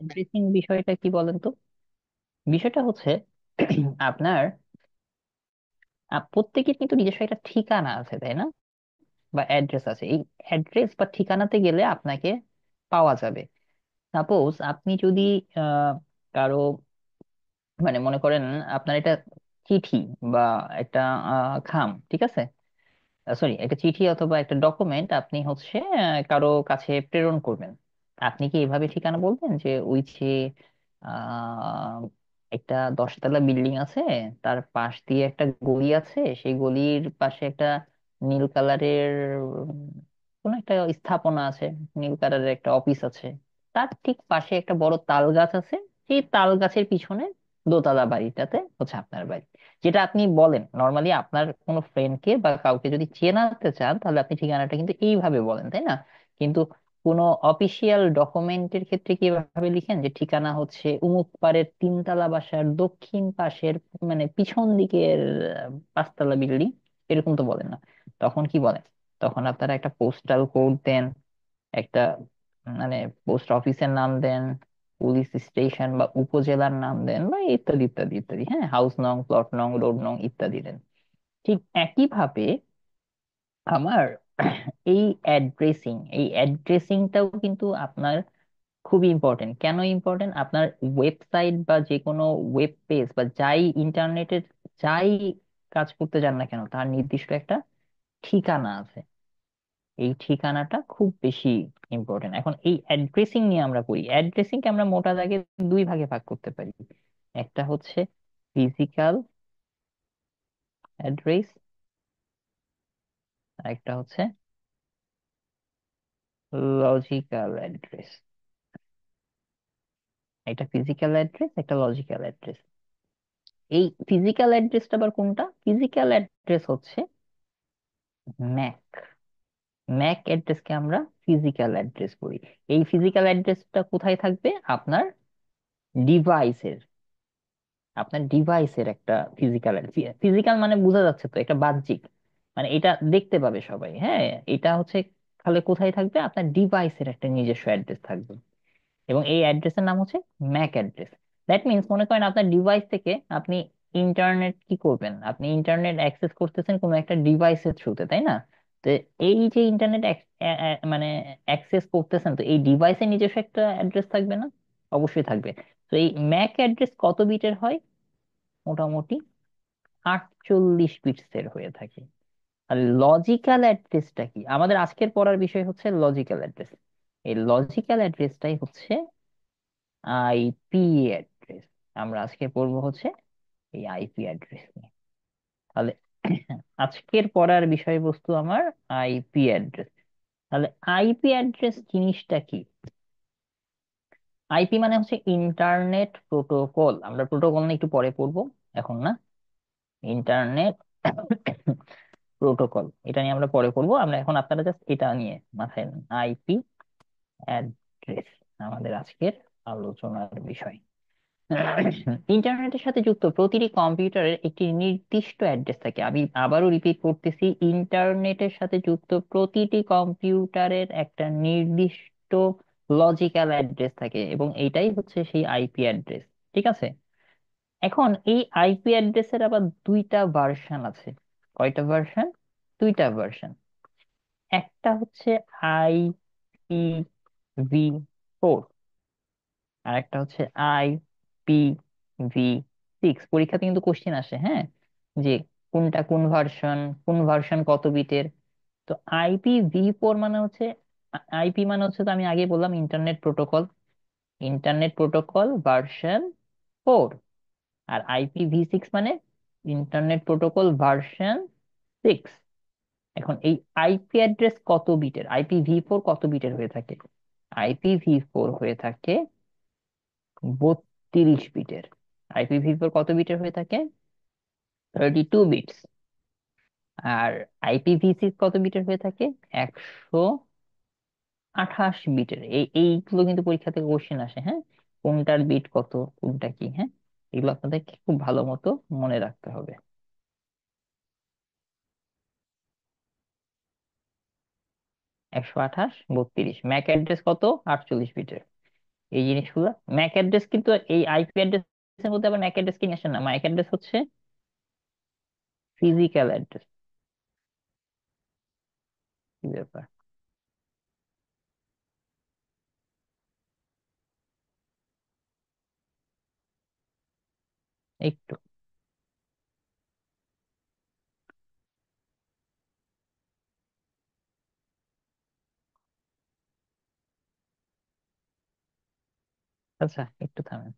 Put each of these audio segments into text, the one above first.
Interesting বিষয়টা কি বলেন তো? বিষয়টা হচ্ছে আপনার প্রত্যেকের কিন্তু নিজস্ব একটা ঠিকানা আছে, তাই না? বা অ্যাড্রেস আছে। এই অ্যাড্রেস বা ঠিকানাতে গেলে আপনাকে পাওয়া যাবে। সাপোজ আপনি যদি আহ কারো, মানে মনে করেন আপনার এটা চিঠি বা একটা খাম, ঠিক আছে, সরি, একটা চিঠি অথবা একটা ডকুমেন্ট আপনি হচ্ছে কারো কাছে প্রেরণ করবেন। আপনি কি এভাবে ঠিকানা বলবেন যে ওই যে আহ, একটা 10তলা বিল্ডিং আছে, তার পাশ দিয়ে একটা গলি আছে, সেই গলির পাশে একটা নীল কালারের কোন একটা স্থাপনা আছে, নীল কালারের একটা অফিস আছে, তার ঠিক পাশে একটা বড় তাল গাছ আছে, সেই তাল গাছের পিছনে দোতলা বাড়িটাতে হচ্ছে আপনার বাড়ি। যেটা আপনি বলেন নর্মালি আপনার কোনো ফ্রেন্ডকে বা কাউকে যদি চেনাতে চান, তাহলে আপনি ঠিকানাটা কিন্তু এইভাবে বলেন, তাই না? কিন্তু কোনো অফিসিয়াল ডকুমেন্টের ক্ষেত্রে কিভাবে লিখেন যে ঠিকানা হচ্ছে উমুক পাড়ের 3তলা বাসার দক্ষিণ পাশের, মানে পিছন দিকের 5তলা বিল্ডিং, এরকম তো বলেন না। তখন কি বলেন? তখন আপনারা একটা পোস্টাল কোড দেন, একটা মানে পোস্ট অফিসের নাম দেন, পুলিশ স্টেশন বা উপজেলার নাম দেন, বা ইত্যাদি ইত্যাদি ইত্যাদি, হ্যাঁ, হাউস নং, প্লট নং, রোড নং ইত্যাদি দেন। ঠিক একই ভাবে আমার এই অ্যাড্রেসিংটাও কিন্তু আপনার খুবই ইম্পর্টেন্ট। কেন ইম্পর্টেন্ট? আপনার ওয়েবসাইট বা যে কোনো ওয়েব পেজ বা যাই ইন্টারনেটের যাই কাজ করতে যান না কেন, তার নির্দিষ্ট একটা ঠিকানা আছে। এই ঠিকানাটা খুব বেশি ইম্পর্টেন্ট। এখন এই অ্যাড্রেসিং নিয়ে আমরা করি, অ্যাড্রেসিং কে আমরা মোটা দাগে দুই ভাগে ভাগ করতে পারি। একটা হচ্ছে ফিজিক্যাল অ্যাড্রেস, আর একটা হচ্ছে লজিক্যাল অ্যাড্রেস। একটা ফিজিক্যাল অ্যাড্রেস, একটা লজিক্যাল অ্যাড্রেস। এই ফিজিক্যাল অ্যাড্রেসটা আবার কোনটা? ফিজিক্যাল অ্যাড্রেস হচ্ছে ম্যাক। ম্যাক অ্যাড্রেসকে আমরা ফিজিক্যাল অ্যাড্রেস বলি। এই ফিজিক্যাল অ্যাড্রেসটা কোথায় থাকবে? আপনার ডিভাইসের, আপনার ডিভাইসের একটা ফিজিক্যাল। ফিজিক্যাল মানে বোঝা যাচ্ছে তো, একটা বাহ্যিক, মানে এটা দেখতে পাবে সবাই, হ্যাঁ। এটা হচ্ছে তাহলে কোথায় থাকবে? আপনার ডিভাইসের একটা নিজস্ব অ্যাড্রেস থাকবে, এবং এই অ্যাড্রেসের নাম হচ্ছে ম্যাক অ্যাড্রেস। দ্যাট মিনস, মনে করেন আপনার ডিভাইস থেকে আপনি ইন্টারনেট কি করবেন, আপনি ইন্টারনেট অ্যাক্সেস করতেছেন কোনো একটা ডিভাইসের থ্রুতে, তাই না? তো এই যে ইন্টারনেট মানে অ্যাক্সেস করতেছেন, তো এই ডিভাইসের নিজস্ব একটা অ্যাড্রেস থাকবে না? অবশ্যই থাকবে। তো এই ম্যাক অ্যাড্রেস কত বিটের হয়? মোটামুটি 48 বিটসের হয়ে থাকে। আর লজিক্যাল অ্যাড্রেসটা কি? আমাদের আজকের পড়ার বিষয় হচ্ছে লজিক্যাল অ্যাড্রেস। এই লজিক্যাল অ্যাড্রেসটাই হচ্ছে আইপি অ্যাড্রেস। আমরা আজকে পড়বো হচ্ছে এই আইপি অ্যাড্রেস নিয়ে। তাহলে আজকের পড়ার বিষয়বস্তু আমার আইপি অ্যাড্রেস। তাহলে আইপি অ্যাড্রেস জিনিসটা কি? আইপি মানে হচ্ছে ইন্টারনেট প্রোটোকল। আমরা প্রোটোকল নিয়ে একটু পরে পড়বো, এখন না। ইন্টারনেট প্রোটোকল, এটা নিয়ে আমরা পরে পড়বো। আমরা এখন আপনারা জাস্ট এটা নিয়ে মাথায় আইপি অ্যাড্রেস আমাদের আজকের আলোচনার বিষয়। ইন্টারনেটের সাথে যুক্ত প্রতিটি কম্পিউটারের একটি নির্দিষ্ট অ্যাড্রেস থাকে। আমি আবারও রিপিট করতেছি, ইন্টারনেটের সাথে যুক্ত প্রতিটি কম্পিউটারের একটা নির্দিষ্ট লজিক্যাল অ্যাড্রেস থাকে, এবং এইটাই হচ্ছে সেই আইপি অ্যাড্রেস। ঠিক আছে? এখন এই আইপি অ্যাড্রেসের আবার দুইটা ভার্সন আছে। কয়টা ভার্সন? দুইটা ভার্সন। একটা হচ্ছে IPv4, আর একটা হচ্ছে IPv6। পরীক্ষাতে কিন্তু কোশ্চেন আসে, হ্যাঁ, যে কোনটা কোন ভার্সন, কোন ভার্সন কত বিটের। তো IPv4 মানে হচ্ছে, আইপি মানে হচ্ছে, তো আমি আগে বললাম internet protocol, internet protocol version 4। আর IPv6 মানে ইন্টারনেট প্রোটোকল ভার্সন 6। এখন এই আইপি অ্যাড্রেস কত বিটের, IPv4 কত বিটের হয়ে থাকে? IPv4 হয়ে থাকে 32 বিটের। IPv4 কত বিটের হয়ে থাকে? 32 বিটস। আর IPv6 কত বিটের হয়ে থাকে? 128 বিটের। এইগুলো কিন্তু পরীক্ষা থেকে কোশ্চেন আসে, হ্যাঁ। কোনটার বিট কত, কোনটা কি, হ্যাঁ, এগুলো আপনাদেরকে খুব ভালো মতো মনে রাখতে হবে। 128, 32, ম্যাক অ্যাড্রেস কত? 48 বিটের। এই জিনিসগুলো। ম্যাক অ্যাড্রেস কিন্তু, এই আইপি অ্যাড্রেসের মধ্যে আবার ম্যাক অ্যাড্রেস কি নিয়ে আসে না, ম্যাক অ্যাড্রেস হচ্ছে ফিজিক্যাল অ্যাড্রেস। কি ব্যাপার? একটু। আচ্ছা, একটু থামেন।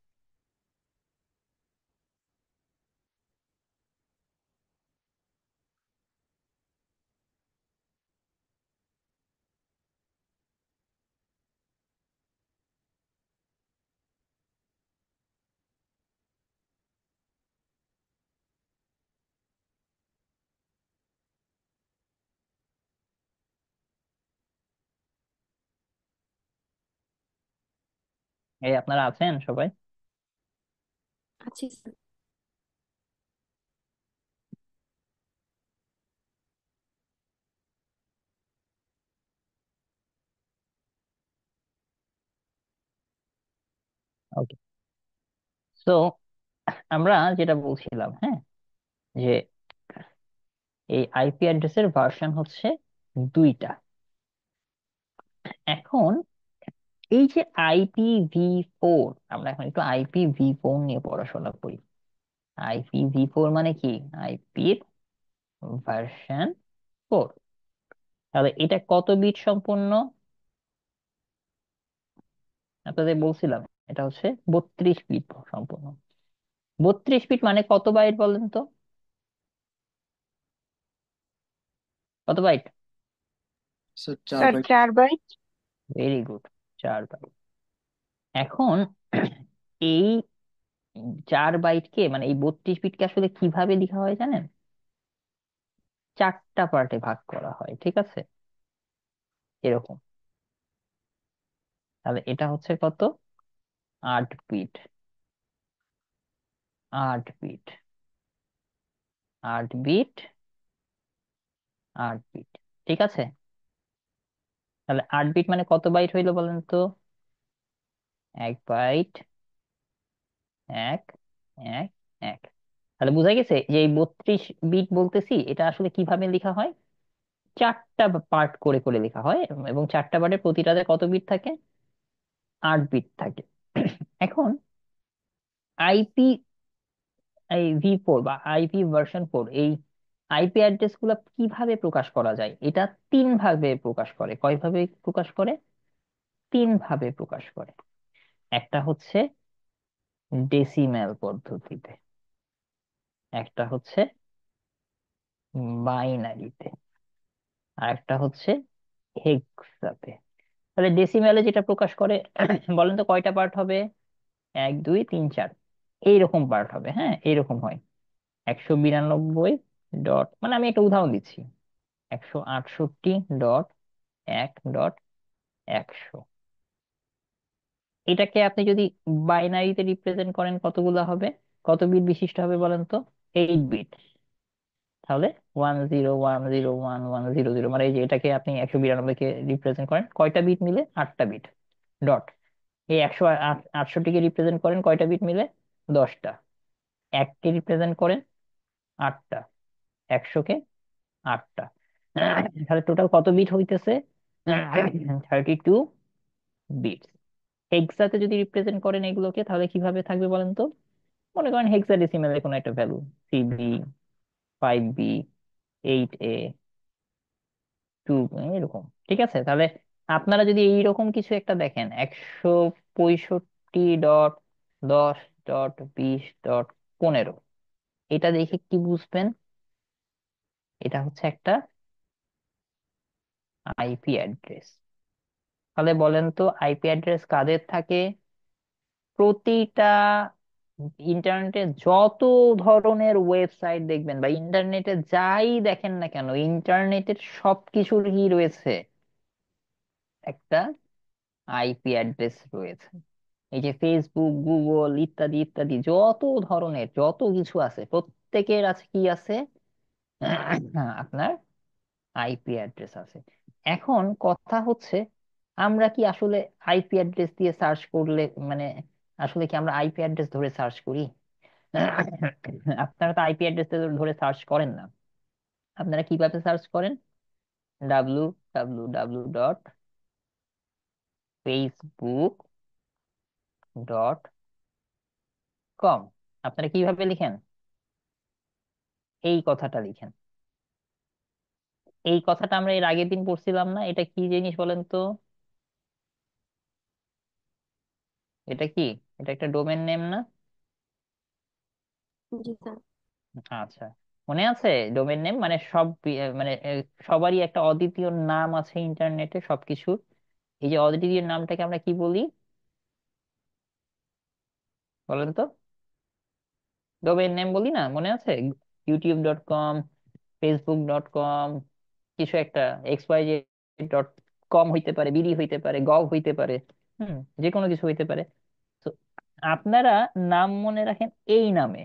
এই আপনারা আছেন সবাই? আচ্ছা স্যার। ওকে। সো আমরা যেটা বলছিলাম, হ্যাঁ, যে এই আইপি অ্যাড্রেসের ভার্সন হচ্ছে দুইটা। এখন এই যে IPv4, আমরা এখন একটু IPv4 নিয়ে পড়াশোনা করি। IPv4 মানে কি? আইপির ভার্সন 4। তাহলে এটা কত বিট সম্পূর্ণ? আপনাদের বলছিলাম এটা হচ্ছে 32 বিট সম্পূর্ণ। 32 বিট মানে কত বাইট বলেন তো? কত byte? Sir 4 sir byte. 4 byte. Very good, 4 byte. এখন এই 4 বাইটকে, মানে এই 32 বিটকে আসলে কিভাবে লেখা হয় জানেন? চারটা পার্টে ভাগ করা হয়, ঠিক আছে? এরকম। তাহলে এটা হচ্ছে কত? 8 বিট। 8 বিট। 8 বিট। 8 বিট। ঠিক আছে। তাহলে 8 বিট মানে কত বাইট হইলো বলেন তো? 1 বাইট। এক, এক, এক। তাহলে বোঝা গেছে যে এই 32 বিট বলতেছি এটা আসলে কিভাবে লেখা হয়। চারটা পার্ট করে করে লেখা হয়, এবং চারটা পার্টের প্রতিটাতে কত বিট থাকে? 8 বিট থাকে। এখন আইপি, এই V4 বা IP ভার্সন 4, এই আইপি অ্যাড্রেস গুলা কিভাবে প্রকাশ করা যায়? এটা তিন ভাবে প্রকাশ করে। কয় ভাবে প্রকাশ করে? তিন ভাবে প্রকাশ করে। একটা হচ্ছে ডেসিমেল পদ্ধতিতে, একটা হচ্ছে বাইনারিতে, আর একটা হচ্ছে হেক্সাতে। তাহলে ডেসিমেলে যেটা প্রকাশ করে বলেন তো কয়টা পার্ট হবে? 1, 2, 3, 4, এইরকম পার্ট হবে। হ্যাঁ, এইরকম হয়। 192 মানে আমি একটা উদাহরণ দিচ্ছি, 168.1.100। এটাকে আপনি যদি বাইনারিতে রিপ্রেজেন্ট করেন কতগুলো হবে? কত বিট বিশিষ্ট হবে বলেন তো? 8 বিট। তাহলে 10110110 মানে এই যে এটাকে আপনি 192 কে রিপ্রেজেন্ট করেন কয়টা বিট মিলে? 8টা বিট। ডট। এই 168কে রিপ্রেজেন্ট করেন কয়টা বিট মিলে? 10টা। এককে রিপ্রেজেন্ট করেন 8টা। 100কে 8টা। তাহলে টোটাল কত বিট হইতেছে? 32 বিট। হেক্সাতে যদি রিপ্রেজেন্ট করেন এগুলোকে তাহলে কিভাবে থাকবে বলেন তো? মনে করেন হেক্সাডেসিমেলের কোনো একটা ভ্যালু, 3B, 5B, 8A, 2, এরকম। ঠিক আছে। তাহলে আপনারা যদি এইরকম কিছু একটা দেখেন, 165.10.20.15, এটা দেখে কি বুঝবেন? এটা হচ্ছে একটা আইপি অ্যাড্রেস। তাহলে বলেন তো আইপি অ্যাড্রেস কাদের থাকে? প্রতিটা ইন্টারনেটে যত ধরনের ওয়েবসাইট দেখবেন বা ইন্টারনেটে যাই দেখেন না কেন, ইন্টারনেটের সবকিছুর কি রয়েছে? একটা আইপি অ্যাড্রেস রয়েছে। এই যে ফেসবুক, গুগল ইত্যাদি ইত্যাদি যত ধরনের যত কিছু আছে, প্রত্যেকের আছে কি আছে? আপনার আইপি অ্যাড্রেস আছে। এখন কথা হচ্ছে আমরা কি আসলে আইপি অ্যাড্রেস দিয়ে সার্চ করলে, মানে আসলে কি আমরা আইপি অ্যাড্রেস ধরে সার্চ করি? আপনারা তো আইপি অ্যাড্রেস ধরে সার্চ করেন না। আপনারা কিভাবে সার্চ করেন? www.facebook.com। আপনারা কিভাবে লিখেন? এই কথাটা লিখেন। এই কথাটা আমরা এর আগের দিন পড়ছিলাম না? এটা কি জিনিস বলেন তো? এটা কি? এটা একটা ডোমেন নেম না? জি স্যার। আচ্ছা, মনে আছে? ডোমেন নেম মানে সব মানে সবারই একটা অদ্বিতীয় নাম আছে ইন্টারনেটে সবকিছুর। এই যে অদ্বিতীয় নামটাকে আমরা কি বলি বলেন তো? ডোমেইন নেম বলি না, মনে আছে? youtube.com, facebook.com, কিছু একটা xyz.com হইতে পারে, বিডি হইতে পারে, গভ হইতে পারে, যে কোনো কিছু হইতে পারে। তো আপনারা নাম মনে রাখেন এই নামে।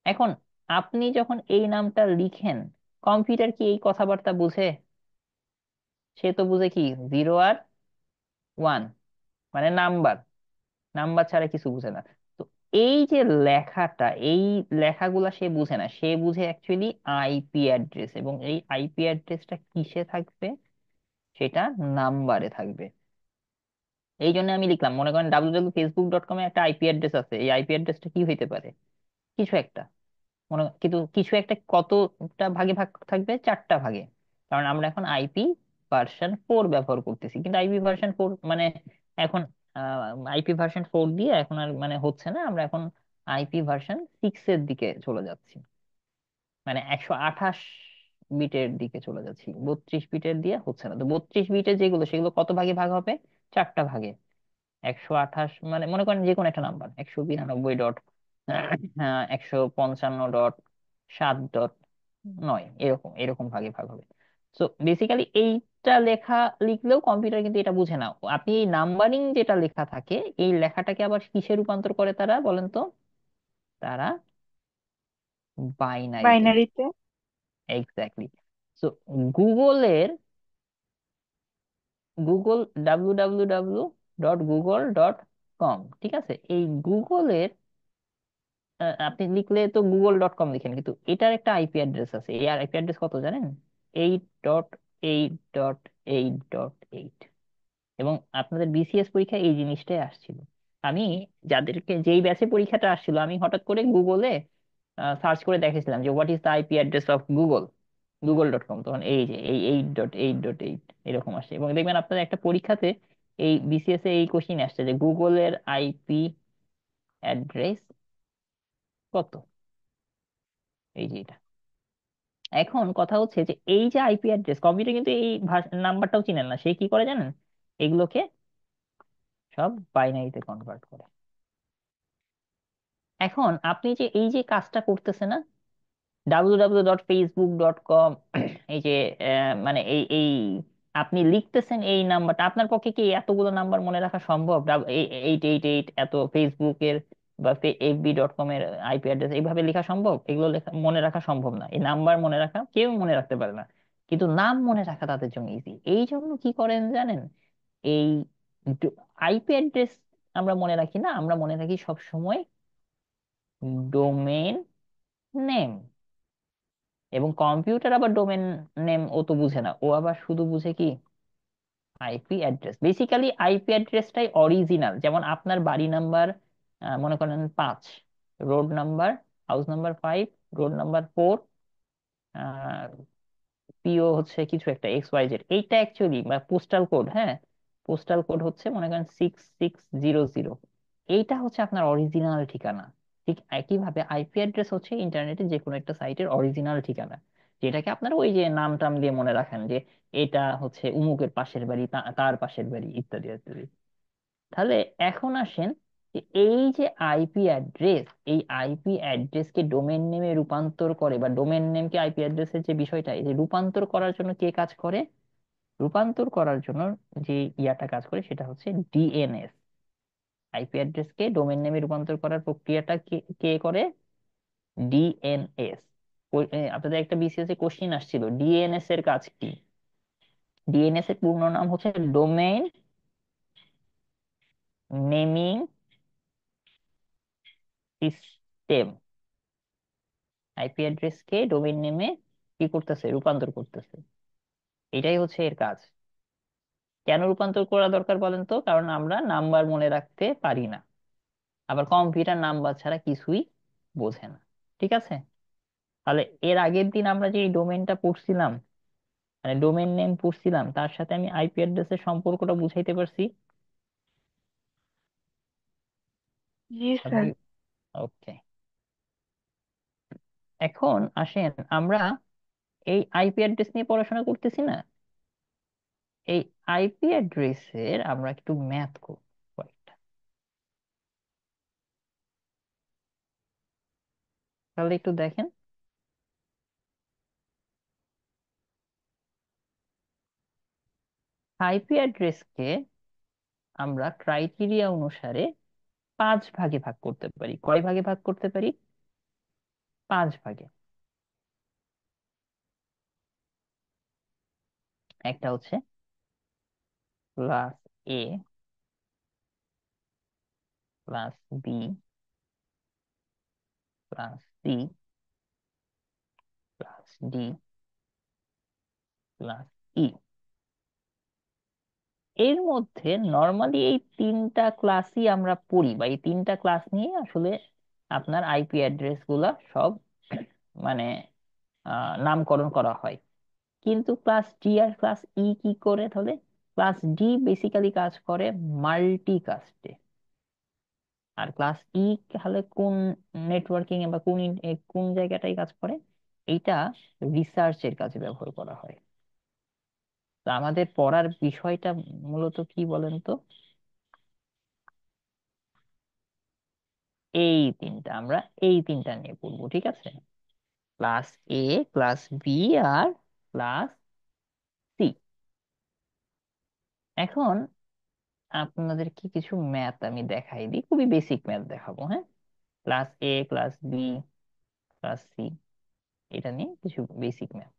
এখন আপনি যখন এই নামটা লিখেন, কম্পিউটার কি এই কথাবার্তা বুঝে? সে তো বুঝে কি জিরো আর ওয়ান, মানে নাম্বার। নাম্বার ছাড়া কিছু বুঝে না। তো এই যে লেখাটা, এই লেখাগুলা সে বুঝে না, সে বুঝে অ্যাকচুয়ালি আইপি অ্যাড্রেস। এবং এই আইপি অ্যাড্রেসটা কিসে থাকবে? সেটা নাম্বারে থাকবে। এই জন্য আমি লিখলাম, মনে করেন www.facebook.com এ একটা আইপি অ্যাড্রেস আছে, এই আইপি অ্যাড্রেসটা কি হইতে পারে? কিছু একটা, কিন্তু কিছু একটা কতটা ভাগে ভাগ থাকবে? চারটা ভাগে। কারণ আমরা এখন আইপি ভার্সন 4 ব্যবহার করতেছি, কিন্তু আইপি ভার্সন 4 মানে এখন আইপি ভার্সন 4 দিয়ে এখন আর মানে হচ্ছে না। আমরা এখন আইপি ভার্সন 6 এর দিকে চলে যাচ্ছি, মানে 128 বিটের দিকে চলে যাচ্ছি। 32 বিটের দিয়ে হচ্ছে না। তো 32 বিটের যেগুলো, সেগুলো কত ভাগে ভাগ হবে? চারটা ভাগে। 128 মানে মনে করেন যে কোনো একটা নাম্বার, 192 ডট 155.7.9, এরকম এরকম ভাগে ভাগ হবে। তো বেসিক্যালি এইটা লেখা লিখলেও কম্পিউটার কিন্তু এটা বুঝে না। আপনি এই নাম্বারিং যেটা লেখা থাকে, এই লেখাটাকে আবার কিসে রূপান্তর করে তারা বলেন তো? তারা বাইনারিতে। বাইনারিতে। এক্স্যাক্টলি। তো গুগলের গুগল www.google.com, ঠিক আছে? এই গুগলের আপনি লিখলে তো google.com লিখেন, কিন্তু এটার একটা আইপি অ্যাড্রেস আছে। এই আইপি অ্যাড্রেস কত জানেন? 8.8.8.8। এবং আপনাদের বিসিএস পরীক্ষায় এই জিনিসটাই আসছিল। আমি যাদেরকে, যেই ব্যাচে পরীক্ষাটা আসছিল, আমি হঠাৎ করে গুগলে সার্চ করে দেখেছিলাম যে what is the IP address of Google dot com. তখন এই যে এই 8.8.8 এরকম আসছে। এবং দেখবেন আপনাদের একটা পরীক্ষাতে এই বিসিএস এ এই কোশ্চিন আসছে যে গুগলের আইপি অ্যাড্রেস কত। এই যে এটা। এখন কথা হচ্ছে যে এই যে আইপি অ্যাড্রেস, কম্পিউটার কিন্তু এই নাম্বারটাও চিনেন না। সে কি করে জানেন? এগুলোকে সব বাইনারিতে কনভার্ট করে। এখন আপনি যে এই যে কাজটা করতেছে না, www.facebook.com, এই যে মানে এই এই আপনি লিখতেছেন এই নাম্বারটা, আপনার পক্ষে কি এতগুলো নাম্বার মনে রাখা সম্ভব? 888 এত ফেসবুকের বা fb.com এর আইপি অ্যাড্রেস এইভাবে লেখা সম্ভব? এগুলো লেখা মনে রাখা সম্ভব না। এই নাম্বার মনে রাখা কেউ মনে রাখতে পারে না, কিন্তু নাম মনে রাখা তাদের জন্য ইজি। এই জন্য কি করেন জানেন? এই আইপি অ্যাড্রেস আমরা মনে রাখি না, আমরা মনে রাখি সব সময় ডোমেন নেম। এবং কম্পিউটার আবার ডোমেন নেম ও তো বুঝে না, ও আবার শুধু বুঝে কি আইপি অ্যাড্রেস। বেসিক্যালি আইপি অ্যাড্রেসটাই অরিজিনাল। যেমন আপনার বাড়ি নাম্বার মনে করেন 5, road number, house number 5, road number 4, PO হচ্ছে কিছু একটা XYZ, এইটা অ্যাকচুয়ালি বা পোস্টাল কোড। হ্যাঁ, পোস্টাল কোড হচ্ছে মনে করেন 6600। এইটা হচ্ছে আপনার অরিজিনাল ঠিকানা। ঠিক একইভাবে আইপি অ্যাড্রেস হচ্ছে ইন্টারনেটে যে কোনো একটা সাইটের অরিজিনাল ঠিকানা, যেটাকে আপনারা ওই যে নাম টাম দিয়ে মনে রাখেন যে এটা হচ্ছে উমুকের পাশের বাড়ি, তার পাশের বাড়ি, ইত্যাদি ইত্যাদি। তাহলে এখন আসেন যে এই যে আইপি অ্যাড্রেস, এই আইপি অ্যাড্রেসকে ডোমেন নেমে রূপান্তর করে, বা ডোমেন নেমকে আইপি অ্যাড্রেসের যে বিষয়টা, এই যে রূপান্তর করার জন্য কে কাজ করে? রূপান্তর করার জন্য যে ইয়াটা কাজ করে সেটা হচ্ছে ডিএনএস। আইপি অ্যাড্রেসকে ডোমেন নেমে রূপান্তর করার প্রক্রিয়াটা কে কে করে? ডিএনএস। আপনাদের একটা বিসিএস এ কোশ্চিন আসছিল ডিএনএস এর কাজ কি। ডিএনএস এর পূর্ণ নাম হচ্ছে domain naming system. IP address কে ডোমেইন নেমে কি করতেছে, রূপান্তর করতেছে। এটাই হচ্ছে এর কাজ। কেন রূপান্তর করা দরকার বলেন তো? কারণ আমরা নাম্বার মনে রাখতে পারি না, আবার কম্পিউটার নাম্বার ছাড়া কিছুই বোঝে না। ঠিক আছে, তাহলে এর আগের দিন আমরা যে ডোমেইনটা পড়ছিলাম, মানে ডোমেইন নেম পড়ছিলাম, তার সাথে আমি আইপি অ্যাড্রেসের সম্পর্কটা বুঝাইতে পারছি। জি স্যার। সবাই ওকে। এখন আসেন আমরা এই আইপি অ্যাড্রেস নিয়ে পড়াশোনা করতেছি না, এই আইপি অ্যাড্রেসের আমরা একটু ম্যাথ করব কয়েকটা। তাহলে একটু দেখেন, আইপি অ্যাড্রেসকে আমরা ক্রাইটেরিয়া অনুসারে 5 ভাগে ভাগ করতে পারি। কয় ভাগে ভাগ করতে পারি? 5 ভাগে। একটা হচ্ছে class A, class B, class C, class D, class E. এর মধ্যে নর্মালি এই 3টা ক্লাসই আমরা পড়ি, বা এই 3টা ক্লাস নিয়ে আসলে আপনার আইপি অ্যাড্রেস গুলা সব মানে নামকরণ করা হয়। কিন্তু ক্লাস ডি আর ক্লাস ই কি করে তাহলে? ক্লাস ডি বেসিক্যালি কাজ করে মাল্টিকাস্টে, আর ক্লাস ই তাহলে কোন নেটওয়ার্কিং এ বা কোন জায়গাটায় কাজ করে? এইটা রিসার্চের কাজে ব্যবহার করা হয়। তো আমাদের পড়ার বিষয়টা মূলত কি বলেন তো? আমরা এই 3টা নিয়ে পড়বো, ঠিক আছে? Class A, class B, R class C. এখন আপনাদেরকে কিছু ম্যাথ আমি দেখাই দিই, খুবই বেসিক ম্যাথ দেখাবো, হ্যাঁ? Class A, class B, class C, এটা নিয়ে কিছু বেসিক ম্যাথ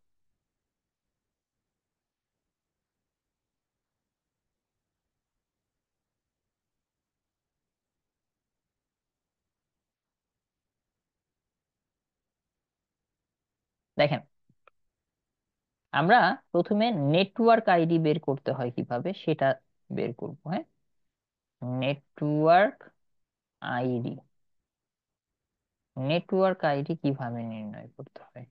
দেখেন। আমরা প্রথমে নেটওয়ার্ক আইডি বের করতে হয় কিভাবে সেটা বের করবো, হ্যাঁ? নেটওয়ার্ক আইডি, নেটওয়ার্ক আইডি কিভাবে নির্ণয় করতে হয়?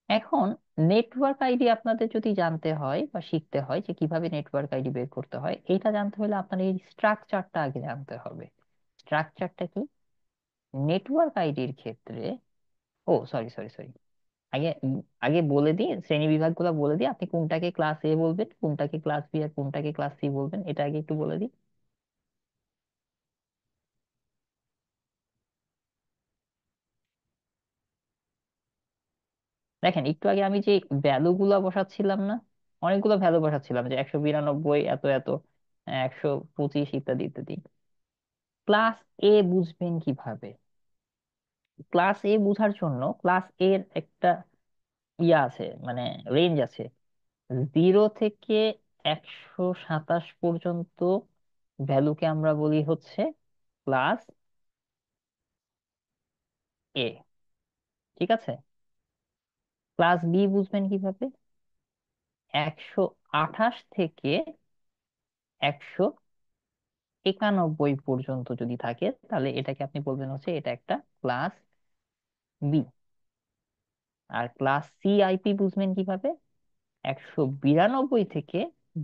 এখন নেটওয়ার্ক আইডি আপনাদের যদি জানতে হয় বা শিখতে হয় যে কিভাবে নেটওয়ার্ক আইডি বের করতে হয়, এটা জানতে হলে আপনার এই স্ট্রাকচারটা আগে জানতে হবে। স্ট্রাকচারটা কি? নেটওয়ার্ক আইডির ক্ষেত্রে, ও সরি সরি সরি, আগে আগে বলে দিই, শ্রেণী বিভাগ গুলো বলে দিই। আপনি কোনটাকে ক্লাস এ বলবেন, কোনটাকে ক্লাস বি, আর কোনটাকে ক্লাস সি বলবেন, এটা আগে একটু বলে দিই। দেখেন, একটু আগে আমি যে ভ্যালু গুলা বসাচ্ছিলাম না, অনেকগুলো ভ্যালু বসাচ্ছিলাম, যে 192 এত এত, 125 ইত্যাদি ইত্যাদি। ক্লাস এ বুঝবেন কিভাবে? ক্লাস এ বুঝার জন্য ক্লাস এর একটা ইয়া আছে, মানে রেঞ্জ আছে। 0 থেকে 127 পর্যন্ত ভ্যালুকে আমরা বলি হচ্ছে ক্লাস এ, ঠিক আছে? ক্লাস বি বুঝবেন কিভাবে? 128 থেকে 191 পর্যন্ত যদি থাকে, তাহলে এটাকে আপনি বলবেন হচ্ছে এটা একটা ক্লাস বি। আর ক্লাস সি আইপি বুঝবেন কিভাবে? 192 থেকে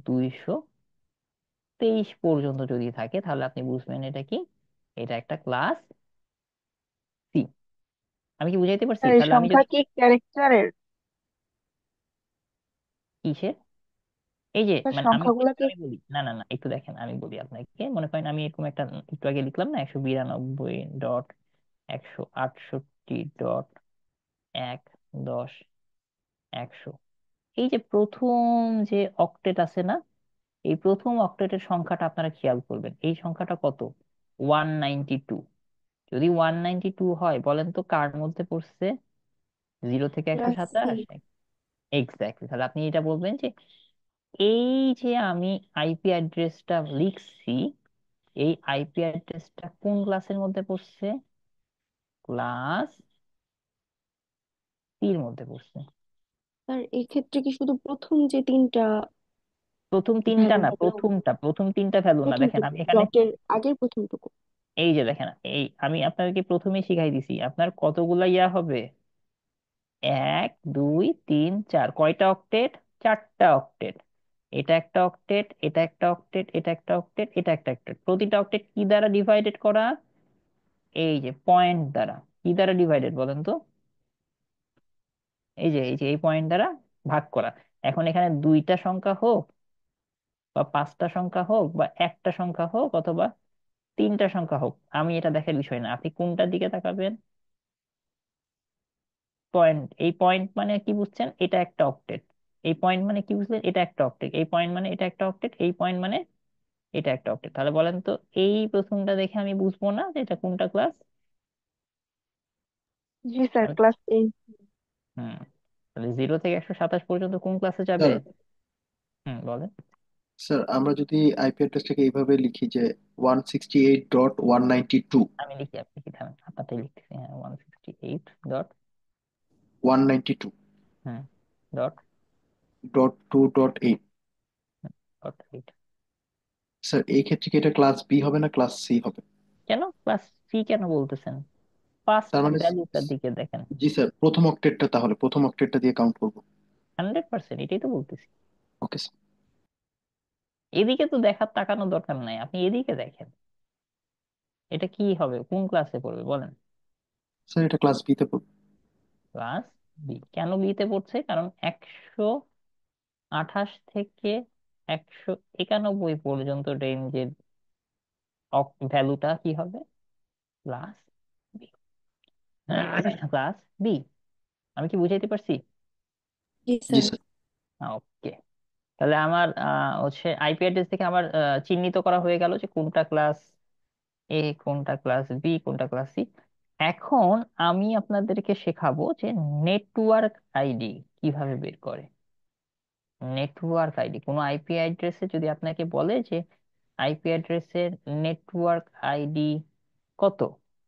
223 পর্যন্ত যদি থাকে, তাহলে আপনি বুঝবেন এটা কি, এটা একটা ক্লাস সি। আমি কি বুঝাইতে পারছি? স্যার এই তাহলে আমি সংখ্যা যদি কি ক্যারেক্টারের? কিসের, এই যে স্যার মানে আমি সংখ্যাগুলো কি? আমি বলি, না না না, একটু দেখেন, আমি বলি আপনাকে। মনে করেন আমি এরকম একটা একটু আগে লিখলাম না, 192.168.10, এই যে প্রথম যে অক্টেট আছে না, এই প্রথম অক্টেটের সংখ্যাটা আপনারা খেয়াল করবেন। এই সংখ্যাটা কত? 192। যদি 192 হয়, বলেন তো কার মধ্যে পড়ছে? 0 থেকে একশো ক্লাস সি। সাতাশ এক্স্যাক্টলি, তাহলে আপনি এটা বলবেন যে এই যে আমি আইপি অ্যাড্রেসটা লিখছি, এই আইপি অ্যাড্রেসটা কোন ক্লাসের মধ্যে পড়ছে? ক্লাস সির মধ্যে পড়ছে। স্যার এক্ষেত্রে কি শুধু প্রথম যে তিনটা প্রথম তিনটা ভ্যালু না, হবে? প্রথম তিনটা ভ্যালু না, দেখেন প্রথমটুকু আমি এখানে ডটের আগের প্রথমটুকু। এই যে দেখেন, এই আমি আপনাদেরকে প্রথমেই শিখাই দিছি আপনার কতগুলা ইয়া হবে। 1 2 3 4, কয়টা অক্টেট? 4টা অক্টেট। এটা একটা অক্টেট, এটা একটা অক্টেট, এটা একটা অক্টেট, এটা একটা অক্টেট। প্রতিটা অক্টেট কি দ্বারা ডিভাইডেড করা? এই যে পয়েন্ট দ্বারা। কি দ্বারা ডিভাইডেড বলেন তো? এই যে এই পয়েন্ট দ্বারা ভাগ করা। এখন এখানে দুইটা সংখ্যা হোক বা পাঁচটা সংখ্যা হোক বা একটা সংখ্যা হোক অথবা তিনটা সংখ্যা হোক, আমি এটা দেখার বিষয় না। আপনি কোনটার দিকে তাকাবেন? পয়েন্ট। এই পয়েন্ট মানে কি বুঝছেন? এটা একটা অক্টেট। এই পয়েন্ট মানে কি বুঝলেন? এটা একটা অক্টেট। এই পয়েন্ট মানে এটা একটা অক্টেট। এই পয়েন্ট মানে এটা একটা অক্টেট। তাহলে বলেন তো, এই প্রথমটা দেখে আমি বুঝবো না যে এটা কোনটা ক্লাস? জি স্যার, ক্লাস 8। হুম। তাহলে 0 থেকে 127 পর্যন্ত কোন ক্লাসে যাবে? স্যার, হুম, বলেন। স্যার আমরা যদি আইপি অ্যাড্রেসটাকে এইভাবে লিখি যে 168.192 আমি লিখি, আপনি কি থামেন, আপনারটাই লিখতেছি। হ্যাঁ, 168 192 হুম ডট ডট 2.8, ডট 8। স্যার এই ক্ষেত্রে কি এটা ক্লাস বি হবে না ক্লাস সি হবে? কেন ক্লাস সি কেন বলতেছেন? ফার্স্ট তার মানে ভ্যালুটার দিকে দেখেন। জি স্যার, প্রথম অক্টেটটা, তাহলে প্রথম অক্টেটটা দিয়ে কাউন্ট করবো। 100%, এটাই তো বলতেছি। Okay sir. এদিকে তো দেখার তাকানোর দরকার নাই, আপনি এদিকে দেখেন। এটা কি হবে, কোন ক্লাসে পড়বে বলেন? স্যার এটা ক্লাস বি তে পড়বে। Class B. কেন বিতে পড়ছে? কারণ 128 থেকে 191 পর্যন্ত রেঞ্জের ভ্যালুটা কি হবে? Class B. Class B. আমি কি বুঝাইতে পারছি? জি জি স্যার। স্যার। ওকে। তাহলে আমার হচ্ছে আইপি অ্যাড্রেস থেকে আমার চিহ্নিত করা হয়ে গেল যে কোনটা ক্লাস এ, কোনটা ক্লাস বি, কোনটা ক্লাস সি। এখন আমি আপনাদেরকে শেখাবো যে নেটওয়ার্ক আইডি কিভাবে বের করে। নেটওয়ার্ক আইডি, কোনো আইপি অ্যাড্রেসে যদি আপনাকে বলে যে আইপি অ্যাড্রেসের নেটওয়ার্ক আইডি কত,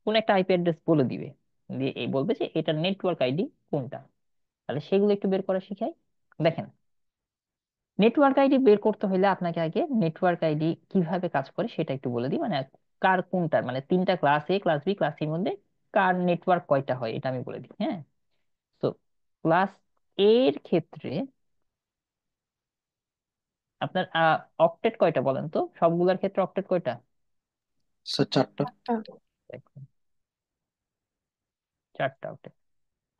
কোন একটা আইপি অ্যাড্রেস বলে দিবে, দিয়ে এই বলবে যে এটা নেটওয়ার্ক আইডি কোনটা, তাহলে সেগুলো একটু বের করা শিখাই। দেখেন, নেটওয়ার্ক আইডি বের করতে হলে আপনাকে আগে নেটওয়ার্ক আইডি কিভাবে কাজ করে সেটা একটু বলে দিই। মানে কার কোনটার, মানে তিনটা class A class B class সির মধ্যে কার নেটওয়ার্ক কয়টা হয় এটা আমি বলে দিই। হ্যাঁ, তো ক্লাস এর ক্ষেত্রে আপনার অক্টেট কয়টা বলেন তো? সবগুলোর ক্ষেত্রে অক্টেট কয়টা? স্যার 4টা। আচ্ছা। দেখুন, 4টা অক্টেট।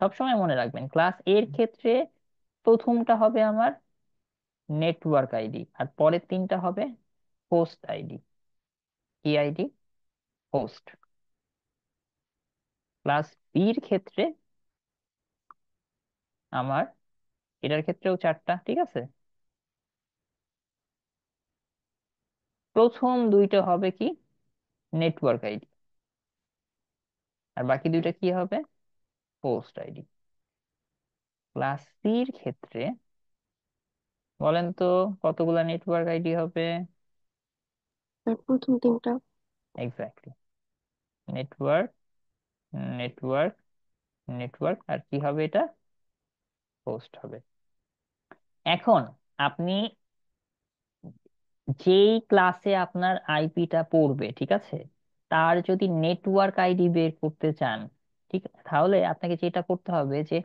সবসময় মনে রাখবেন, ক্লাস এর ক্ষেত্রে প্রথমটা হবে আমার নেটওয়ার্ক আইডি, আর পরের তিনটা হবে হোস্ট আইডি। কি আইডি? হোস্ট। ক্লাস বির ক্ষেত্রে আমার, এটার ক্ষেত্রেও 4টা, ঠিক আছে। প্রথম দুইটা হবে কি? Network ID. আর বাকি দুইটা কি হবে? Host ID. ক্লাস সির ক্ষেত্রে বলেন তো কতগুলা নেটওয়ার্ক আইডি হবে? স্যার প্রথম তিনটা। এক্স্যাক্টলি। নেটওয়ার্ক, নেটওয়ার্ক, নেটওয়ার্ক, আর কি হবে এটা? হোস্ট হবে। এখন আপনি যেই ক্লাসে আপনার আইপিটা পড়বে, ঠিক আছে, তার যদি নেটওয়ার্ক আইডি বের করতে চান, ঠিক, তাহলে আপনাকে যেটা করতে হবে যে,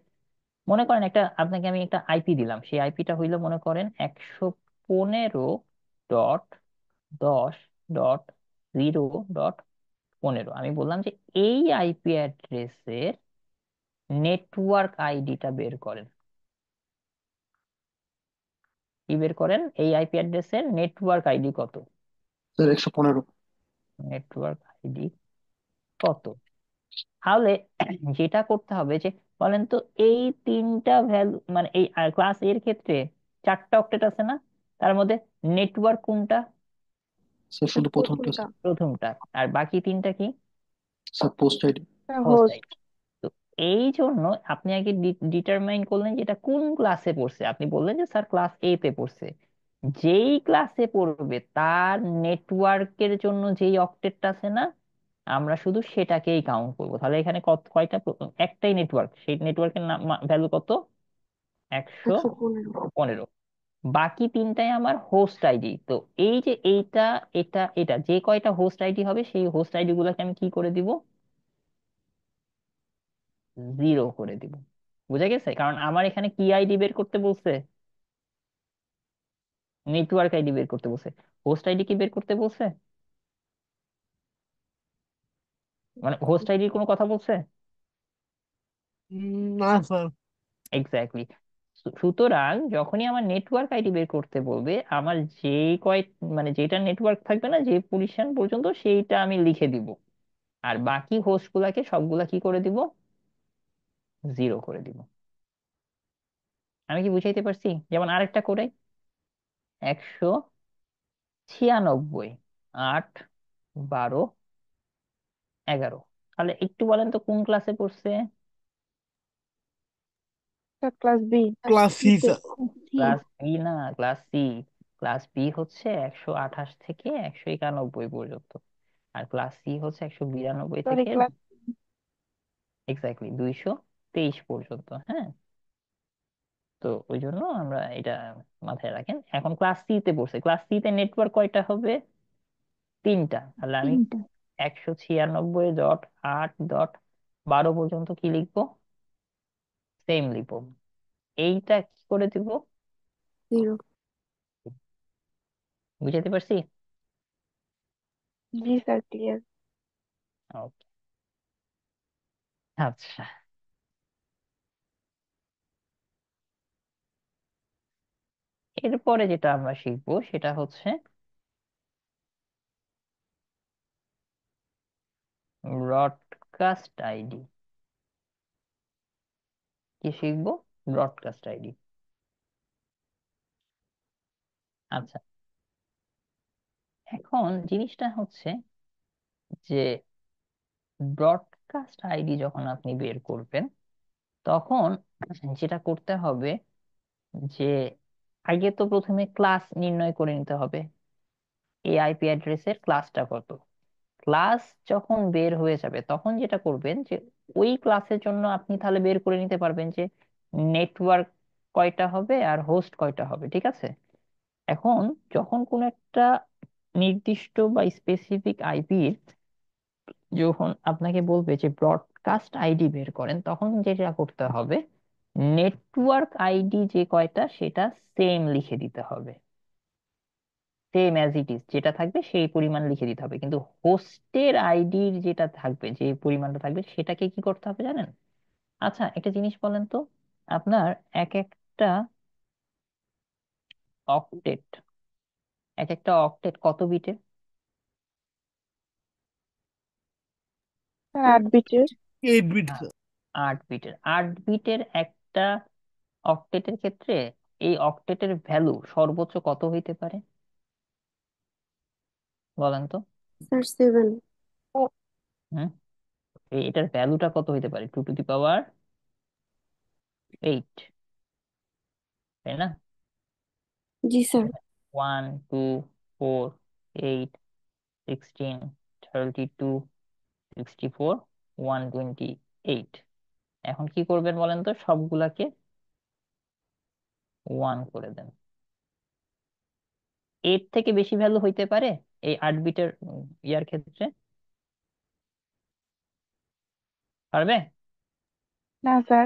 মনে করেন একটা, আপনাকে আমি একটা আইপি দিলাম, সেই আইপিটা হইলো মনে করেন 115.10.0.15। আমি বললাম যে এই আইপি অ্যাড্রেসের নেটওয়ার্ক আইডিটা বের করেন। কি বের করেন? এই আইপি অ্যাড্রেসের নেটওয়ার্ক আইডি কত? স্যার 115। নেটওয়ার্ক আইডি কত? তাহলে যেটা করতে হবে যে, বলেন তো এই তিনটা ভ্যালু, মানে এই ক্লাস এর ক্ষেত্রে 4টা অক্টেট আছে না, তার মধ্যে নেটওয়ার্ক কোনটা? স্যার স্যার শুধু প্রথমটা প্রথমটা। স্যার। প্রথমটা। আর বাকি তিনটা কি? Sir post ID. Host host. ID. তো এই জন্য আপনি আগে ডিটারমাইন করলেন যে এটা কোন ক্লাসে পড়ছে। আপনি বললেন যে স্যার ক্লাস এ তে পড়ছে। যেই ক্লাসে পড়বে তার নেটওয়ার্কের জন্য যেই অক্টেটটা আছে না, আমরা শুধু সেটাকেই কাউন্ট করবো। তাহলে এখানে কয়টা একটাই নেটওয়ার্ক, সেই নেটওয়ার্কের নাম ভ্যালু কত? 115। 115। বাকি তিনটাই আমার হোস্ট আইডি। তো এই যে এইটা, এটা, এটা যে কয়টা হোস্ট আইডি হবে সেই হোস্ট আইডি গুলোকে আমি কি করে দিব? 0 করে দিব। বুঝা গেছে? কারণ আমার এখানে কি আইডি বের করতে বলছে? নেটওয়ার্ক আইডি বের করতে বলছে। হোস্ট আইডি কি বের করতে বলছে? মানে হোস্ট আইডির কোনো কথা বলছে? না স্যার। এক্স্যাক্টলি। সুতরাং যখনই আমার নেটওয়ার্ক আইডি বের করতে বলবে, আমার যেই কয়, মানে যেটা নেটওয়ার্ক থাকবে না যে পজিশন পর্যন্ত, সেইটা আমি লিখে দিব। আর বাকি হোস্ট গুলাকে সবগুলা কি করে দিব? 0 করে দিব। আমি কি বুঝাইতে পারছি? যেমন আরেকটা করে, 196, 8, 12, 11। তাহলে একটু বলেন তো কোন ক্লাসে পড়ছে? Sir class B. Class C sir. C. Class B না, ক্লাস সি। ক্লাস বি হচ্ছে 128 থেকে 191 পর্যন্ত, আর ক্লাস সি হচ্ছে 192 সরি থেকে ক্লাস। এক্স্যাক্টলি 223 পর্যন্ত। হ্যাঁ, তো ওই জন্য আমরা এটা মাথায় রাখেন। এখন ক্লাস সি তে পড়ছে, ক্লাস সি তে নেটওয়ার্ক কয়টা হবে? তিনটা। তাহলে আমি 196.8.12 পর্যন্ত কি লিখবো? সেম লিখবো। এইটা কি করে দিব? 0। বুঝাতে পারছি? জি স্যার ক্লিয়ার। Okay. আচ্ছা, এরপরে যেটা আমরা শিখবো সেটা হচ্ছে ব্রডকাস্ট আইডি। কি শিখবো? Broadcast ID. আচ্ছা, এখন জিনিসটা হচ্ছে যে ব্রডকাস্ট আইডি যখন আপনি বের করবেন, তখন যেটা করতে হবে যে আগে তো প্রথমে ক্লাস নির্ণয় করে নিতে হবে। এই আইপি অ্যাড্রেসের ক্লাসটা কত। ক্লাস যখন বের হয়ে যাবে তখন যেটা করবেন যে ওই ক্লাসের জন্য আপনি তাহলে বের করে নিতে পারবেন যে নেটওয়ার্ক কয়টা হবে আর হোস্ট কয়টা হবে। ঠিক আছে? এখন যখন কোন একটা নির্দিষ্ট বা স্পেসিফিক আইপির যখন আপনাকে বলবে যে ব্রডকাস্ট আইডি বের করেন, তখন যেটা করতে হবে, নেটওয়ার্ক আইডি যে কয়টা সেটা সেম লিখে দিতে হবে। সেম অ্যাজ ইট ইজ যেটা থাকবে সেই পরিমাণ লিখে দিতে হবে, কিন্তু হোস্টের আইডির যেটা থাকবে, যে পরিমাণটা থাকবে, সেটাকে কি করতে হবে জানেন? আচ্ছা, একটা জিনিস বলেন তো, আপনার এক একটা অক্টেট, এক একটা অক্টেট কত বিটের? স্যার 8 বিটের। 8 বিট স্যার। 8 বিটের। 8 বিটের একটা অক্টেটের ক্ষেত্রে এই অক্টেটের ভ্যালু সর্বোচ্চ কত হইতে পারে বলেন তো? স্যার 7। হুম, এটার ভ্যালুটা কত হইতে পারে? 2 টু দি পাওয়ার 8, তাই না? জি স্যার। 1, 2, 4, 8, 16, 32, 64, 128। এখন কি করবেন বলেন তো? সবগুলাকে 1 করে দেন। এর থেকে বেশি ভ্যালু হইতে পারে এই 8 বিটের ইয়ার ক্ষেত্রে? পারবে? না স্যার।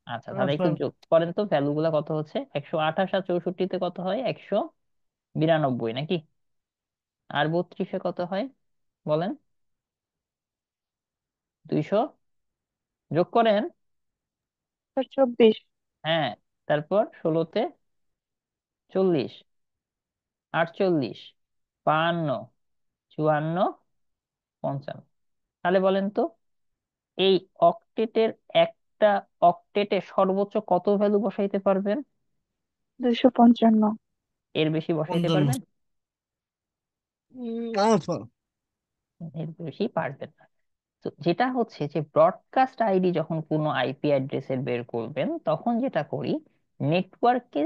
আচ্ছা, না তাহলে একটু স্যার। যোগ করেন তো ভ্যালু গুলা কত হচ্ছে। 128 আর 64-তে কত হয়? 192 নাকি? আর 32-এ কত হয় বলেন? 200 যোগ করেন। স্যার 24। হ্যাঁ, তারপর 16-তে 40, 48, 52, 54, 55। তাহলে বলেন তো এই অক্টেটের একটা অক্টেটে সর্বোচ্চ কত ভ্যালু বসাইতে পারবেন? 255। এর বেশি বসাইতে 55। পারবেন? না স্যার। এর বেশি পারবেন না। তো যেটা হচ্ছে যে ব্রডকাস্ট আইডি যখন কোনো আইপি অ্যাড্রেসের বের করবেন তখন যেটা করি, নেটওয়ার্কে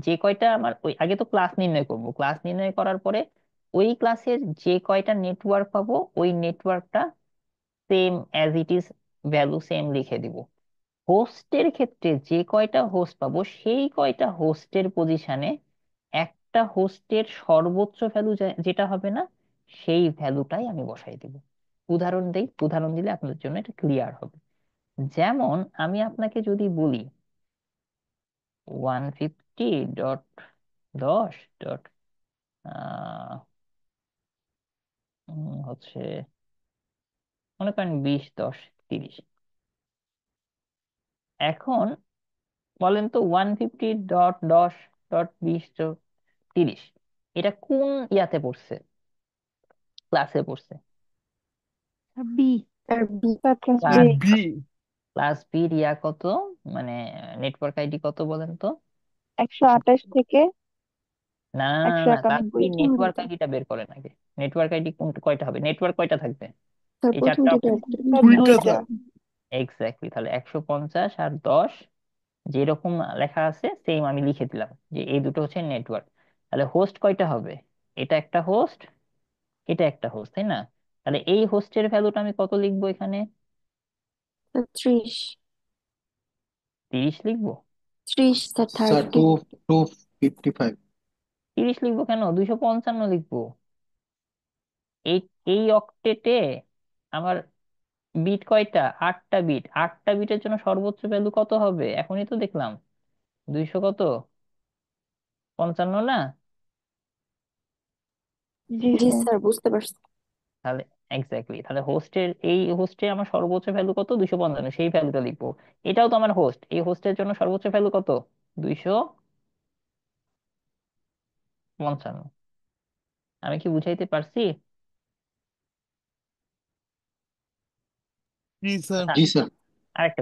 যে কয়টা আমার ওই আগে তো ক্লাস নির্ণয় করব, ক্লাস নির্ণয় করার পরে ওই ক্লাসের যে কয়টা নেটওয়ার্ক পাবো ওই নেটওয়ার্কটা same as it is, value same লিখে দিব। হোস্টের ক্ষেত্রে যে কয়টা হোস্ট পাবো সেই কয়টা হোস্টের পজিশনে একটা হোস্টের সর্বোচ্চ ভ্যালু যেটা হবে না, সেই ভ্যালুটাই আমি বসাই দিব। উদাহরণ দেই, উদাহরণ দিলে আপনাদের জন্য এটা ক্লিয়ার হবে। যেমন আমি আপনাকে যদি বলি 150.10 হচ্ছে, মনে করেন 20, 10, 30। এখন বলেন তো 150.10.20.30 এটা কোন ইয়াতে পড়ছে, ক্লাসে পড়ছে? বি। আর B. Sir class B. Class B class B রিয়া কত, মানে নেটওয়ার্ক আইডি কত বলেন তো? 128 থেকে না না না একশো না, ক্লাস বি একানব্বই নেটওয়ার্ক আইডিটা বের করেন আগে। নেটওয়ার্ক আইডি কোন কয়টা হবে, নেটওয়ার্ক কয়টা থাকবে? স্যার এই প্রথম চারটা দুটো অপশন। একটা। স্যার দুইটা দুইটা। স্যার। এক্স্যাক্টলি, তাহলে 150 আর 10 যেরকম লেখা আছে সেম আমি লিখে দিলাম যে এই দুটো হচ্ছে নেটওয়ার্ক। তাহলে হোস্ট কয়টা হবে? এটা একটা হোস্ট, এটা একটা হোস্ট, তাই না? তাহলে এই হোস্টের ভ্যালুটা আমি কত লিখবো এখানে? স্যার 30। 30 লিখবো? 30 স্যার, স্যার 30। 255। 30 লিখবো কেন, 255 লিখবো। এই এই অক্টেটে আমার বিট কয়টা? 8টা বিট। 8টা বিটের জন্য সর্বোচ্চ ভ্যালু কত হবে এখনই তো দেখলাম, 255 না? জি জি স্যার। স্যার, বুঝতে পারছি। তাহলে এক্স্যাক্টলি, তাহলে হোস্টে আমার সর্বোচ্চ ভ্যালু কত? 255, সেই ভ্যালুটা লিখবো। এটাও তো আমার হোস্ট, এই হোস্টের জন্য সর্বোচ্চ ভ্যালু কত? 255। আমি কি বুঝাইতে পারছি? জি স্যার। আচ্ছা, জি স্যার। আরেকটা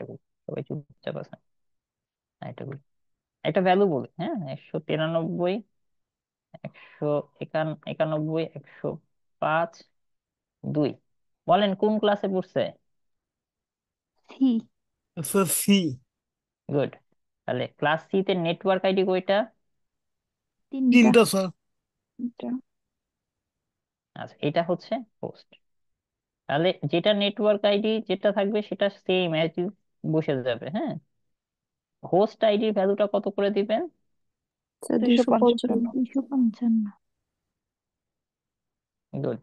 করি, সবাই চুপচাপ আছে। আরেকটা করি, একটা ভ্যালু বলি, হ্যাঁ, 193, 191, 105, 2। বলেন কোন ক্লাসে পড়ছে? সি। Sir C. গুড। তাহলে ক্লাস সি তে নেটওয়ার্ক আইডি কয়টা? তিনটা। তিনটা স্যার। তিনটা। আচ্ছা, এটা হচ্ছে হোস্ট। তাহলে যেটা নেটওয়ার্ক আইডি যেটা থাকবে সেটা সেম অ্যাজ ইজ বসে যাবে, হ্যাঁ। হোস্ট আইডির ভ্যালুটা কত করে দিবেন? স্যার 255। 255। 255। গুড।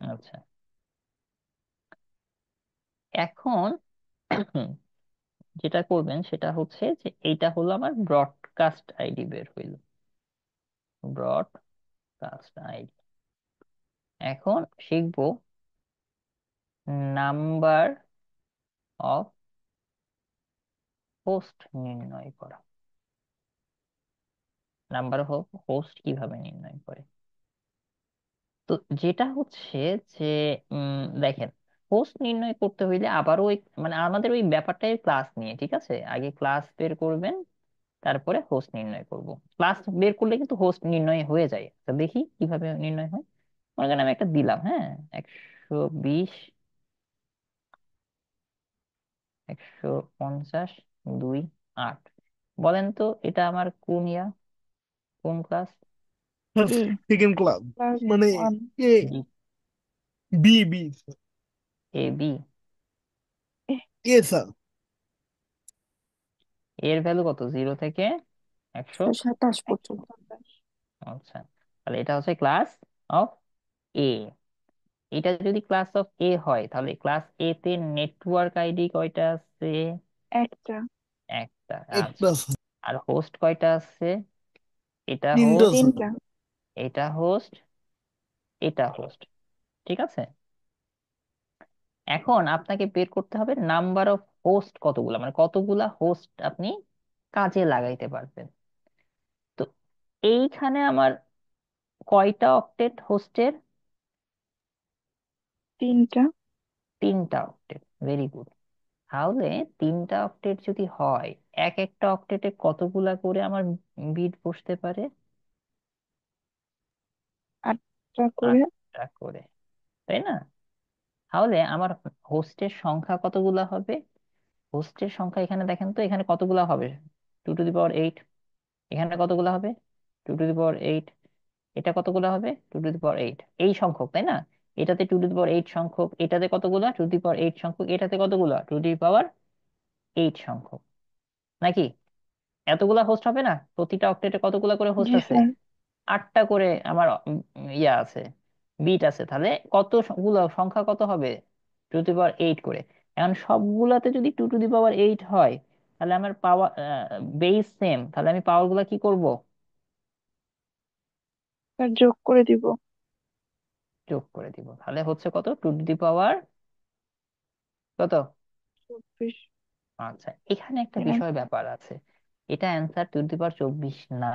আচ্ছা, এখন যেটা করবেন সেটা হচ্ছে যে এইটা হলো আমার ব্রডকাস্ট আইডি বের হইল, ব্রডকাস্ট আইডি। এখন শিখবো নাম্বার অফ হোস্ট নির্ণয় করা। নাম্বার অফ হোস্ট কিভাবে নির্ণয় করে? তো যেটা হচ্ছে যে দেখেন, হোস্ট নির্ণয় করতে হইলে আবারও ওই মানে আমাদের ওই ব্যাপারটাই ক্লাস নিয়ে, ঠিক আছে, আগে ক্লাস বের করবেন তারপরে হোস্ট নির্ণয় করব। ক্লাস বের করলে কিন্তু হোস্ট নির্ণয় হয়ে যায়। তো দেখি কিভাবে নির্ণয় হয়। মনে করেন আমি একটা দিলাম, হ্যাঁ, 120, 150, 2, 8। বলেন তো এটা আমার কোন ইয়া, কোন ক্লাস? স্যার এ সেকেন্ড ক্লাস। ক্লাস মানে 1। A B B sir. A B. A sir. এর ভ্যালু কত, 0 থেকে 100? স্যার 27 পর্যন্ত। 127। আচ্ছা, তাহলে এটা হচ্ছে ক্লাস অফ এ। এটা যদি ক্লাস অফ এ হয় তাহলে ক্লাস এ তে নেটওয়ার্ক আইডি কয়টা আছে? একটা। একটা। আচ্ছা, একটা স্যার। আর হোস্ট কয়টা আছে? এটা তিনটা হোস্ট, স্যার। তিনটা। এটা হোস্ট, এটা হোস্ট, ঠিক আছে। এখন আপনাকে বের করতে হবে নাম্বার অফ হোস্ট কতগুলা, মানে কতগুলা হোস্ট আপনি কাজে লাগাইতে পারবেন। তো এইখানে আমার কয়টা অক্টেট হোস্টের? তিনটা। 3টা অক্টেট। Very good. তাহলে 3টা অক্টেট যদি হয়, এক একটা অক্টেটে কতগুলা করে আমার বিট বসতে পারে? 8টা করে। 8টা করে, তাই না? তাহলে আমার হোস্টের সংখ্যা কতগুলা হবে? হোস্টের সংখ্যা এখানে দেখেন তো, এখানে কতগুলা হবে? 2 টু দি পাওয়ার 8। এখানে কতগুলা হবে? 2 টু দি পাওয়ার 8। এটা কতগুলা হবে? 2 টু দি পাওয়ার 8, এই সংখ্যক, তাই না? এটাতে 2 টু দি পাওয়ার 8 সংখ্যক, এটাতে কতগুলা? 2 টু দি পাওয়ার 8 সংখ্যক, এটাতে কতগুলা? 2 টু দি পাওয়ার 8 সংখ্যক, নাকি? এতগুলা হোস্ট হবে না? প্রতিটা অক্টেটে কতগুলা করে হোস্ট জি আছে? স্যার। 8টা করে আমার ইয়া আছে, বিট আছে। তাহলে কতগুলো সংখ্যা কত হবে? 2 টু দি পাওয়ার 8 করে। এখন সবগুলাতে যদি 2 টু দি পাওয়ার 8 হয়, তাহলে আমার পাওয়ার বেস সেম, তাহলে আমি পাওয়ার গুলা কি করব? স্যার যোগ করে দিব। যোগ করে দিব। তাহলে হচ্ছে কত? 2 টু দি পাওয়ার কত? 24। আচ্ছা, এখানে একটা বিষয় ব্যাপার আছে। এটা অ্যান্সার 2 টু দি পাওয়ার 24 না।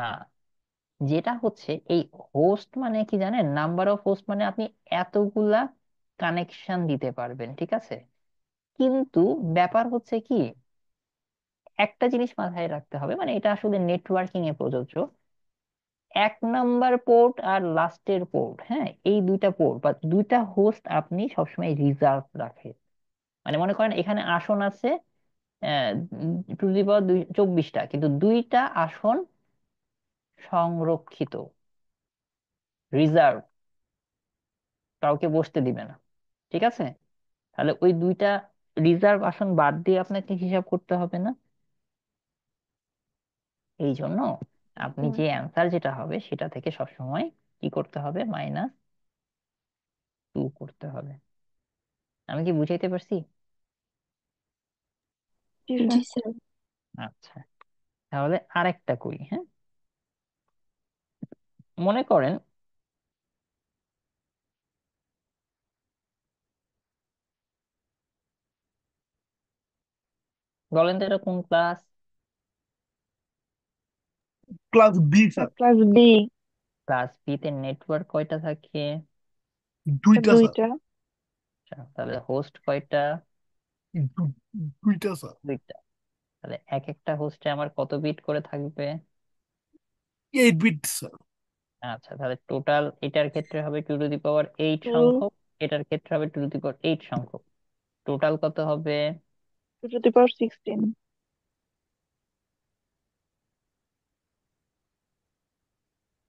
যেটা হচ্ছে এই হোস্ট মানে কি জানেন? নাম্বার অফ হোস্ট মানে আপনি এতগুলা কানেকশন দিতে পারবেন, ঠিক আছে? কিন্তু ব্যাপার হচ্ছে কি, একটা জিনিস মাথায় রাখতে হবে, মানে এটা আসলে নেটওয়ার্কিং এ প্রযোজ্য। 1 নাম্বার পোর্ট আর লাস্টের পোর্ট, হ্যাঁ, এই দুইটা পোর্ট বা দুইটা হোস্ট আপনি সবসময় রিজার্ভ রাখেন। মানে মনে করেন এখানে আসন আছে 2 টু দি পাওয়ার 24টা, কিন্তু দুইটা আসন সংরক্ষিত, রিজার্ভ, কাউকে বসতে দিবে না, ঠিক আছে? তাহলে ওই দুইটা রিজার্ভ আসন বাদ দিয়ে আপনাকে হিসাব করতে হবে না? এই জন্য আপনি স্যার যে অ্যান্সার যেটা হবে সেটা থেকে সবসময় কি করতে হবে? -2 করতে হবে। আমি কি বুঝাইতে পারছি? জি জি স্যার। স্যার। আচ্ছা, তাহলে আরেকটা করি, হ্যাঁ। মনে করেন, বলেন তো এটা কোন class? Class B sir. Class B. Class B তে নেটওয়ার্ক কয়টা থাকে? দুইটা স্যার। দুইটা। আচ্ছা, তাহলে হোস্ট কয়টা? দু- দুইটা স্যার। 2টা। তাহলে এক একটা হোস্টে আমার কত বিট করে থাকবে? 8 বিট স্যার। আচ্ছা, তাহলে টোটাল এটার ক্ষেত্রে হবে 2 টু দি পাওয়ার 8 টু সংখ্যক, এটার ক্ষেত্রে হবে 2 টু দি পাওয়ার 8 সংখ্যক। টোটাল কত হবে? 2 টু দি পাওয়ার 16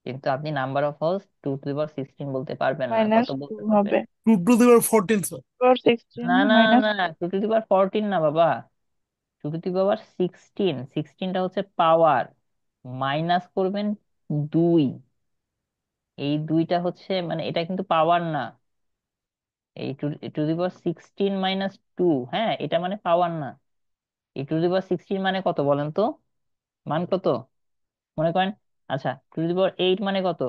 কিন্তু আপনি number of host 2 to the power 16 বলতে পারবেন না, কত -2 বলতে পারবেন? হবে। 2 টু দি পাওয়ার 14 স্যার। পাওয়ার 16 না না না, মাইনাস। 2 টু দি পাওয়ার 14 না বাবা, 2 টু দি পাওয়ার 16। 16টা হচ্ছে পাওয়ার, মাইনাস করবেন 2। এই দুইটা হচ্ছে, মানে এটা কিন্তু পাওয়ার না। এই 2 টু দি পাওয়ার 16 - 2, হ্যাঁ, এটা মানে পাওয়ার না। এই 2 টু দি পাওয়ার 16 মানে কত বলেন তো? মান কত? মনে করেন, আচ্ছা, 2 টু দি পাওয়ার 8 মানে কত?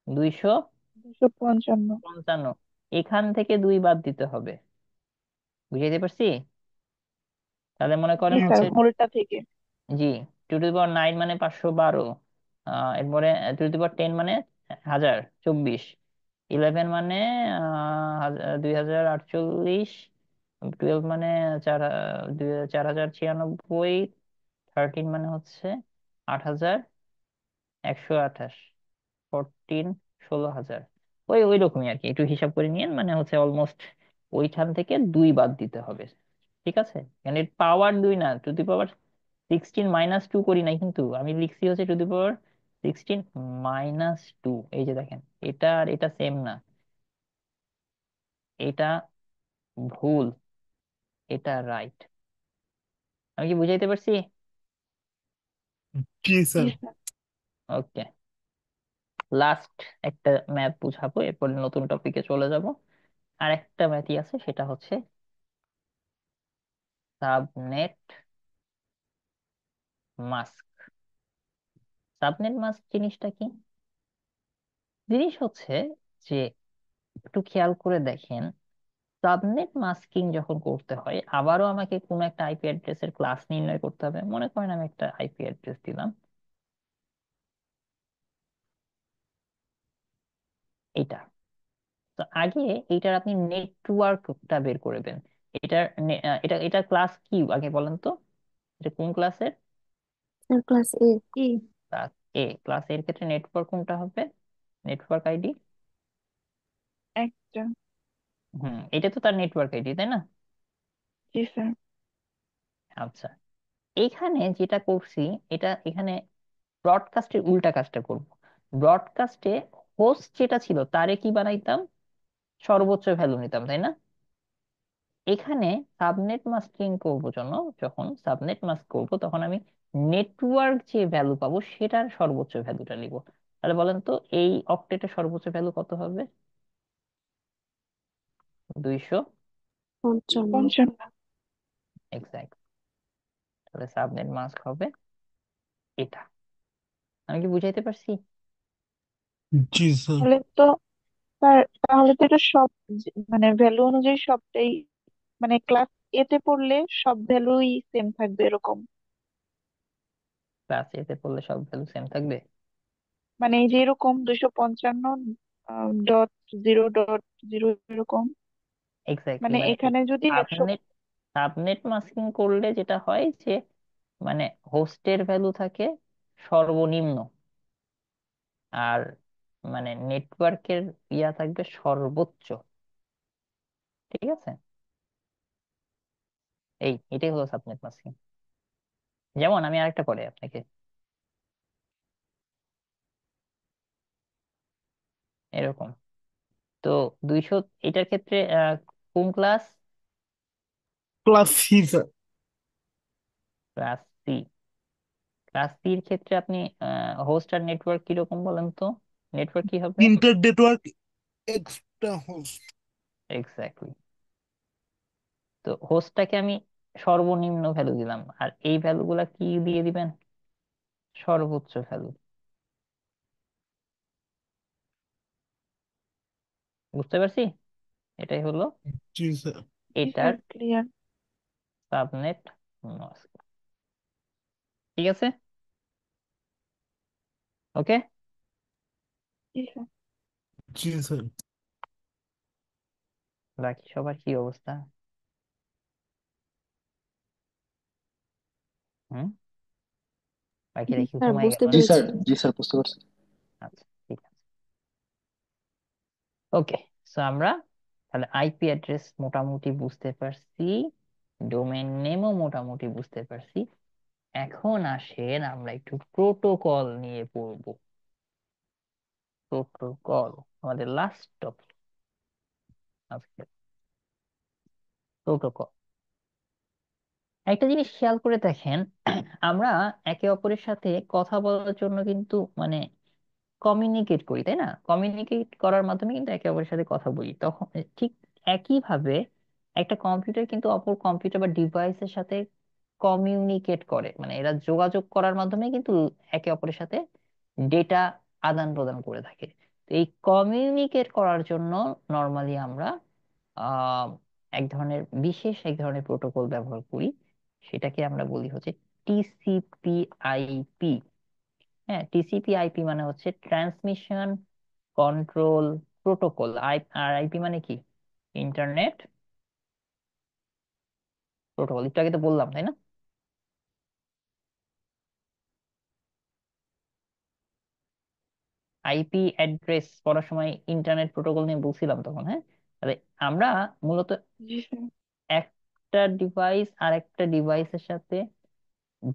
255। 255। এখান থেকে 2 বাদ দিতে হবে। বুঝাইতে পারছি? তাহলে মনে জি করেন স্যার, হচ্ছে, হোলটা থেকে। জি, 2 টু দি পাওয়ার 9 মানে 512। এরপরে 2 টু দি পাওয়ার 10 মানে 1024। 11 মানে 2048। 12 মানে 4096। 13 মানে হচ্ছে 8128। 14, 16,000। ওই ওই রকমই আর কি, একটু হিসাব করে নিয়েন, মানে হচ্ছে অলমোস্ট ওইখান থেকে 2 বাদ দিতে হবে, ঠিক আছে? মানে পাওয়ার 2 না, 2 টু দি পাওয়ার 16 - 2 করি নাই, কিন্তু আমি লিখছি হচ্ছে 2 টু দি পাওয়ার 16 - 2। এই যে দেখেন, এটা আর এটা সেম না, এটা ভুল, এটা রাইট। আমি কি বুঝাইতে পারছি? জি জি স্যার। স্যার। ওকে, লাস্ট একটা ম্যাথ বুঝাবো, এরপর নতুন টপিকে চলে যাব। আর একটা ম্যাথই আছে, সেটা হচ্ছে সাবনেট মাস্ক। সাবনেট মাস্ক জিনিসটা কি? জিনিস হচ্ছে যে, একটু খেয়াল করে দেখেন, সাবনেট মাস্কিং যখন করতে হয়, আবারও আমাকে কোনো একটা আইপি অ্যাড্রেসের ক্লাস নির্ণয় করতে হবে। মনে করেন আমি একটা আইপি অ্যাড্রেস দিলাম, এটা। তো আগে এইটার আপনি নেটওয়ার্কটা বের করবেন। এটার এটা এটা ক্লাস কি আগে বলেন তো? এটা কোন ক্লাসের? স্যার ক্লাস এ। কি? Class A. ক্লাস এর ক্ষেত্রে নেটওয়ার্ক কোনটা হবে? নেটওয়ার্ক আইডি একটা। এটা তো তার নেটওয়ার্ক আইডি, তাই না? জি স্যার। আচ্ছা, এখানে যেটা করছি, এখানে ব্রডকাস্টের উল্টা কাজটা করব। ব্রডকাস্টে হোস্ট যেটা ছিল তারে কি বানাইতাম, সর্বোচ্চ ভ্যালু নিতাম, তাই না? এখানে সাবনেট মাস্কিং করব যখন সাবনেট মাস্ক করব তখন আমি নেটওয়ার্ক যে ভ্যালু পাবো সেটার সর্বোচ্চ ভ্যালুটা নিব। তাহলে বলেন তো এই অক্টেটের সর্বোচ্চ ভ্যালু কত হবে? 200। 55। 55। এক্সাক্ট। তাহলে সাবনেট মাস্ক হবে এটা। আমি কি বুঝাইতে পারছি? জি স্যার। তাহলে তো স্যার, তাহলে তো এটা সব মানে ভ্যালু অনুযায়ী সবটাই, মানে ক্লাস এতে পড়লে সব ভ্যালুই সেম থাকবে এরকম। ক্লাস এতে পড়লে সব ভ্যালু সেম থাকবে। মানে এই যে এরকম 255.0.0 এরকম, এক্স্যাক্টলি, মানে মানে এখানে যদি 100। সাবনেট সাবনেট মাস্কিং করলে যেটা হয় যে মানে হোস্টের ভ্যালু থাকে সর্বনিম্ন, আর মানে নেটওয়ার্কের থাকবে সর্বোচ্চ। ঠিক আছে, এটাই হলো সাবনেট মাস্কিং। যেমন আমি আরেকটা করে আপনাকে এরকম। তো 200 এটার ক্ষেত্রে কোন class? Class C sir. Class C. Class সির ক্ষেত্রে আপনি হোস্ট আর নেটওয়ার্ক কিরকম বলেন তো? নেটওয়ার্ক কি হবে? Inter network extra host. Exactly. তো হোস্টটাকে আমি সর্বনিম্ন ভ্যালু দিলাম, আর এই ভ্যালু গুলা কি দিয়ে দিবেন? সর্বোচ্চ ভ্যালু। বুঝতে পারছি? এটাই হলো জি স্যার। জি এটার স্যার, ক্লিয়ার। Subnet mask. ঠিক আছে, ওকে। জি স্যার। জি স্যার। বাকি সবার কি অবস্থা? হুম, বাকিরা জি কি স্যার, ঘুমাই গেল বুঝতে জি নাকি? স্যার, পেরেছি। জি স্যার, বুঝতে পারছি। আচ্ছা, ঠিক আছে, ওকে। সো আমরা তাহলে আইপি অ্যাড্রেস মোটামুটি বুঝতে পারছি, ডোমেন নেমও মোটামুটি বুঝতে পারছি। এখন আসেন আমরা একটু প্রোটোকল নিয়ে পড়বো। প্রোটোকল আমাদের লাস্ট টপিক আজকে। প্রোটোকল, একটা জিনিস খেয়াল করে দেখেন, আমরা একে অপরের সাথে কথা বলার জন্য কিন্তু মানে কমিউনিকেট করি, তাই না? কমিউনিকেট করার মাধ্যমে কিন্তু একে অপরের সাথে কথা বলি। তখন ঠিক একইভাবে একটা কম্পিউটার কিন্তু অপর কম্পিউটার বা ডিভাইসের সাথে কমিউনিকেট করে, মানে এরা যোগাযোগ করার মাধ্যমে কিন্তু একে অপরের সাথে ডেটা আদান প্রদান করে থাকে। তো এই কমিউনিকেট করার জন্য নর্মালি আমরা আহ এক ধরনের প্রোটোকল ব্যবহার করি। সেটাকে আমরা বলি হচ্ছে টিসিপি আইপি। হ্যাঁ, টিসিপি আইপি মানে হচ্ছে ট্রান্সমিশন কন্ট্রোল প্রোটোকল। আর আইপি মানে কি? Internet protocol. একটু আগে তো বললাম, তাই না? আইপি অ্যাড্রেস পড়ার সময় ইন্টারনেট প্রোটোকল নিয়ে বলছিলাম তখন, হ্যাঁ। তাহলে আমরা মূলত জি স্যার। একটা ডিভাইস আর একটা ডিভাইসের সাথে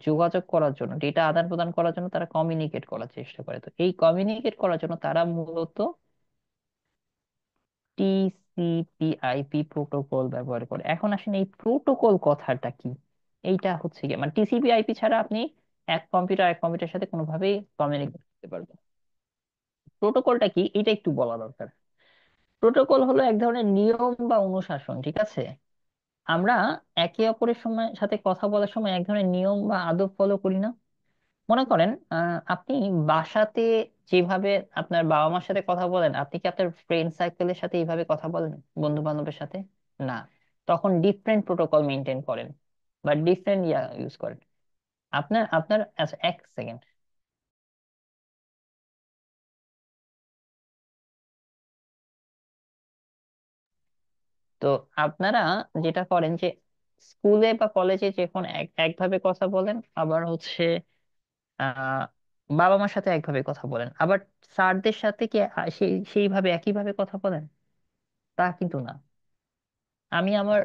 যোগাযোগ করার জন্য, ডেটা আদান প্রদান করার জন্য তারা কমিউনিকেট করার চেষ্টা করে। তো এই কমিউনিকেট করার জন্য তারা মূলত টিসিপি আইপি প্রোটোকল ব্যবহার করে। এখন আসেন এই প্রোটোকল কথাটা কি। এইটা হচ্ছে কি, মানে টিসিপি আইপি ছাড়া আপনি এক কম্পিউটারের সাথে কোনোভাবেই কমিউনিকেট করতে পারবেন। প্রোটোকলটা কি এটা একটু বলা দরকার। প্রোটোকল হলো এক ধরনের নিয়ম বা অনুশাসন, ঠিক আছে? আমরা একে অপরের সাথে কথা বলার সময় এক ধরনের নিয়ম বা আদব ফলো করি না? মনে করেন আপনি বাসাতে যেভাবে আপনার বাবা মার সাথে কথা বলেন, আপনি কি আপনার ফ্রেন্ড সার্কেলের সাথে এইভাবে কথা বলেন, বন্ধু বান্ধবের সাথে? না, তখন ডিফারেন্ট প্রোটোকল মেনটেন করেন বা ডিফারেন্ট ইউজ করেন। আপনার আপনার আচ্ছা, এক সেকেন্ড। তো আপনারা যেটা করেন যে স্কুলে বা কলেজে যখন একভাবে কথা বলেন, আবার হচ্ছে আহ বাবা মার সাথে একভাবে কথা বলেন, আবার স্যারদের সাথে কি সেইভাবে একইভাবে কথা বলেন? তা কিন্তু না। আমি আমার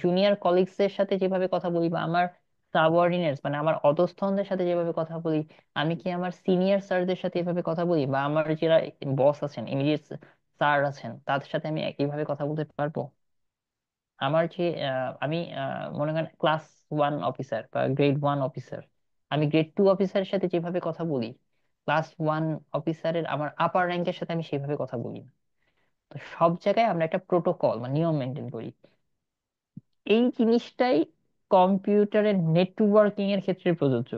জুনিয়র কলিগস এর সাথে যেভাবে কথা বলি, বা আমার সাবঅর্ডিনেটস মানে আমার অধস্তনদের সাথে যেভাবে কথা বলি, আমি কি আমার সিনিয়র স্যারদের সাথে এভাবে কথা বলি, বা আমার যারা বস আছেন, ইমিডিয়েট স্যার আছেন, তাদের সাথে আমি একইভাবে কথা বলতে পারবো? আমার যে আমি মনে করেন ক্লাস 1 অফিসার বা গ্রেড 1 অফিসার, আমি গ্রেড 2 অফিসারের সাথে যেভাবে কথা বলি, ক্লাস 1 অফিসারের আমার আপার র্যাঙ্কের সাথে আমি সেভাবে কথা বলি না। তো সব জায়গায় আমরা একটা প্রোটোকল বা নিয়ম মেনটেন করি। এই জিনিসটাই কম্পিউটারের নেটওয়ার্কিং এর ক্ষেত্রে প্রযোজ্য।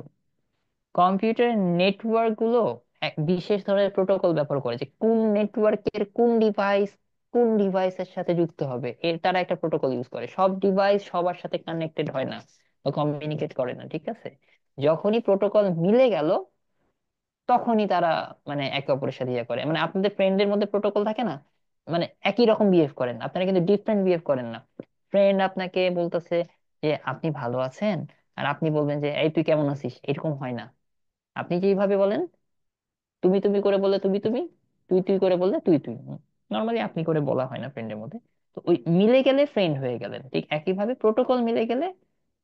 কম্পিউটারের নেটওয়ার্ক গুলো এক বিশেষ ধরনের প্রোটোকল ব্যবহার করে, যে কোন নেটওয়ার্কের কোন ডিভাইসের সাথে যুক্ত হবে, এর তারা একটা প্রোটোকল ইউজ করে। সব ডিভাইস সবার সাথে কানেক্টেড হয় না বা কমিউনিকেট করে না, ঠিক আছে? যখনই প্রোটোকল মিলে গেল, তখনই তারা মানে একে অপরের সাথে ইয়ে করে। মানে আপনাদের ফ্রেন্ডের মধ্যে প্রোটোকল থাকে না, মানে একই রকম বিহেভ করেন, আপনারা কিন্তু ডিফারেন্ট বিহেভ করেন না। ফ্রেন্ড আপনাকে বলতেছে যে আপনি ভালো আছেন, আর আপনি বলবেন যে এই তুই কেমন আছিস, এরকম হয় না। আপনি যেভাবে বলেন, তুমি তুমি করে বললে তুমি তুমি, তুই তুই করে বললে তুই তুই, নর্মালি আপনি করে বলা হয় না ফ্রেন্ডের মধ্যে। তো ওই মিলে গেলে ফ্রেন্ড হয়ে গেলেন। ঠিক একইভাবে প্রোটোকল মিলে গেলে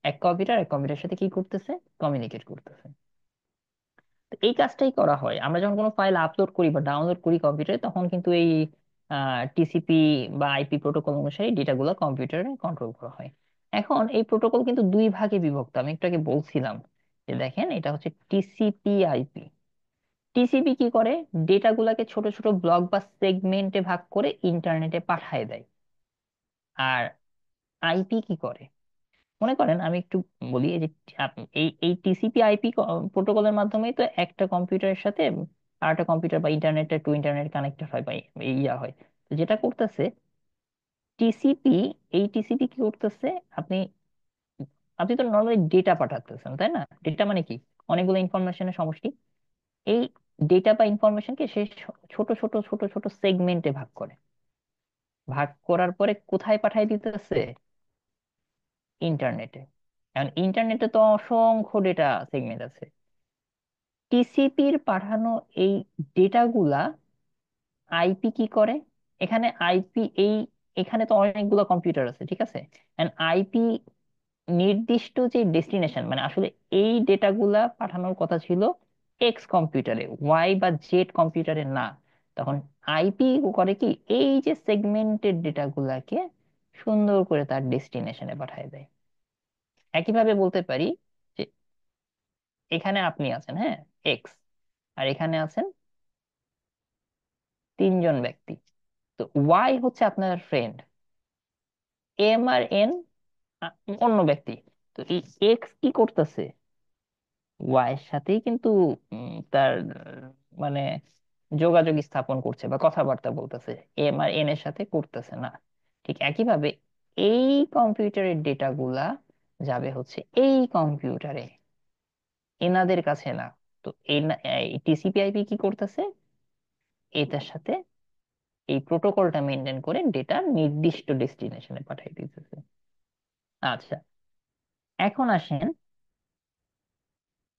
এক কম্পিউটার সাথে কি করতেছে, কমিউনিকেট করতেছে। তো এই কাজটাই করা হয়। আমরা যখন কোনো ফাইল আপলোড করি বা ডাউনলোড করি কম্পিউটারে, তখন কিন্তু এই টিসিপি বা আইপি প্রোটোকল অনুসারে ডেটাগুলো কম্পিউটারে কন্ট্রোল করা হয়। এখন এই প্রোটোকল কিন্তু দুই ভাগে বিভক্ত, আমি একটু আগে বলছিলাম। যে দেখেন, এটা হচ্ছে টিসিপি আইপি। টিসিপি কি করে, ডেটাগুলোকে ছোট ছোট ব্লক বা সেগমেন্টে ভাগ করে ইন্টারনেটে পাঠায় দেয়। আর আইপি কি করে, মনে করেন আমি একটু বলি, এই যে এই এই টিসিপি আইপি প্রোটোকলের মাধ্যমেই তো একটা কম্পিউটারের সাথে আর একটা কম্পিউটার বা ইন্টারনেটে টু ইন্টারনেট কানেক্টেড হয় বা ইয়া হয়। তো যেটা করতেছে টিসিপি, এই টিসিপি কি করতেছে, আপনি আপনি তো নর্মালি ডেটা পাঠাতেছেন, তাই না? ডেটা মানে কি, অনেকগুলো ইনফরমেশনের সমষ্টি। এই ডেটা বা ইনফরমেশনকে সে ছোট ছোট ছোট ছোট সেগমেন্টে ভাগ করে, ভাগ করার পরে কোথায় পাঠাই দিতেছে, ইন্টারনেটে। এখন ইন্টারনেটে তো অসংখ্য ডেটা সেগমেন্ট আছে। টিসিপির পাঠানো এই ডেটাগুলা আইপি কি করে, এখানে আইপি এখানে তো অনেকগুলো কম্পিউটার আছে, ঠিক আছে? এন্ড আইপি নির্দিষ্ট যে ডেস্টিনেশন, মানে আসলে এই ডেটাগুলা পাঠানোর কথা ছিল এক্স কম্পিউটারে, ওয়াই বা জেড কম্পিউটারে না। তখন আইপি করে কি, এই যে সেগমেন্টেড ডেটাগুলাকে সুন্দর করে তার ডেস্টিনেশনে পাঠিয়ে দেয়। একইভাবে বলতে পারি যে এখানে আপনি আছেন, হ্যাঁ, এক্স, আর এখানে আছেন 3 জন ব্যক্তি। তো ওয়াই হচ্ছে আপনার ফ্রেন্ড, এম আর এন অন্য ব্যক্তি। তো এই এক্স কি করতেছে, ওয়াই এর সাথেই কিন্তু তার মানে যোগাযোগ স্থাপন করছে বা কথাবার্তা বলতেছে, এম আর এন এর সাথে করতেছে না। ঠিক একইভাবে এই কম্পিউটারের ডেটা গুলা যাবে হচ্ছে এই কম্পিউটারে, এনাদের কাছে না। তো এই টিসিপি আইপি কি করতেছে, এটার সাথে এই প্রোটোকলটা মেনটেন করে ডেটা নির্দিষ্ট ডেস্টিনেশনে পাঠিয়ে দিতেছে। আচ্ছা, এখন আসেন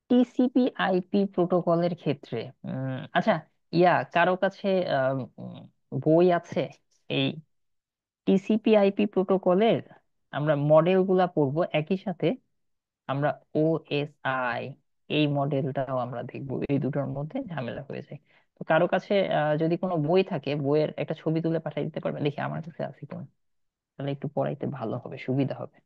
টিসিপি আইপি প্রোটোকলের ক্ষেত্রে। আচ্ছা, কারো কাছে বই আছে এই টিসিপি আইপি প্রোটোকলের? আমরা মডেল গুলা পড়বো একই সাথে, আমরা ওএসআই এই মডেলটাও আমরা দেখবো। এই দুটোর মধ্যে ঝামেলা হয়ে যায়। তো কারো কাছে যদি কোনো বই থাকে, বইয়ের একটা ছবি তুলে পাঠিয়ে দিতে পারবেন? দেখি আমার কাছে আছে কোন, তাহলে একটু পড়াইতে ভালো হবে, সুবিধা হবে।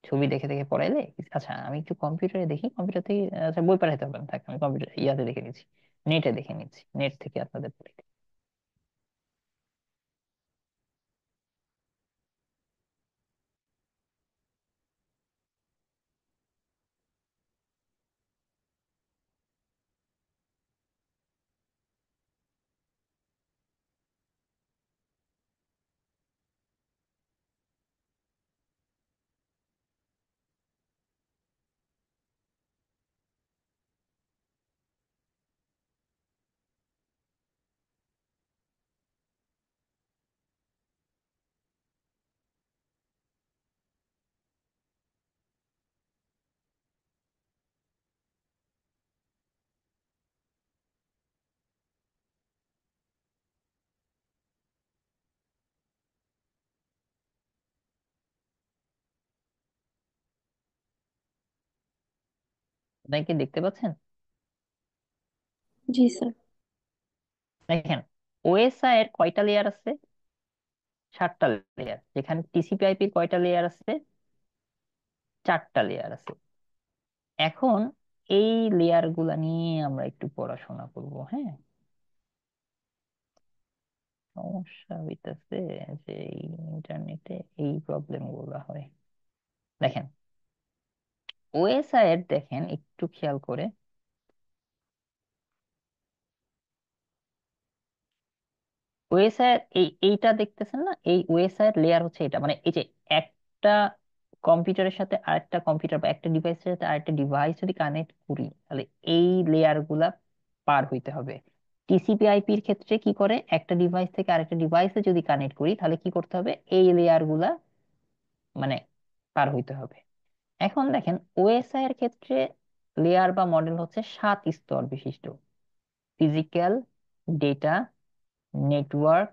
ছবি দেখে দেখে পড়াইলে। আচ্ছা, আমি একটু কম্পিউটারে দেখি, কম্পিউটার থেকে আচ্ছা বই পাঠাইতে হবে না, থাক আমি কম্পিউটার ইয়াতে দেখে নিচ্ছি, নেটে দেখে নিচ্ছি, নেট থেকে আপনাদের পড়াই। আপনারা কি দেখতে পাচ্ছেন? জি স্যার। দেখেন, ওএসআই এর কয়টা লেয়ার আছে? 7টা লেয়ার। যেখানে টিসিপি/আইপি কয়টা লেয়ার আছে? 4টা লেয়ার আছে। এখন এই লেয়ার গুলা নিয়ে আমরা একটু পড়াশোনা করব, হ্যাঁ। সমস্যা হইতেছে যে ইন্টারনেটে এই প্রবলেম গুলা হয়। দেখেন, ওএসআই এর দেখেন একটু খেয়াল করে, ওএসআই এইটা দেখতেছেন না, এই ওএসআই এর লেয়ার হচ্ছে এটা, মানে এই যে একটা কম্পিউটারের সাথে আরেকটা কম্পিউটার বা একটা ডিভাইসের সাথে আরেকটা ডিভাইস যদি কানেক্ট করি, তাহলে এই লেয়ার গুলা পার হইতে হবে। টিসিপি/আইপির ক্ষেত্রে কি করে, একটা ডিভাইস থেকে আরেকটা ডিভাইসে যদি কানেক্ট করি তাহলে কি করতে হবে, এই লেয়ার গুলা মানে পার হইতে হবে। এখন দেখেন, ওএসআই এর ক্ষেত্রে লেয়ার বা মডেল হচ্ছে 7 স্তর বিশিষ্ট: ফিজিক্যাল, ডেটা, নেটওয়ার্ক,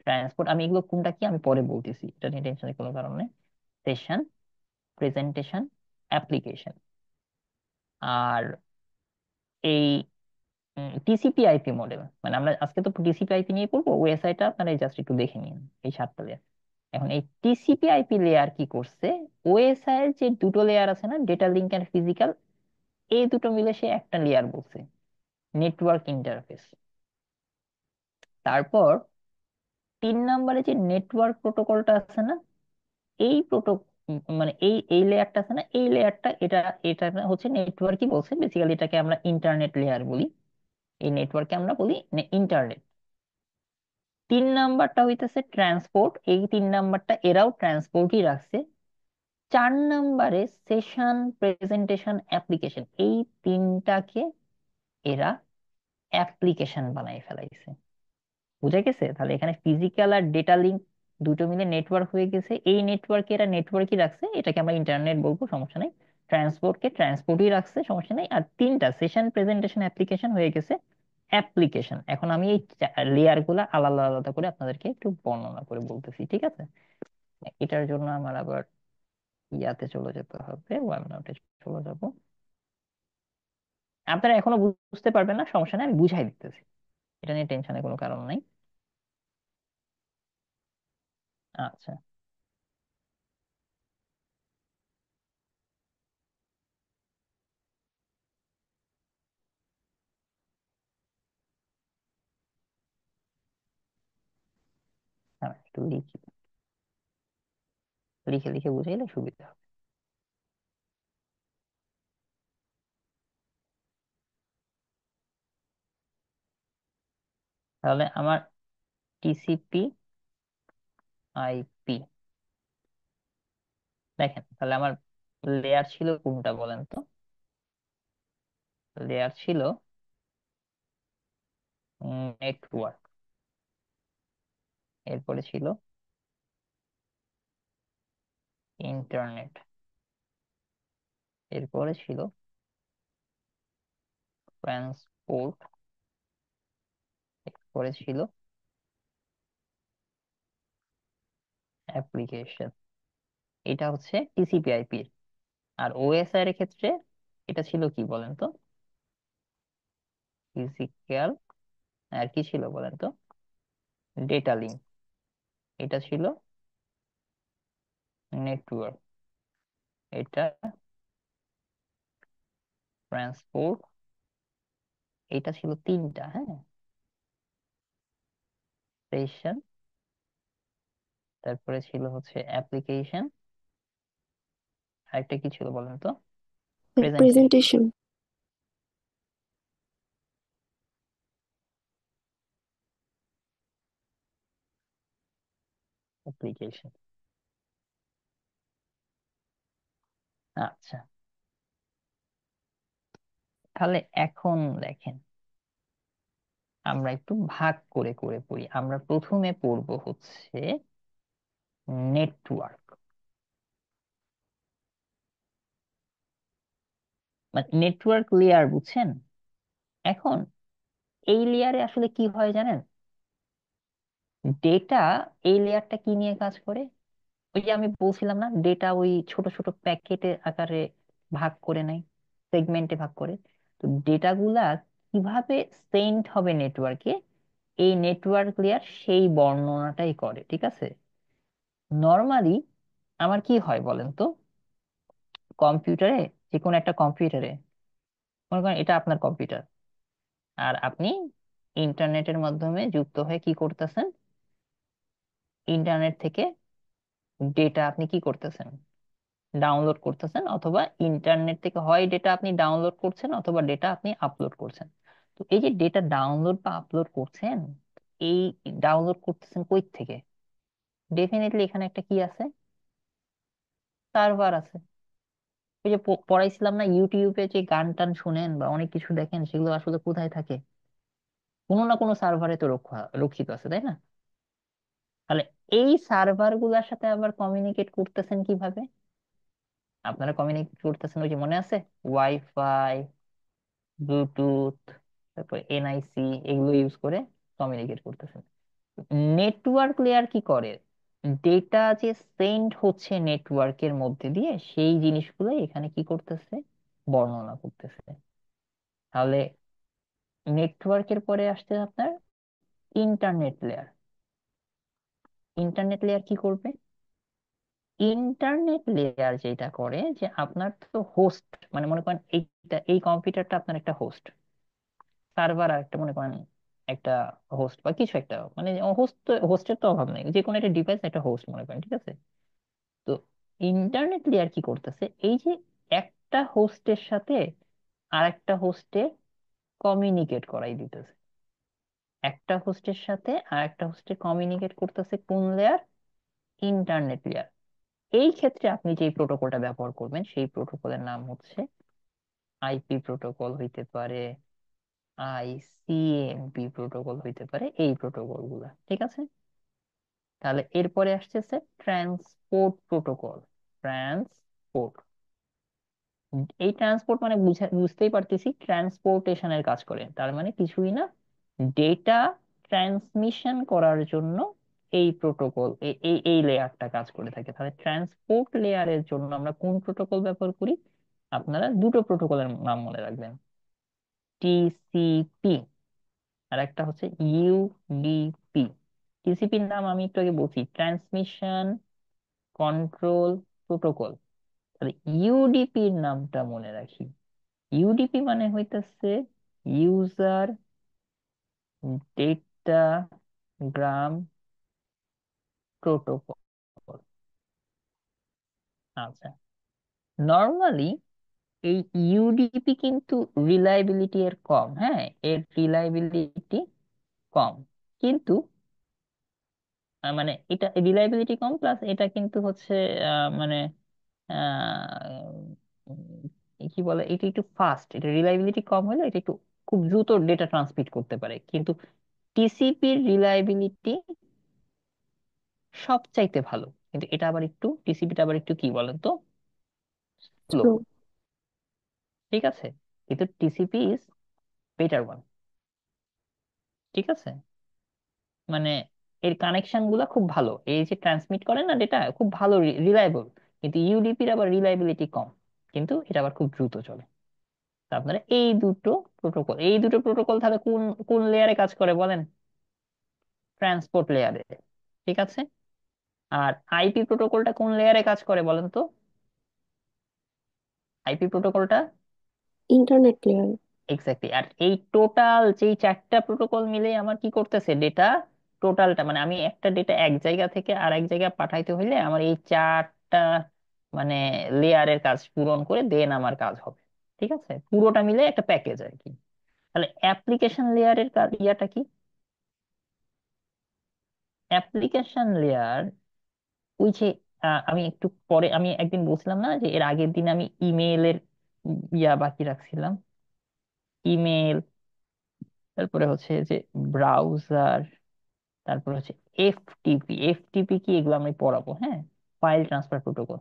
ট্রান্সপোর্ট। আমি এগুলো কোনটা কি আমি পরে বলতেছি, এটা নিয়ে টেনশনের কোনো কারণ নেই। Session, presentation, application. আর এই টিসিপি/আইপি মডেল, মানে আমরা আজকে তো টিসিপি/আইপি নিয়ে পড়বো, ওএসআইটা আপনারা জাস্ট একটু দেখে নিন, এই 7টা লেয়ার। এখন এই টিসিপি/আইপি লেয়ার কি করছে, ওএসআই এর যে দুটো লেয়ার আছে না, ডেটা লিঙ্ক এন্ড ফিজিক্যাল, এই দুটো মিলে সে একটা লেয়ার বলছে, নেটওয়ার্ক ইন্টারফেস। তারপর 3 নম্বরে যে নেটওয়ার্ক প্রোটোকলটা আছে না, এই মানে এই এই লেয়ারটা আছে না, এই লেয়ারটা, এটা এটা না হচ্ছে নেটওয়ার্কই বলছে, বেসিক্যালি এটাকে আমরা ইন্টারনেট লেয়ার বলি। এই নেটওয়ার্কে আমরা বলি ইন্টারনেট। 3 নাম্বারটা হইতেছে ট্রান্সপোর্ট, এই 3 নাম্বারটা এরাও ট্রান্সপোর্টই রাখছে। 4 নম্বরে সেশন, প্রেজেন্টেশন, অ্যাপ্লিকেশন, এই তিনটাকে এরা অ্যাপ্লিকেশন বানাই ফেলাইছে। বুঝা গেছে? তাহলে এখানে ফিজিক্যাল আর ডেটা লিঙ্ক দুটো মিলে নেটওয়ার্ক হয়ে গেছে, এই নেটওয়ার্কে এরা নেটওয়ার্কই রাখছে, এটাকে আমরা ইন্টারনেট বলবো, সমস্যা নেই। ট্রান্সপোর্টকে ট্রান্সপোর্টই রাখছে, সমস্যা নেই। আর তিনটা সেশন, প্রেজেন্টেশন, অ্যাপ্লিকেশন হয়ে গেছে অ্যাপ্লিকেশন। এখন আমি এই লেয়ার গুলা আলাদা আলাদা করে আপনাদেরকে একটু বর্ণনা করে বলতেছি, ঠিক আছে? এটার জন্য আমার আবার ইয়াতে চলে যেতে হবে, ওয়াইনোটে চলে যাব। আপনারা এখনো বুঝতে পারবেন না, সমস্যা নেই, আমি বুঝাই দিতেছি, এটা নিয়ে টেনশনের কোনো কারণ নাই। আচ্ছা, আমি একটু লিখি, লিখে লিখে বুঝাইলে সুবিধা হবে। তাহলে আমার টিসিপি/আইপি, দেখেন তাহলে আমার লেয়ার ছিল কোনটা বলেন তো? লেয়ার ছিল নেটওয়ার্ক, এরপরে ছিল ইন্টারনেট, এরপরে ছিল ট্রান্সপোর্ট, এরপরে ছিল অ্যাপ্লিকেশন। এটা হচ্ছে টিসিপি/আইপি। আর ওএসআই এর ক্ষেত্রে এটা ছিল কি বলেন তো? ফিজিক্যাল, আর কি ছিল বলেন তো? Data link. এটা ছিল নেটওয়ার্ক, এটা ট্রান্সপোর্ট, এটা ছিল তিনটা, হ্যাঁ। সেশন, তারপরে ছিল হচ্ছে অ্যাপ্লিকেশন, আরেকটা কি ছিল বলেন তো? প্রেজেন্টেশন। প্রেজেন্টেশন। অ্যাপ্লিকেশন। আচ্ছা, তাহলে এখন দেখেন, আমরা একটু ভাগ করে করে পড়ি। আমরা প্রথমে পড়বো হচ্ছে নেটওয়ার্ক, মানে নেটওয়ার্ক লেয়ার, বুঝছেন? এখন এই লেয়ারে আসলে কি হয় জানেন? ডেটা, এই লেয়ারটা কি নিয়ে কাজ করে? ওই যে আমি বলছিলাম না, ডেটা ওই ছোট ছোট প্যাকেটের আকারে ভাগ করে নেয়, সেগমেন্টে ভাগ করে। তো ডেটাগুলা কিভাবে সেন্ড হবে নেটওয়ার্কে, এই নেটওয়ার্ক লেয়ার সেই বর্ণনাটাই করে, ঠিক আছে। নর্মালি আমার কি হয় বলেন তো, কম্পিউটারে, যে কোনো একটা কম্পিউটারে, মনে করেন এটা আপনার কম্পিউটার, আর আপনি ইন্টারনেটের মাধ্যমে যুক্ত হয়ে কি করতেছেন, ইন্টারনেট থেকে ডেটা আপনি কি করতেছেন, ডাউনলোড করতেছেন, অথবা ইন্টারনেট থেকে হয় ডেটা আপনি ডাউনলোড করছেন অথবা ডেটা আপনি আপলোড করছেন। তো এই যে ডেটা ডাউনলোড বা আপলোড করছেন, এই ডাউনলোড করতেছেন কই থেকে? ডেফিনেটলি এখানে একটা কি আছে, সার্ভার আছে। ওই যে পড়াইছিলাম না, ইউটিউবে যে গান টান শুনেন বা অনেক কিছু দেখেন, সেগুলো আসলে কোথায় থাকে? কোনো না কোনো সার্ভারে তো রক্ষিত আছে, তাই না? তাহলে এই সার্ভার গুলার সাথে আবার কমিউনিকেট করতেছেন কিভাবে? আপনারা কমিউনিকেট করতেছেন ওই যে মনে আছে, ওয়াইফাই, ব্লুটুথ, তারপর এনআইসি, এগুলো ইউজ করে কমিউনিকেট করতেছেন। নেটওয়ার্ক লেয়ার কি করে, ডেটা যে সেন্ড হচ্ছে নেটওয়ার্কের মধ্যে দিয়ে, সেই জিনিসগুলো এখানে কি করতেছে, বর্ণনা করতেছে। তাহলে নেটওয়ার্কের পরে আসছে আপনার ইন্টারনেট লেয়ার। ইন্টারনেট লেয়ার কি করবে? ইন্টারনেট লেয়ার যেটা করে, যে আপনার তো হোস্ট, মানে মনে করেন এইটা, এই কম্পিউটারটা আপনার একটা হোস্ট, সার্ভার আর একটা মনে করেন একটা হোস্ট বা কিছু একটা, মানে হোস্ট, হোস্টের তো অভাব নেই, যে কোনো একটা ডিভাইস একটা হোস্ট মনে করেন, ঠিক আছে। তো ইন্টারনেট লেয়ার কি করতেছে, এই যে একটা হোস্টের সাথে আরেকটা হোস্টে কমিউনিকেট করাই দিতেছে, একটা হোস্টের সাথে আরেকটা হোস্টে কমিউনিকেট করতেছে কোন লেয়ার, ইন্টারনেট লেয়ার। এই ক্ষেত্রে আপনি যে প্রোটোকলটা ব্যবহার করবেন, সেই প্রোটোকলের নাম হচ্ছে আইপি প্রোটোকল হইতে পারে, আইসিএমপি প্রোটোকল হইতে পারে, এই প্রোটোকল গুলা, ঠিক আছে। তাহলে এরপরে আসতেছে ট্রান্সপোর্ট প্রোটোকল। ট্রান্সপোর্ট, এই ট্রান্সপোর্ট মানে বুঝতেই পারতেছি, ট্রান্সপোর্টেশনের কাজ করে, তার মানে কিছুই না, ডেটা ট্রান্সমিশন করার জন্য এই প্রোটোকল, এই এই লেয়ারটা কাজ করে থাকে। তাহলে ট্রান্সপোর্ট লেয়ারের জন্য আমরা কোন প্রোটোকল ব্যবহার করি? আপনারা দুটো প্রোটোকলের নাম মনে রাখবেন, টিসিপি আর একটা হচ্ছে ইউডিপি। টিসিপির নাম আমি একটু আগে বলছি, ট্রান্সমিশন কন্ট্রোল প্রোটোকল। তাহলে ইউডিপির নামটা মনে রাখি, ইউডিপি মানে হইতেছে ইউজার ডেটা গ্রাম প্রোটোকল। আচ্ছা, নর্মালি এই ইউডিপি কিন্তু রিলায়েবিলিটি এর কম, হ্যাঁ, এর রিলায়েবিলিটি কম, কিন্তু মানে এটা রিলায়েবিলিটি কম, প্লাস এটা কিন্তু হচ্ছে মানে কি বলে, এটা একটু ফাস্ট, এটা রিলায়েবিলিটি কম হলে এটা একটু খুব দ্রুত ডেটা ট্রান্সমিট করতে পারে, কিন্তু টিসিপির রিলায়েবিলিটি সবচাইতে ভালো, কিন্তু এটা আবার একটু, টিসিপিটা আবার একটু কি বলেন তো, স্লো, স্লো। ঠিক আছে। কিন্তু টিসিপি ইজ বেটার ওয়ান, ঠিক আছে। মানে এর কানেকশন গুলা খুব ভালো, এই যে ট্রান্সমিট করে না ডেটা, খুব ভালো, রিলায়েবল। কিন্তু ইউডিপির আবার রিলায়েবিলিটি কম, কিন্তু এটা আবার খুব দ্রুত চলে। তা আপনারা এই দুটো প্রোটোকল তাহলে কোন কোন লেয়ারে কাজ করে বলেন? ট্রান্সপোর্ট লেয়ারে, ঠিক আছে। আর আইপি প্রোটোকলটা কোন লেয়ারে কাজ করে বলেন তো? আইপি প্রোটোকলটা, ইন্টারনেট লেয়ার। এক্স্যাক্টলি। আর এই টোটাল যেই চারটা প্রোটোকল মিলে আমার কি করতেছে, ডেটা টোটালটা, মানে আমি একটা ডেটা এক জায়গা থেকে আর এক জায়গায় পাঠাইতে হইলে আমার এই চারটা মানে লেয়ারের কাজ পূরণ করে দেন আমার কাজ হবে, ঠিক আছে, পুরোটা মিলে একটা প্যাকেজ আর কি। তাহলে অ্যাপ্লিকেশন লেয়ারের কাজ, ইয়াটা কি? অ্যাপ্লিকেশন লেয়ার, ওই যে আমি একটু পরে, আমি একদিন বলছিলাম না যে এর আগের দিন আমি ইমেইলের ইয়া বাকি রাখছিলাম, ইমেল, তারপরে হচ্ছে যে ব্রাউজার, তারপর হচ্ছে এফটিপি। এফটিপি কি, এগুলো আমি পড়াবো, হ্যাঁ, ফাইল ট্রান্সফার প্রোটোকল।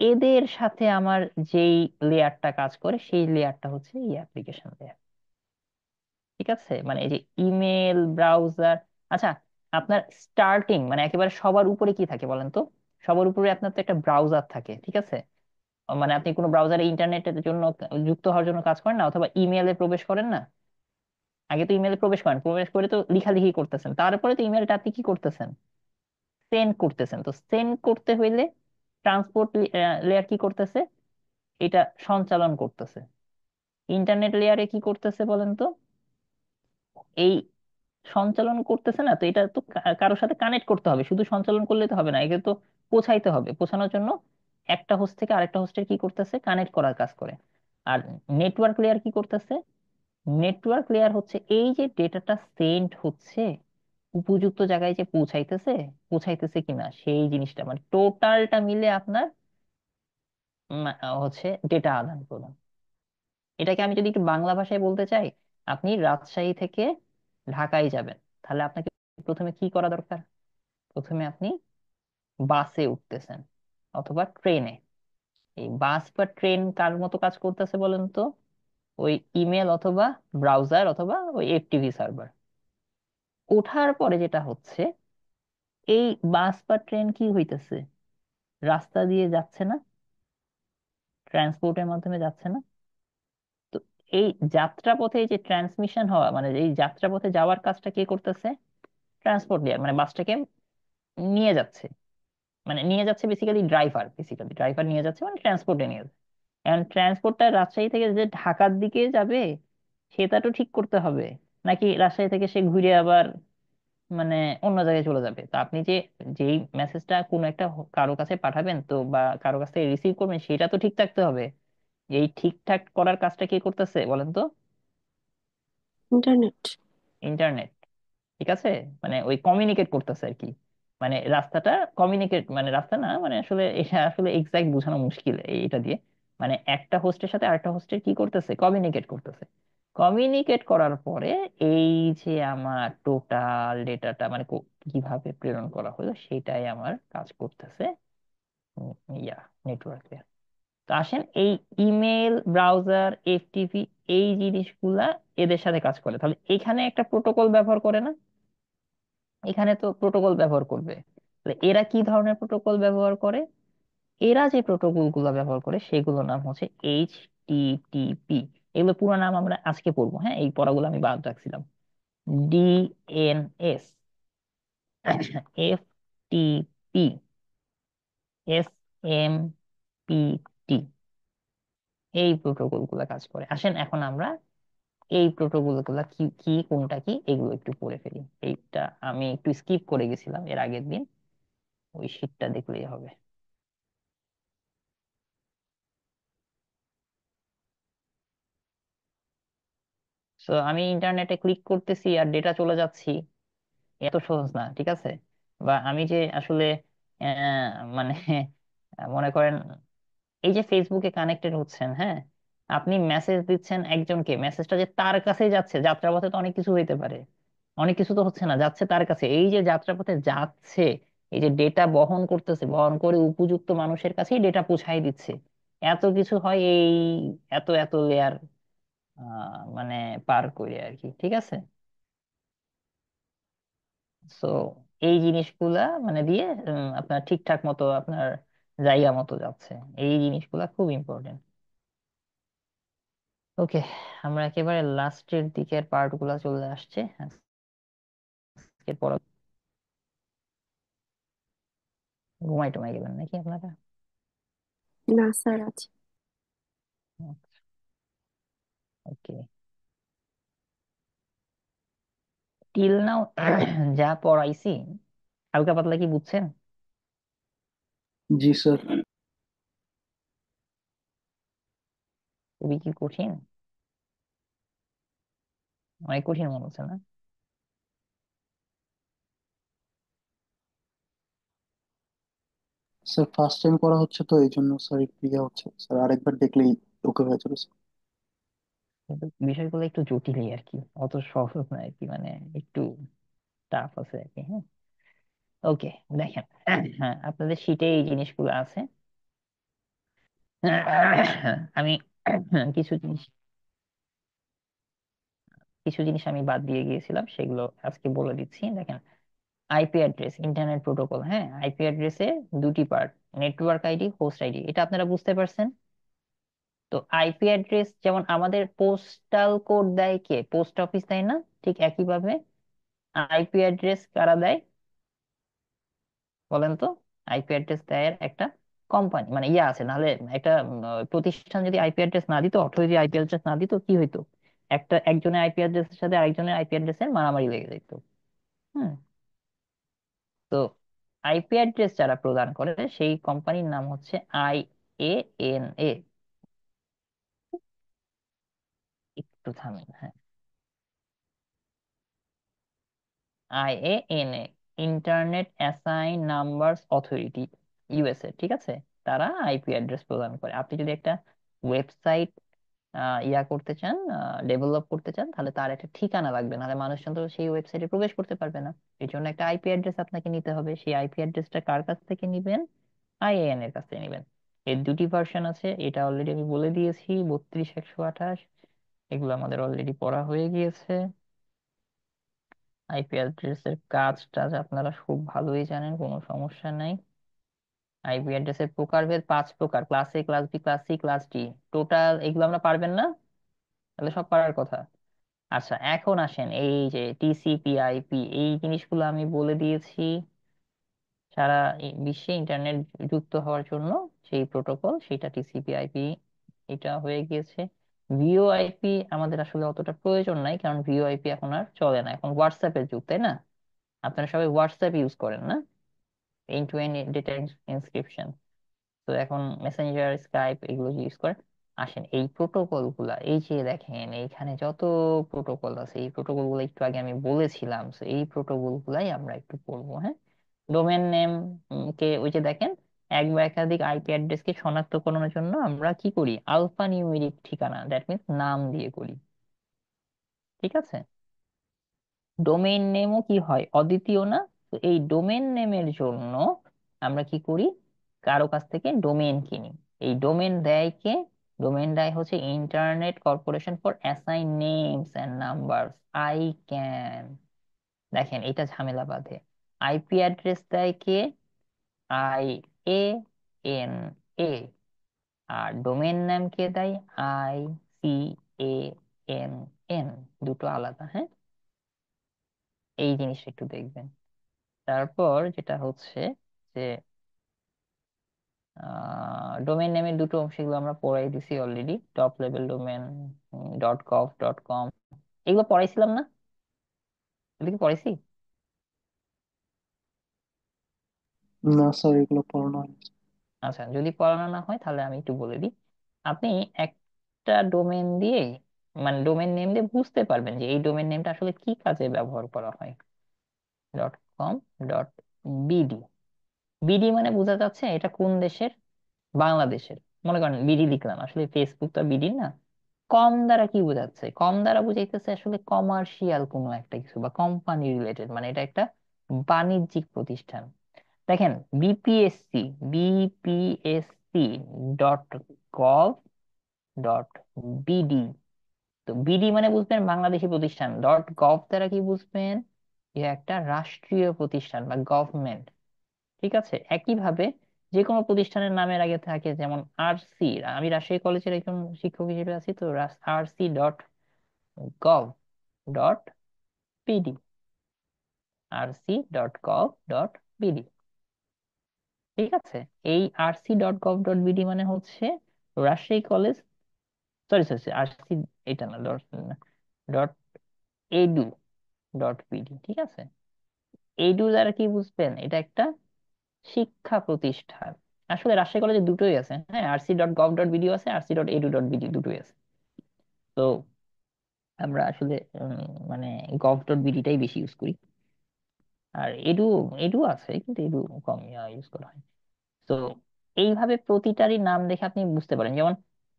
এদের সাথে আমার যেই লেয়ারটা কাজ করে, সেই লেয়ারটা হচ্ছে এই অ্যাপ্লিকেশন লেয়ার, ঠিক আছে। মানে এই যে ইমেল, ব্রাউজার, আচ্ছা, আপনার স্টার্টিং মানে একেবারে সবার উপরে কি থাকে বলেন তো? সবার উপরে আপনার তো একটা ব্রাউজার থাকে, ঠিক আছে। মানে আপনি কোনো ব্রাউজারে ইন্টারনেটের জন্য যুক্ত হওয়ার জন্য কাজ করেন না, অথবা ইমেলে প্রবেশ করেন না? আগে তো ইমেলে প্রবেশ করেন, প্রবেশ করে তো লিখালিখি করতেছেন, তারপরে তো ইমেলটা আপনি কি করতেছেন, সেন্ড করতেছেন। তো সেন্ড করতে হইলে ট্রান্সপোর্ট লেয়ার কি করতেছে, এটা সঞ্চালন করতেছে। ইন্টারনেট লেয়ারে কি করতেছে বলেন তো, এই সঞ্চালন করতেছে না। তো এটা তো কারোর সাথে কানেক্ট করতে হবে, শুধু সঞ্চালন করলে তো হবে না, একে তো পৌঁছাইতে হবে। পৌঁছানোর জন্য একটা হোস্ট থেকে আরেকটা হোস্টের কি করতেছে, কানেক্ট করার কাজ করে। আর নেটওয়ার্ক লেয়ার কি করতেছে, নেটওয়ার্ক লেয়ার হচ্ছে এই যে ডেটাটা সেন্ড হচ্ছে উপযুক্ত জায়গায় যে পৌঁছাইতেছে, পৌঁছাইতেছে কিনা সেই জিনিসটা, মানে টোটালটা মিলে আপনার হচ্ছে ডেটা আদান প্রদান। এটাকে আমি যদি একটু বাংলা ভাষায় বলতে চাই, আপনি রাজশাহী থেকে ঢাকায় যাবেন, তাহলে আপনাকে প্রথমে কি করা দরকার? প্রথমে আপনি বাসে উঠতেছেন অথবা ট্রেনে। এই বাস বা ট্রেন কার মতো কাজ করতেছে বলেন তো, ওই ইমেল অথবা ব্রাউজার অথবা ওই এফটিপি সার্ভার। ওঠার পরে যেটা হচ্ছে, এই বাস বা ট্রেন কি হইতেছে, রাস্তা দিয়ে যাচ্ছে না, ট্রান্সপোর্টের মাধ্যমে যাচ্ছে না। তো এই যাত্রাপথে যে ট্রান্সমিশন হওয়া, মানে এই যাত্রাপথে যাওয়ার কাজটা কে করতেছে? ট্রান্সপোর্ট লেয়ার, মানে বাসটাকে নিয়ে যাচ্ছে, মানে নিয়ে যাচ্ছে বেসিক্যালি ড্রাইভার, বেসিক্যালি ড্রাইভার নিয়ে যাচ্ছে, মানে ট্রান্সপোর্টে নিয়ে যাচ্ছে। এখন ট্রান্সপোর্টটা রাজশাহী থেকে যে ঢাকার দিকে যাবে সেটা তো ঠিক করতে হবে, নাকি রাজশাহী থেকে সে ঘুরে আবার মানে অন্য জায়গায় চলে যাবে। তো আপনি যে যেই মেসেজটা কোনো একটা কারো কাছে পাঠাবেন তো, বা কারো কাছ থেকে রিসিভ করবেন, সেটা তো ঠিক থাকতে হবে। এই ঠিকঠাক করার কাজটা কে করতেছে বলেন তো? ইন্টারনেট। ইন্টারনেট। ঠিক আছে, মানে ওই কমিউনিকেট করতেছে আর কি। মানে রাস্তাটা কমিউনিকেট, মানে রাস্তা না, মানে আসলে এটা আসলে এক্সাক্ট বোঝানো মুশকিল এটা দিয়ে। মানে একটা হোস্টের সাথে আরেকটা হোস্টের কি করতেছে, কমিউনিকেট করতেছে। কমিউনিকেট করার পরে এই যে আমার টোটাল ডেটাটা মানে কিভাবে প্রেরণ করা হলো সেটাই আমার কাজ করতেছে ইয়া নেটওয়ার্কে। তো আসেন এই ইমেল, ব্রাউজার, এফটিপি, এই জিনিসগুলা এদের সাথে কাজ করে, তাহলে এখানে একটা প্রোটোকল ব্যবহার করে না? এখানে তো প্রোটোকল ব্যবহার করবে। তাহলে এরা কি ধরনের প্রোটোকল ব্যবহার করে? এরা যে প্রোটোকল গুলো ব্যবহার করে সেগুলোর নাম হচ্ছে এইচটিটিপি। এগুলো পুরো নাম আমরা আজকে পড়বো, হ্যাঁ, এই পড়াগুলো আমি বাদ রাখছিলাম। ডিএনএস, এফটিপি, এসএমপিটি, এই প্রোটোকল গুলা কাজ করে। আসেন এখন আমরা এই প্রোটোকল গুলা কি কি, কোনটা কি, এগুলো একটু পড়ে ফেলি। এইটা আমি একটু স্কিপ করে গেছিলাম এর আগের দিন, ওই শীটটা দেখলেই হবে। তো আমি ইন্টারনেটে ক্লিক করতেছি আর ডেটা চলে যাচ্ছি, এত সহজ না, ঠিক আছে? বা আমি যে আসলে মানে মনে করেন এই যে ফেসবুকে কানেক্টেড হচ্ছেন, হ্যাঁ, আপনি মেসেজ দিচ্ছেন একজনকে, মেসেজটা যে তার কাছে যাচ্ছে, যাত্রাপথে তো অনেক কিছু হইতে পারে, অনেক কিছু তো হচ্ছে না, যাচ্ছে তার কাছে। এই যে যাত্রাপথে যাচ্ছে, এই যে ডেটা বহন করতেছে, বহন করে উপযুক্ত মানুষের কাছেই ডেটা পৌঁছাই দিচ্ছে, এত কিছু হয় এই এত এত লেয়ার মানে পার করে আর কি, ঠিক আছে? সো এই জিনিসগুলা মানে দিয়ে আপনার ঠিকঠাক মতো আপনার জায়গা মতো যাচ্ছে, এই জিনিসগুলা খুব ইম্পর্টেন্ট। ওকে, আমরা একেবারে লাস্টের দিকের পার্ট গুলা চলে আসছে আজকের পড়া। ঘুমাই টুমাই গেলেন নাকি আপনারা? না স্যার, আছে। ওকে, টিল নাও যা পড়াইছি হালকা পাতলা কি বুঝছেন? জি স্যার। খুবই কি কঠিন, অনেক কঠিন মনে হচ্ছে না? স্যার ফার্স্ট টাইম করা হচ্ছে তো এই জন্য স্যার একটু ইয়ে হচ্ছে স্যার, আরেকবার দেখলেই ওকে হয়ে যাবে স্যার। কিন্তু বিষয়গুলো একটু জটিলই আর কি, অত সহজ না আর কি, মানে একটু টাফ আছে আর কি, হ্যাঁ। ওকে, দেখেন, হ্যাঁ, আপনাদের শীটে এই জিনিসগুলো আছে। আমি কিছু জিনিস কিছু জিনিস আমি বাদ দিয়ে গিয়েছিলাম, সেগুলো আজকে বলে দিচ্ছি। দেখেন, আইপি অ্যাড্রেস ইন্টারনেট প্রোটোকল, হ্যাঁ, আইপি অ্যাড্রেসে দুটি part, network ID, host ID, এটা আপনারা বুঝতে পারছেন। তো আইপি অ্যাড্রেস যেমন আমাদের পোস্টাল কোড দেয় কে, পোস্ট অফিস দেয় না, ঠিক একইভাবে আইপি অ্যাড্রেস কারা দেয় বলেন তো? আইপি অ্যাড্রেস দেয় একটা কোম্পানি, মানে ইয়ে আছে, নাহলে একটা প্রতিষ্ঠান যদি আইপি অ্যাড্রেস না দিত, অথবা যদি আইপি অ্যাড্রেস না দিত, কি হইতো? একজনের আইপি অ্যাড্রেসের সাথে আরেকজনের আইপি অ্যাড্রেসের মারামারি লেগে যেত। হুম। তো আইপি অ্যাড্রেস যারা প্রদান করে সেই কোম্পানির নাম হচ্ছে IANA। একটু থামেন, হ্যাঁ, IANA, internet assign numbers authority, USA, ঠিক আছে? তারা আইপি অ্যাড্রেস প্রদান করে। আপনি যদি একটা ওয়েবসাইট ইয়া করতে চান, ডেভেলপ করতে চান, তাহলে তার একটা ঠিকানা লাগবে, নাহলে মানুষজন তো সেই ওয়েবসাইটে প্রবেশ করতে পারবে না। এই জন্য একটা আইপি অ্যাড্রেস আপনাকে নিতে হবে। সেই আইপি অ্যাড্রেসটা কার কাছ থেকে নিবেন? IAN এর কাছ থেকে নিবেন। এর দুটি ভার্সন আছে, এটা অলরেডি আমি বলে দিয়েছি, 32 128, এগুলো আমাদের অলরেডি পড়া হয়ে গিয়েছে। আইপি অ্যাড্রেসের কাজটা আপনারা খুব ভালোই জানেন, কোনো সমস্যা নাই। আইপি অ্যাড্রেসের প্রকারভেদ 5 প্রকার: class A, class B, class C, class D। Total এগুলো আমরা পারবেন না? তাহলে সব পারার কথা। আচ্ছা, এখন আসেন এই যে TCP/IP, এই জিনিসগুলো আমি বলে দিয়েছি। সারা বিশ্বে ইন্টারনেট যুক্ত হওয়ার জন্য সেই প্রোটোকল, সেটা TCP/IP, এটা হয়ে গিয়েছে। VoIP আমাদের আসলে অতটা প্রয়োজন নাই, কারণ VoIP এখন আর চলে না, এখন হোয়াটসঅ্যাপের যুগ, তাই না? আপনারা সবাই হোয়াটসঅ্যাপ ইউজ করেন না, end to end data inscription. তো এখন মেসেঞ্জার, স্কাইপ এগুলো ইউজ করে। আসেন এই প্রোটোকল গুলা, এই যে দেখেন এইখানে যত প্রোটোকল আছে, এই প্রোটোকল গুলো একটু আগে আমি বলেছিলাম, তো এই প্রোটোকল গুলাই আমরা একটু পড়বো, হ্যাঁ। ডোমেন নেম কে, ওই যে দেখেন, এক বা একাধিক আইপি অ্যাড্রেস কে শনাক্তকরণের জন্য আমরা কি করি? আলফা নিউমেরিক ঠিকানা, দ্যাট মিন্স নাম দিয়ে করি, ঠিক আছে? ডোমেইন নেমও কি হয়? অদ্বিতীয় না? তো এই ডোমেইন নেমের জন্য আমরা কি করি? কারো কাছ থেকে ডোমেইন কিনি। এই ডোমেইন দেয় কে? ডোমেইন দেয় হচ্ছে internet corporation for assign names and numbers, ICANN। দেখেন এটা ঝামেলা বাঁধে। আইপি অ্যাড্রেস দেয় কে? IANA। আর ডোমেইন নেম কে দেয়? ICANN। দুটো আলাদা, হ্যাঁ, এই জিনিসটা একটু দেখবেন। তারপর যেটা হচ্ছে যে ডোমেইন নেমের দুটো অংশ, এগুলো আমরা পড়াই দিছি already, top level domain, .gov.com, এগুলো পড়াইছিলাম না? এগুলো কি পড়াইছি? না স্যার, এগুলো পড়ানো হয়নি। আচ্ছা, যদি পড়ানো না হয় তাহলে আমি একটু বলে দিই। আপনি একটা ডোমেন দিয়ে, মানে ডোমেন নেম দিয়ে বুঝতে পারবেন যে এই ডোমেন নেমটা আসলে কি কাজে ব্যবহার করা হয়। .com.bd, বিডি মানে বোঝা যাচ্ছে এটা কোন দেশের? বাংলাদেশের। মনে করেন বিডি লিখলাম, আসলে ফেসবুক তো বিডি না। কম দ্বারা কি বোঝাচ্ছে? কম দ্বারা বুঝাইতেছে আসলে কমার্শিয়াল কোনো একটা কিছু, বা কোম্পানি রিলেটেড, মানে এটা একটা বাণিজ্যিক প্রতিষ্ঠান। দেখেন বিপিএসসি .gov.bd, তো বিডি মানে বুঝবেন বাংলাদেশি প্রতিষ্ঠান, .gov দ্বারা কি বুঝবেন? যে একটা রাষ্ট্রীয় প্রতিষ্ঠান বা গভর্নমেন্ট, ঠিক আছে? একইভাবে যে কোনো প্রতিষ্ঠানের নামের আগে থাকে, যেমন RC, আমি রাজশাহী কলেজের একজন শিক্ষক হিসেবে আছি, তো RC.gov.bd, RC.gov.bd, ঠিক আছে? এই RC.gov.bd মানে হচ্ছে Rajshahi college, sorry sorry RC, এটা না, .edu.bd, ঠিক আছে? এডু দ্বারা কি বুঝবেন? এটা একটা শিক্ষা প্রতিষ্ঠান। আসলে রাজশাহী কলেজে দুটোই আছে, হ্যাঁ, RC.gov.bd আছে, RC.edu.bd, দুটোই আছে। তো আমরা আসলে মানে gov.bd টাই বেশি ইউজ করি। আর এডু, এডু আছে কিন্তু এডু কম ইউজ করা হয়। তো এইভাবে প্রতিটারই নাম দেখে আপনি বুঝতে পারেন, যেমন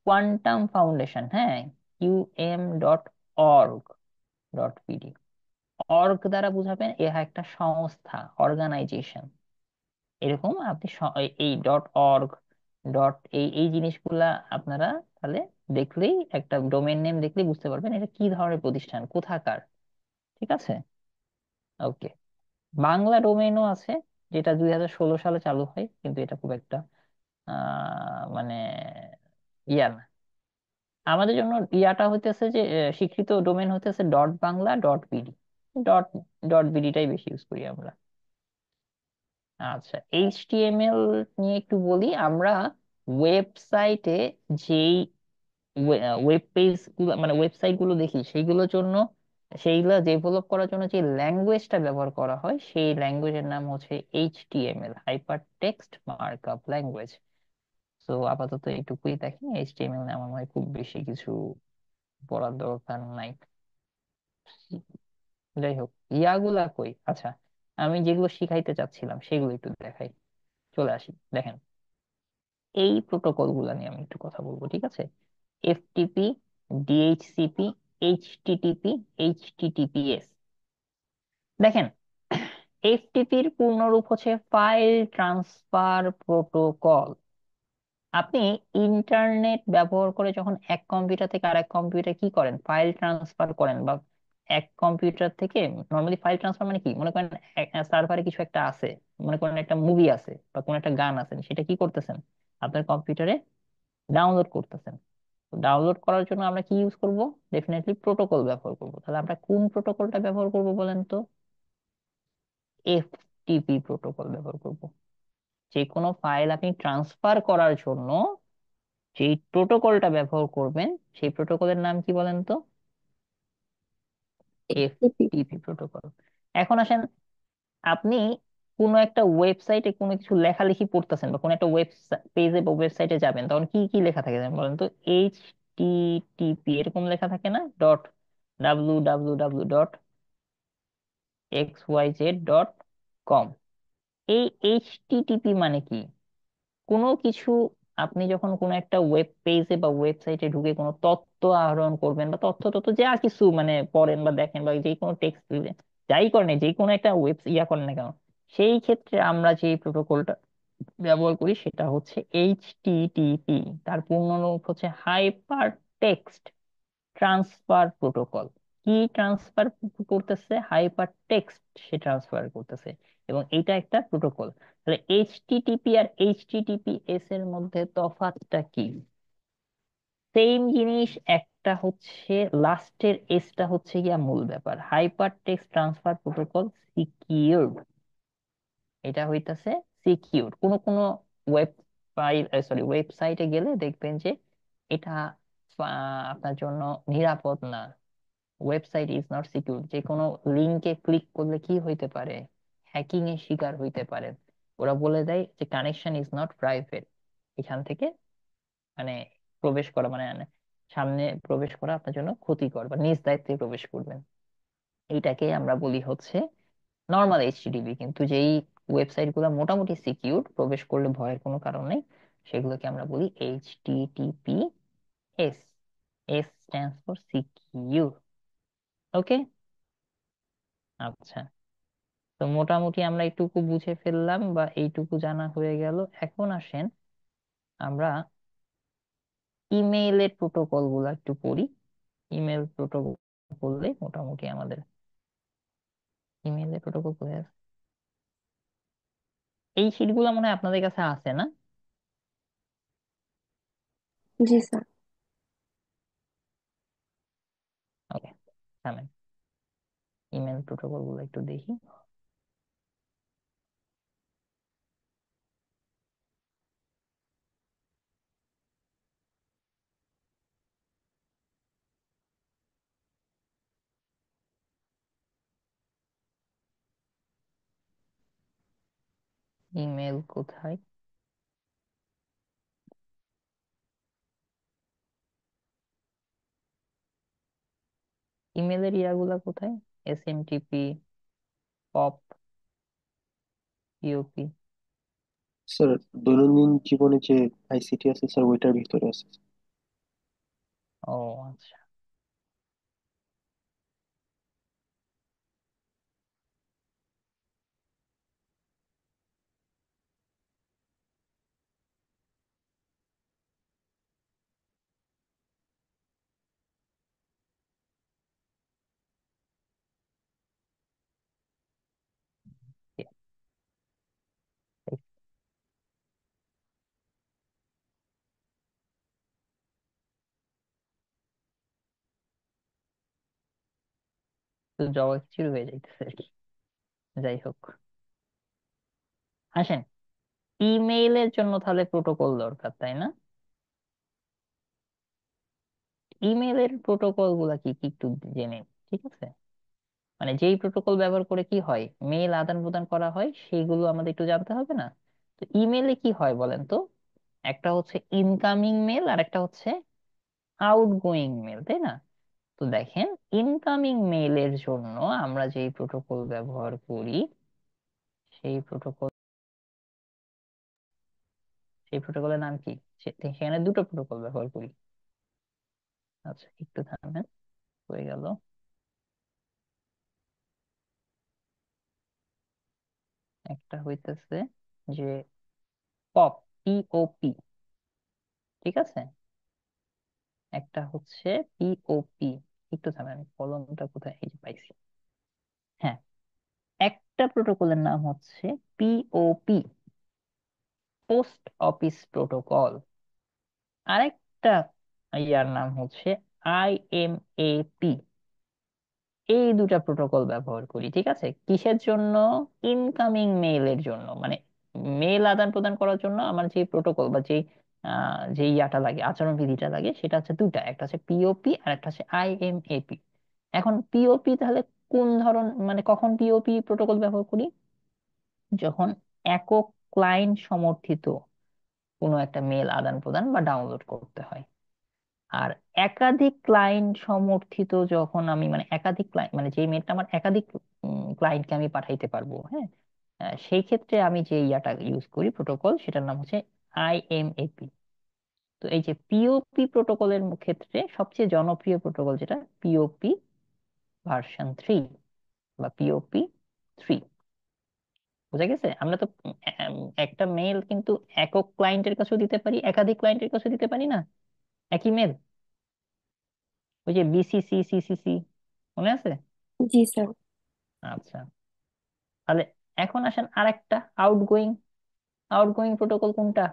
কোয়ান্টাম ফাউন্ডেশন, হ্যাঁ, QM.org.bd, অর্গ দ্বারা বুঝাবেন এ একটা সংস্থা, অর্গানাইজেশন। এরকম আপনি এই .org, এই এই জিনিসগুলা আপনারা তাহলে দেখলেই, একটা ডোমেইন নেম দেখলেই বুঝতে পারবেন এটা কি ধরনের প্রতিষ্ঠান, কোথাকার, ঠিক আছে? ওকে। বাংলা ডোমেইনও আছে, যেটা 2016 সালে চালু হয়, কিন্তু এটা খুব একটা মানে ইয়া না। আমাদের জন্য ইয়াটা হইতেছে যে স্বীকৃত ডোমেন হইতেছে .বাংলা.বিডি। ডট ডট বিডিটাই বেশি ইউজ করি আমরা। আচ্ছা, এইচটিএমএল নিয়ে একটু বলি। আমরা ওয়েবসাইটে যেই ওয়েব পেজ গুলো মানে ওয়েবসাইট গুলো দেখি, সেইগুলো ডেভেলপ করার জন্য যে ল্যাঙ্গুয়েজটা ব্যবহার করা হয়, সেই ল্যাঙ্গুয়েজের নাম হচ্ছে HTML, hyper text markup language. তো আপাতত এইটুকুই দেখেন। এইচটিএমএল নিয়ে আমার মনে হয় খুব বেশি কিছু পড়ার দরকার নাই। যাই হোক, ইয়াগুলা কই? আচ্ছা, আমি যেগুলো শিখাইতে চাচ্ছিলাম সেগুলো একটু দেখাই। চলে আসি, দেখেন। এই প্রোটোকল গুলা নিয়ে আমি একটু কথা বলবো, ঠিক আছে? FTP, DHCP, HTTP, HTTPS. দেখেন, এফটিপির পূর্ণরূপ হচ্ছে ফাইল ট্রান্সফার প্রোটোকল। আপনি ইন্টারনেট ব্যবহার করে যখন এক কম্পিউটার থেকে আরেক কম্পিউটার কি করেন, ফাইল ট্রান্সফার করেন, বা এক কম্পিউটার থেকে নর্মালি ফাইল ট্রান্সফার মানে কি, মনে করেন সার্ভারে কিছু একটা আছে, মনে করেন একটা মুভি আছে বা কোন একটা গান আছে, সেটা কি করতেছেন, আপনার কম্পিউটারে ডাউনলোড করতেছেন। ডাউনলোড করার জন্য আমরা কি ইউজ করব? ডেফিনেটলি প্রোটোকল ব্যবহার করব। তাহলে আমরা কোন প্রোটোকলটা ব্যবহার করব বলেন তো? এফটিপি প্রোটোকল ব্যবহার করব। যে কোনো ফাইল আপনি ট্রান্সফার করার জন্য যেই প্রোটোকলটা ব্যবহার করবেন, সেই প্রোটোকলের নাম কি বলেন তো? এপি। FTP protocol. এখন আসেন, আপনি কোনো একটা ওয়েবসাইটে কোনো কিছু লেখালেখি পড়তেছেন, বা কোনো একটা ওয়েব পেজে বা ওয়েবসাইটে যাবেন, তখন কি কি লেখা থাকে জানেন বলেন তো? এইচটিটিপি এরকম লেখা থাকে না? www.xyz.com। এই এইচটিটিপি মানে কি? কোনো কিছু, আপনি যখন কোনো একটা ওয়েব পেজে বা ওয়েবসাইটে ঢুকে কোনো তথ্য আহরণ করবেন, বা তথ্য তথ্য যা কিছু মানে পড়েন বা দেখেন, বা যে কোনো টেক্সট যাই করেন, যে কোনো একটা ওয়েব ইয়া করেন না কেন, সেই ক্ষেত্রে আমরা যে প্রোটোকলটা ব্যবহার করি সেটা হচ্ছে এইচটিটিপি। তার পূর্ণরূপ হচ্ছে হাইপার টেক্সট ট্রান্সফার প্রোটোকল। কি ট্রান্সফার করতেছে? হাইপার টেক্সট সে ট্রান্সফার করতেছে, এবং এটা একটা প্রোটোকল। তাহলে এইচটিটিপি আর এইচটিটিপিএস এর মধ্যে তফাৎটা কি? সেম জিনিস, একটা হচ্ছে লাস্টের এসটা হচ্ছে গিয়া মূল ব্যাপার। Hyper text transfer protocol secured, এটা হইতাছে সিকিউর। কোন কোন ওয়েব ফাইল ওয়েবসাইটে গেলে দেখবেন যে এটা আপনার জন্য নিরাপদ না। Website is not secure. যে কোনো লিংকে ক্লিক করলে কি হইতে পারে? হ্যাকিং এর শিকার হইতে পারে। ওরা বলে দেয় যে কানেকশন ইজ নট প্রাইভেট, এখান থেকে মানে প্রবেশ করা সামনে প্রবেশ করা আপনার জন্য ক্ষতিকর, বা নিজ দায়িত্বে প্রবেশ করবেন। এইটাকে আমরা বলি হচ্ছে নর্মাল এইচটিটিপি। কিন্তু যেই ওয়েবসাইট গুলো মোটামুটি সিকিউর, প্রবেশ করলে ভয়ের কোনো কারণ নেই, সেগুলোকে আমরা বলি HTTP S. S stands for secure. Okay. আচ্ছা, তো মোটামুটি আমরা এইটুকু বুঝে ফেললাম, বা এইটুকু জানা হয়ে গেল। এখন আসেন আমরা ইমেইলের প্রোটোকল গুলো একটু পড়ি। ইমেল প্রোটোকল বললে মোটামুটি আমাদের ইমেইলের প্রোটোকল পড়ে আছে। এই শিটগুলো মনে হয় আপনাদের কাছে আছে না? জি স্যার। ওকে, থামেন, ইমেল প্রোটোকল গুলো একটু দেখি। ইমেল কোথায়? ইমেলের ইয়াগুলা কোথায়? SMTP, pop, UP. স্যার দৈনন্দিন জীবনে যে আইসিটি আছে স্যার ওইটার ভিতরে আছে। ও আচ্ছা। তো জবা খিচুড়ি হয়ে যাইতেছে আর কি। যাই হোক, আসেন, ইমেইলের জন্য তাহলে প্রোটোকল দরকার, তাই না? ইমেইলের প্রোটোকল গুলা কি কি একটু জেনে নিই, ঠিক আছে? মানে যেই প্রোটোকল ব্যবহার করে কি হয়, মেইল আদান প্রদান করা হয়, সেইগুলো আমাদের একটু জানতে হবে না? তো ইমেইলে কি হয় বলেন তো? একটা হচ্ছে ইনকামিং মেল আর একটা হচ্ছে আউটগোয়িং মেল, তাই না? তো দেখেন, ইনকামিং মেইলের জন্য আমরা যেই প্রোটোকল ব্যবহার করি, সেই প্রোটোকল সেই প্রোটোকলের নাম কি? সেখানে দুটো প্রোটোকল ব্যবহার করি। আচ্ছা, একটু থামেন, হয়ে গেল। একটা হইতেছে যে পপ, POP, ঠিক আছে? একটা হচ্ছে POP। একটু থামেন, কলমটা কোথায়, এই যে পাইছি। হ্যাঁ, একটা প্রোটোকলের নাম হচ্ছে POP, পোস্ট অফিস প্রোটোকল। আরেকটা ইয়ার নাম হচ্ছে IMAP। এই দুটা প্রোটোকল ব্যবহার করি, ঠিক আছে? কিসের জন্য? ইনকামিং মেইলের জন্য, মানে মেইল আদান প্রদান করার জন্য আমার যে প্রোটোকল বা যে ইয়াটা লাগে, আচরণ বিধিটা লাগে, সেটা হচ্ছে দুটা, একটা হচ্ছে POP আর একটা হচ্ছে IMAP। এখন POP তাহলে কোন ধরন, মানে কখন POP প্রোটোকল ব্যবহার করি? যখন একক ক্লায়েন্ট সমর্থিত কোনো একটা মেল আদান প্রদান বা ডাউনলোড করতে হয়। আর একাধিক ক্লায়েন্ট সমর্থিত যখন আমি, মানে একাধিক ক্লায়েন্ট, মানে যে মেলটা আমার একাধিক ক্লায়েন্টকে আমি পাঠাইতে পারবো, হ্যাঁ, সেই ক্ষেত্রে আমি যে ইয়াটা ইউজ করি প্রোটোকল, সেটার নাম হচ্ছে IMAP। তো এই যে POP প্রোটোকলের ক্ষেত্রে সবচেয়ে জনপ্রিয় প্রোটোকল যেটা, POP ভার্সন 3 বা POP 3। বুঝা গেছে? আমরা তো একটা মেল কিন্তু একক ক্লায়েন্টের কাছেও দিতে পারি, একাধিক ক্লায়েন্টের কাছেও দিতে পারি না, একই মেল। ওই যে BCC, CCC, মনে আছে? জি স্যার। আচ্ছা, তাহলে এখন আসেন আরেকটা, আউটগোয়িং। আউটগোয়িং প্রোটোকল কোনটা?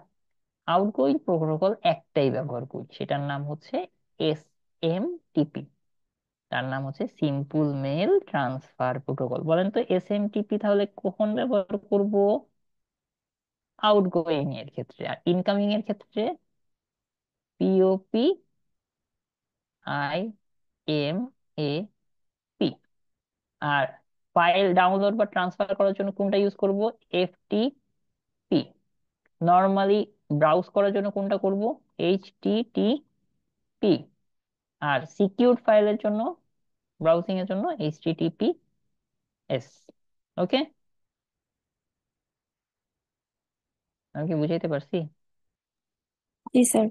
আউটগোয়িং প্রোটোকল একটাই ব্যবহার করি, সেটার নাম হচ্ছে SMTP। তার নাম হচ্ছে সিম্পল মেল ট্রান্সফার প্রোটোকল। বলেন তো SMTP তাহলে কখন ব্যবহার করব? আউটগোয়িং এর ক্ষেত্রে। আর ইনকামিং এর ক্ষেত্রে POP, IMAP। আর ফাইল ডাউনলোড বা ট্রান্সফার করার জন্য কোনটা ইউজ করব? FTP। নর্মালি ব্রাউজ করার জন্য কোনটা করব? HTTP। আর সিকিউরড ফাইলের জন্য, ব্রাউজিং এর জন্য HTTPS। ওকে, আমি কি বুঝাইতে পারছি? জি স্যার।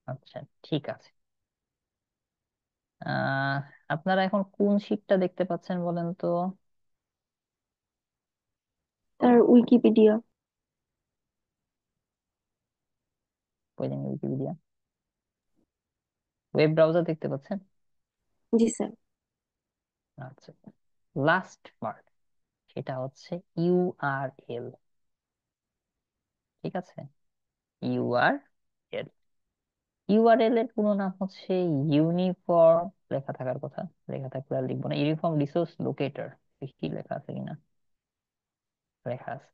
আচ্ছা, ঠিক আছে। আহ আপনারা এখন কোন শিটটা দেখতে পাচ্ছেন বলেন তো? Sir Wikipedia. ওই যে উইকিপিডিয়া, ওয়েব ব্রাউজার দেখতে পাচ্ছেন? জি স্যার। আচ্ছা, লাস্ট পার্ট, সেটা হচ্ছে URL, ঠিক আছে? URL, ইউআরএল এর পুরো নাম হচ্ছে ইউনিফর্ম, লেখা থাকার কথা, লেখা থাকলে আর লিখবো না, ইউনিফর্ম রিসোর্স লোকেটর। কি লেখা আছে কিনা, লেখা আছে।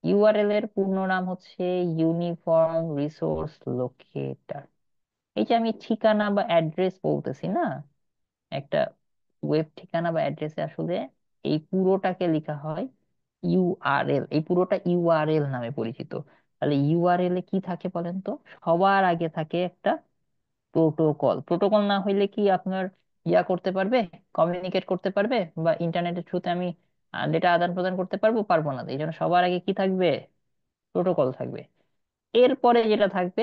ইউআরএল এর পূর্ণ নাম হচ্ছে ইউনিফর্ম রিসোর্স লোকেটর। এই যে আমি ঠিকানা বা অ্যাড্রেস বলতেছি না, একটা ওয়েব ঠিকানা বা অ্যাড্রেসে আসলে এই পুরোটাকে লেখা হয় ইউআরএল। এই পুরোটা ইউআরএল নামে পরিচিত। তাহলে ইউআরএল এ কি থাকে বলেন তো? সবার আগে থাকে একটা প্রোটোকল। প্রোটোকল না হইলে কি আপনার ইয়া করতে পারবে, কমিউনিকেট করতে পারবে, বা ইন্টারনেটের থ্রুতে আমি ডেটা আদান প্রদান করতে পারবো? পারবো না। এই জন্য সবার আগে কি থাকবে? প্রোটোকল থাকবে। এরপরে যেটা থাকবে,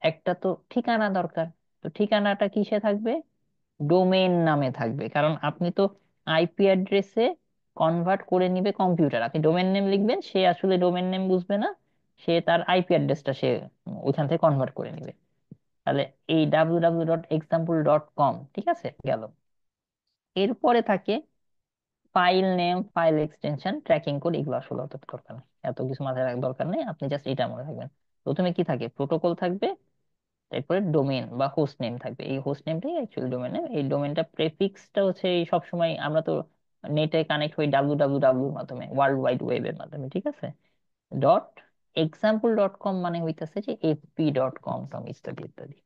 একটা তো ঠিকানা দরকার। তো ঠিকানাটা কিসে থাকবে? ডোমেইন নামে থাকবে, কারণ আপনি তো IP অ্যাড্রেসে কনভার্ট করে নিবে কম্পিউটার। আপনি ডোমেইন নেম লিখবেন, সে আসলে ডোমেইন নেম বুঝবে না, সে তার IP অ্যাড্রেসটা সে ওইখান থেকে কনভার্ট করে নিবে। তাহলে এই www.example.com, ঠিক আছে, গেল। এরপরে থাকে file name, file extension, tracking code. এগুলো আসলে অত দরকার নেই, এত কিছু মাথায় রাখার দরকার নেই, আপনি জাস্ট এটা মনে রাখবেন। প্রথমে কি থাকে? প্রোটোকল থাকবে, তারপরে ডোমেন বা হোস্ট নেম থাকবে, এই হোস্ট নেমটাই অ্যাকচুয়ালি ডোমেন নেম। এই ডোমেনটা প্রেফিক্সটা হচ্ছে এই সবসময় আমরা তো নেটে কানেক্ট হই ডাব্লিউ মাধ্যমে, ওয়ার্ল্ড ওয়াইড ওয়েবের মাধ্যমে, ঠিক আছে। ডট এক্সাম্পল.কম মানে হইতেছে যে fp.com টম ইত্যাদি ইত্যাদি।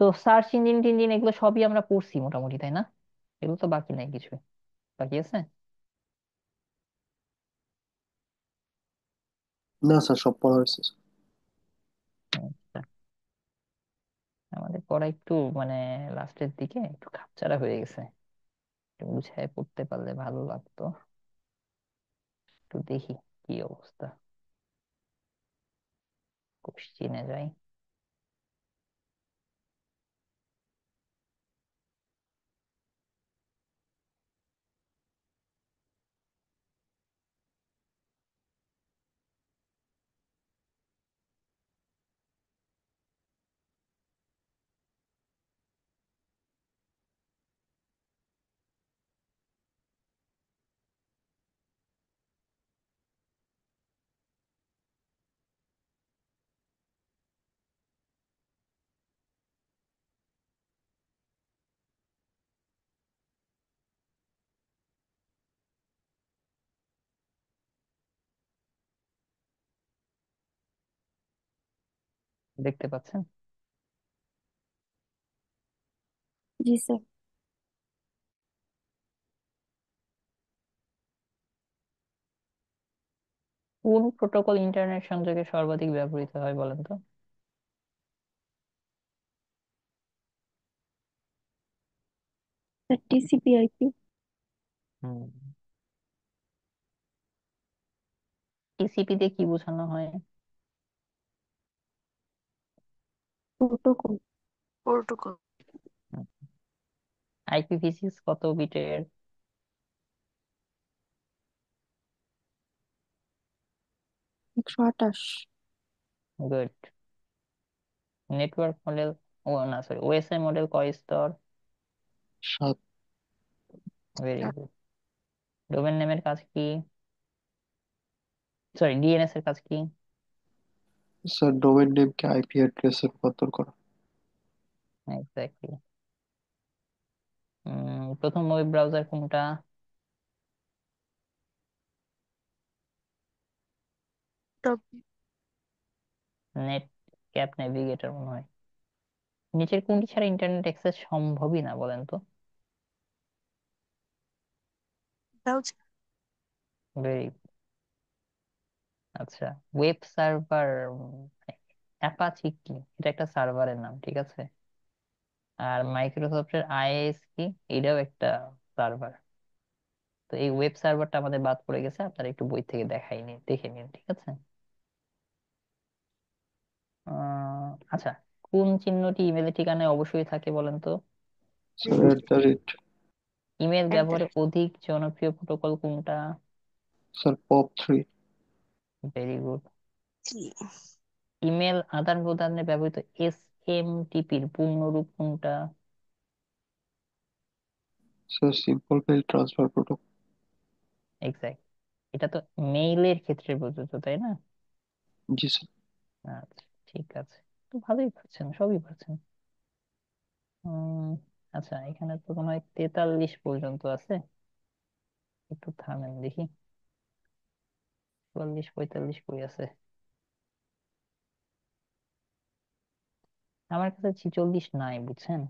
তো সার্চ ইঞ্জিন টিঞ্জিন এগুলো সবই আমরা পড়ছি মোটামুটি, তাই না? এগুলো তো বাকি নাই কিছু, বাকি আছে? না স্যার, সব পড়া হয়েছে স্যার। আচ্ছা, আমাদের পড়া একটু মানে লাস্টের দিকে একটু খাপছাড়া হয়ে গেছে, একটু গুছায় পড়তে পারলে ভালো লাগতো। একটু দেখি কি অবস্থা, কোশ্চিনে যাই। দেখতে পাচ্ছেন? জি স্যার। কোন প্রোটোকল ইন্টারনেট সংযোগে সর্বাধিক ব্যবহৃত হয় বলেন তো? Sir TCP IP. Hmm, TCP দিয়ে কি বোঝানো হয়? প্রোটোকল। প্রোটোকল। আইপিভি6 কত বিটের? 128। গুড। নেটওয়ার্ক মডেল, ও না সরি, ওএসআই মডেল কয় স্তর? 7। Very good. ডোমেন নেমের কাজ কি? সরি, ডিএনএস এর কাজ কি? স্যার ডোমেন নেমকে আইপি অ্যাড্রেসে রূপান্তর করা। এক্স্যাক্টলি। প্রথম ওয়েব ব্রাউজার কোনটা? তব নেট ক্যাপ নেভিগেটর মনে হয়। নিচের কোনটি ছাড়া ইন্টারনেট অ্যাক্সেস সম্ভবই না বলেন তো? ব্রাউজার। ভেরি। আচ্ছা, ওয়েব সার্ভার, অ্যাপাচি কি? এটা একটা সার্ভারের নাম, ঠিক আছে। আর মাইক্রোসফটের আইএস কি? এটাও একটা সার্ভার। তো এই ওয়েব সার্ভারটা আমাদের বাদ পড়ে গেছে, আপনারা একটু বই থেকে দেখাই নিন, দেখে নিন, ঠিক আছে। আচ্ছা, কোন চিহ্নটি ইমেলের ঠিকানায় অবশ্যই থাকে বলেন তো? Sir at the rate. Email at the ব্যবহারে অধিক জনপ্রিয় প্রোটোকল কোনটা? Sir pop 3। Very good. Rate. Email আদান প্রদানে ব্যবহৃত এসএমটিপির পূর্ণরূপ কোনটা? Sir simple mail transfer protocol. Exact. এটা তো মেইলের ক্ষেত্রে প্রযোজ্য, তাই না? জি স্যার। আচ্ছা, ঠিক আছে। তো ভালোই পারছেন, সবই পারছেন। উম আচ্ছা, এখানে তো মনে হয় 43 পর্যন্ত আছে, একটু থামেন দেখি। 44 45 কই আছে? আমার কাছে 46 নাই, বুঝছেন।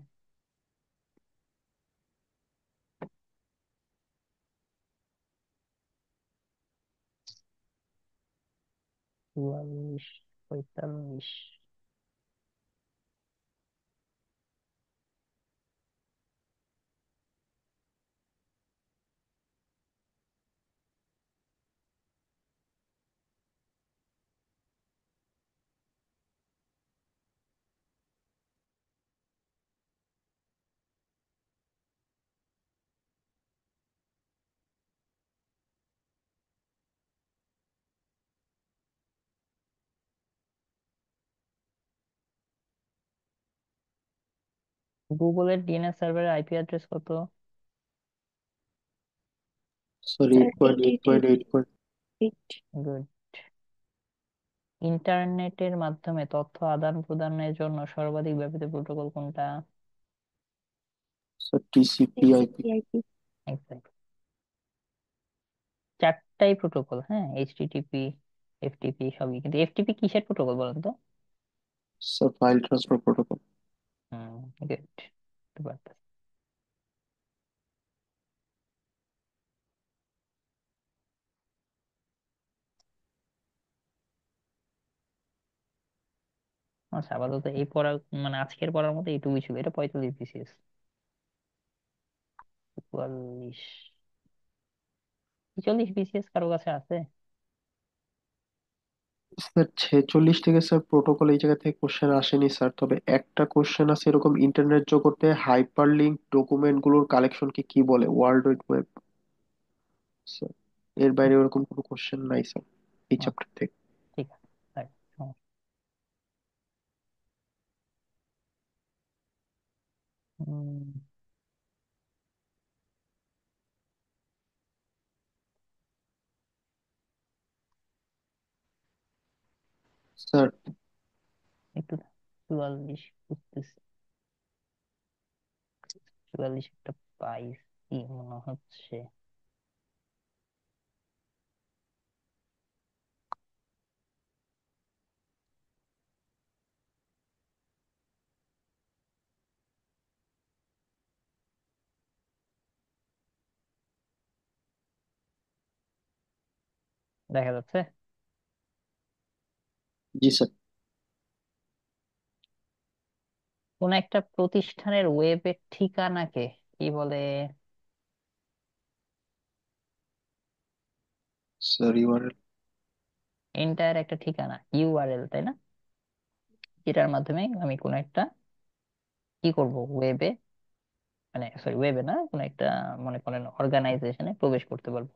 44 45। গুগলের ডিএনএস সার্ভারের আইপি অ্যাড্রেস কত? Sir sir 8.8.8. 888. গুড। ইন্টারনেটের মাধ্যমে তথ্য আদান প্রদানের জন্য সর্বাধিক ব্যবহৃত প্রোটোকল কোনটা? Sir TCP IP. TCP IP. Exactly. চারটাই প্রোটোকল, হ্যাঁ, এইচটিটিপি, এফটিপি সবই, কিন্তু এফটিপি কিসের প্রোটোকল বলেন তো? Sir file transfer protocol. Hmm, good. আচ্ছা, আপাতত এই পড়া, মানে আজকের পড়ার মতো এইটুকুই ছিল। এটা 45 BCS, 44, 46 BCS কারো কাছে আছে? স্যার 46 থেকে স্যার প্রোটোকল এই জায়গা থেকে কোশ্চেন আসেনি স্যার, তবে একটা কোশ্চেন আছে এরকম, ইন্টারনেট জগতে হাইপার লিঙ্ক ডকুমেন্ট গুলোর কালেকশনকে কি বলে, ওয়ার্ল্ড ওয়াইড ওয়েব। স্যার এর বাইরে ওরকম কোনো কোশ্চেন নাই স্যার এই হুম, চ্যাপ্টার থেকে। ঠিক আছে, তাই, সমস্যা। হুম, স্যার একটু 44 বুঝতেছি, 44 একটা পাইছি মনে হচ্ছে। দেখা যাচ্ছে। জি স্যার। কোন একটা প্রতিষ্ঠানের ওয়েবের ঠিকানাকে কি বলে? Sir URL. এন্টায়ার একটা ঠিকানা ইউআরএল, তাই না? যেটার মাধ্যমে আমি কোন একটা কি করব, ওয়েবে, মানে সরি ওয়েবে না, কোন একটা মনে করেন অর্গানাইজেশনে প্রবেশ করতে পারবো।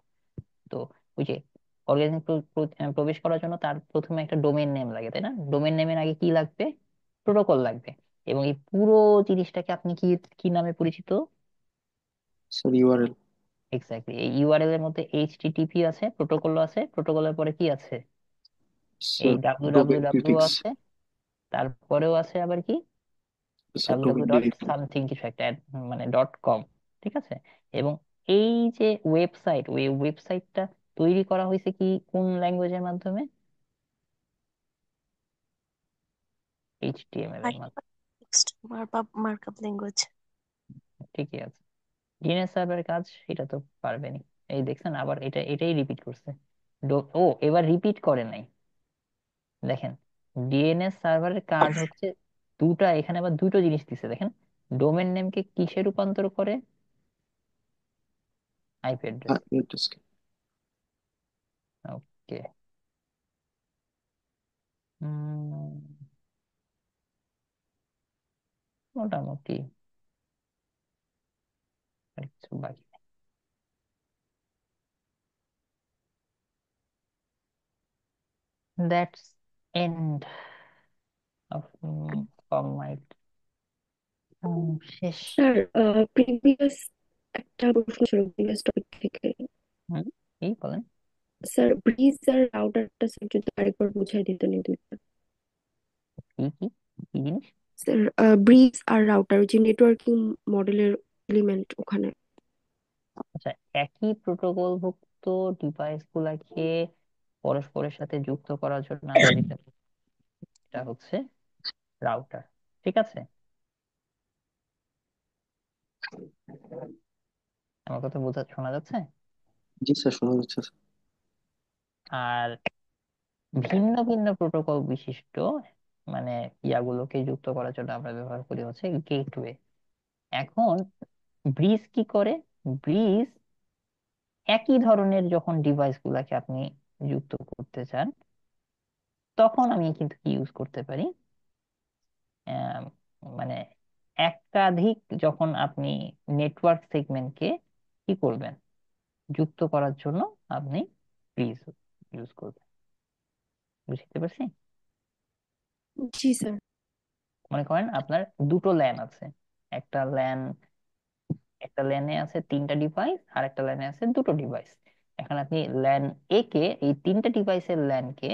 তো ওই যে অর্গানাইজেশন প্রবেশ করার জন্য তার প্রথমে একটা ডোমেইন নেম লাগে, তাই না? ডোমেইন নেমের আগে কি লাগবে? প্রোটোকল লাগবে। এবং এই পুরো জিনিসটাকে আপনি কি কি নামে পরিচিত? Sir URL. এক্স্যাক্টলি, এই ইউআরএল এর মধ্যে এইচটিটিপি আছে, প্রোটোকল আছে, প্রোটোকলের পরে কি আছে? এই sir W W domain W prefix. আছে, তারপরেও আছে আবার কি, sir W domain W dot directory. Something কিছু একটা মানে .com, ঠিক আছে? এবং এই যে ওয়েবসাইট, ওই ওয়েবসাইটটা তৈরি করা হয়েছে কি কোন ল্যাঙ্গুয়েজের মাধ্যমে? এইচটিএমএল এর মাধ্যমে। Text markup markup language. ঠিকই আছে। ডিএনএস সার্ভারের কাজ এটা তো পারবেনি। এই দেখছেন, আবার এটাই রিপিট করছে। ও, এবার রিপিট করে নাই, দেখেন। ডিএনএস সার্ভারের কাজ হচ্ছে দুটা, এখানে আবার দুটো জিনিস দিছে, দেখেন। ডোমেন নেমকে কিসে রূপান্তর করে? IP address. ওকে। মোটামুটি আর কিছু বাকি নেই। That's end of from my, শেষ। স্যার, প্রিভিয়াস একটা প্রশ্ন ছিল প্রিভিয়াস টপিক থেকে। হুম, এই বলেন। স্যার, ব্রিজ আর রাউটারটা স্যার যদি আরেকবার বুঝাই দিতেন এই দুইটা। কি কি কি জিনিস? স্যার, ব্রিজ আর রাউটার যে নেটওয়ার্কিং মডেলের এলিমেন্ট ওখানে। আচ্ছা, একই প্রোটোকলভুক্ত ডিভাইস গুলাকে পরস্পরের সাথে যুক্ত করার জন্য আমরা যেটা, এটা হচ্ছে রাউটার, ঠিক আছে? আমার কথা শোনা যাচ্ছে? জি স্যার শোনা যাচ্ছে স্যার। আর ভিন্ন ভিন্ন প্রোটোকল বিশিষ্ট মানে ইয়াগুলোকে যুক্ত করার জন্য আমরা ব্যবহার করি হচ্ছে গেটওয়ে। এখন ব্রিজ কি করে? ব্রিজ একই ধরনের যখন ডিভাইস গুলাকে আপনি যুক্ত করতে চান, তখন আমি কিন্তু কি ইউজ করতে পারি, আম, মানে একাধিক যখন আপনি নেটওয়ার্ক সেগমেন্টকে কি করবেন, যুক্ত করার জন্য আপনি ব্রিজ ইউজ করবেন। বুঝতে পারছি? জি স্যার। মনে করেন আপনার দুটো ল্যান আছে, একটা ল্যান, একটা ল্যানে আছে তিনটা ডিভাইস, আর একটা ল্যানে আছে দুটো ডিভাইস। এখন আপনি ল্যান এ কে, এই তিনটা ডিভাইসের ল্যান কে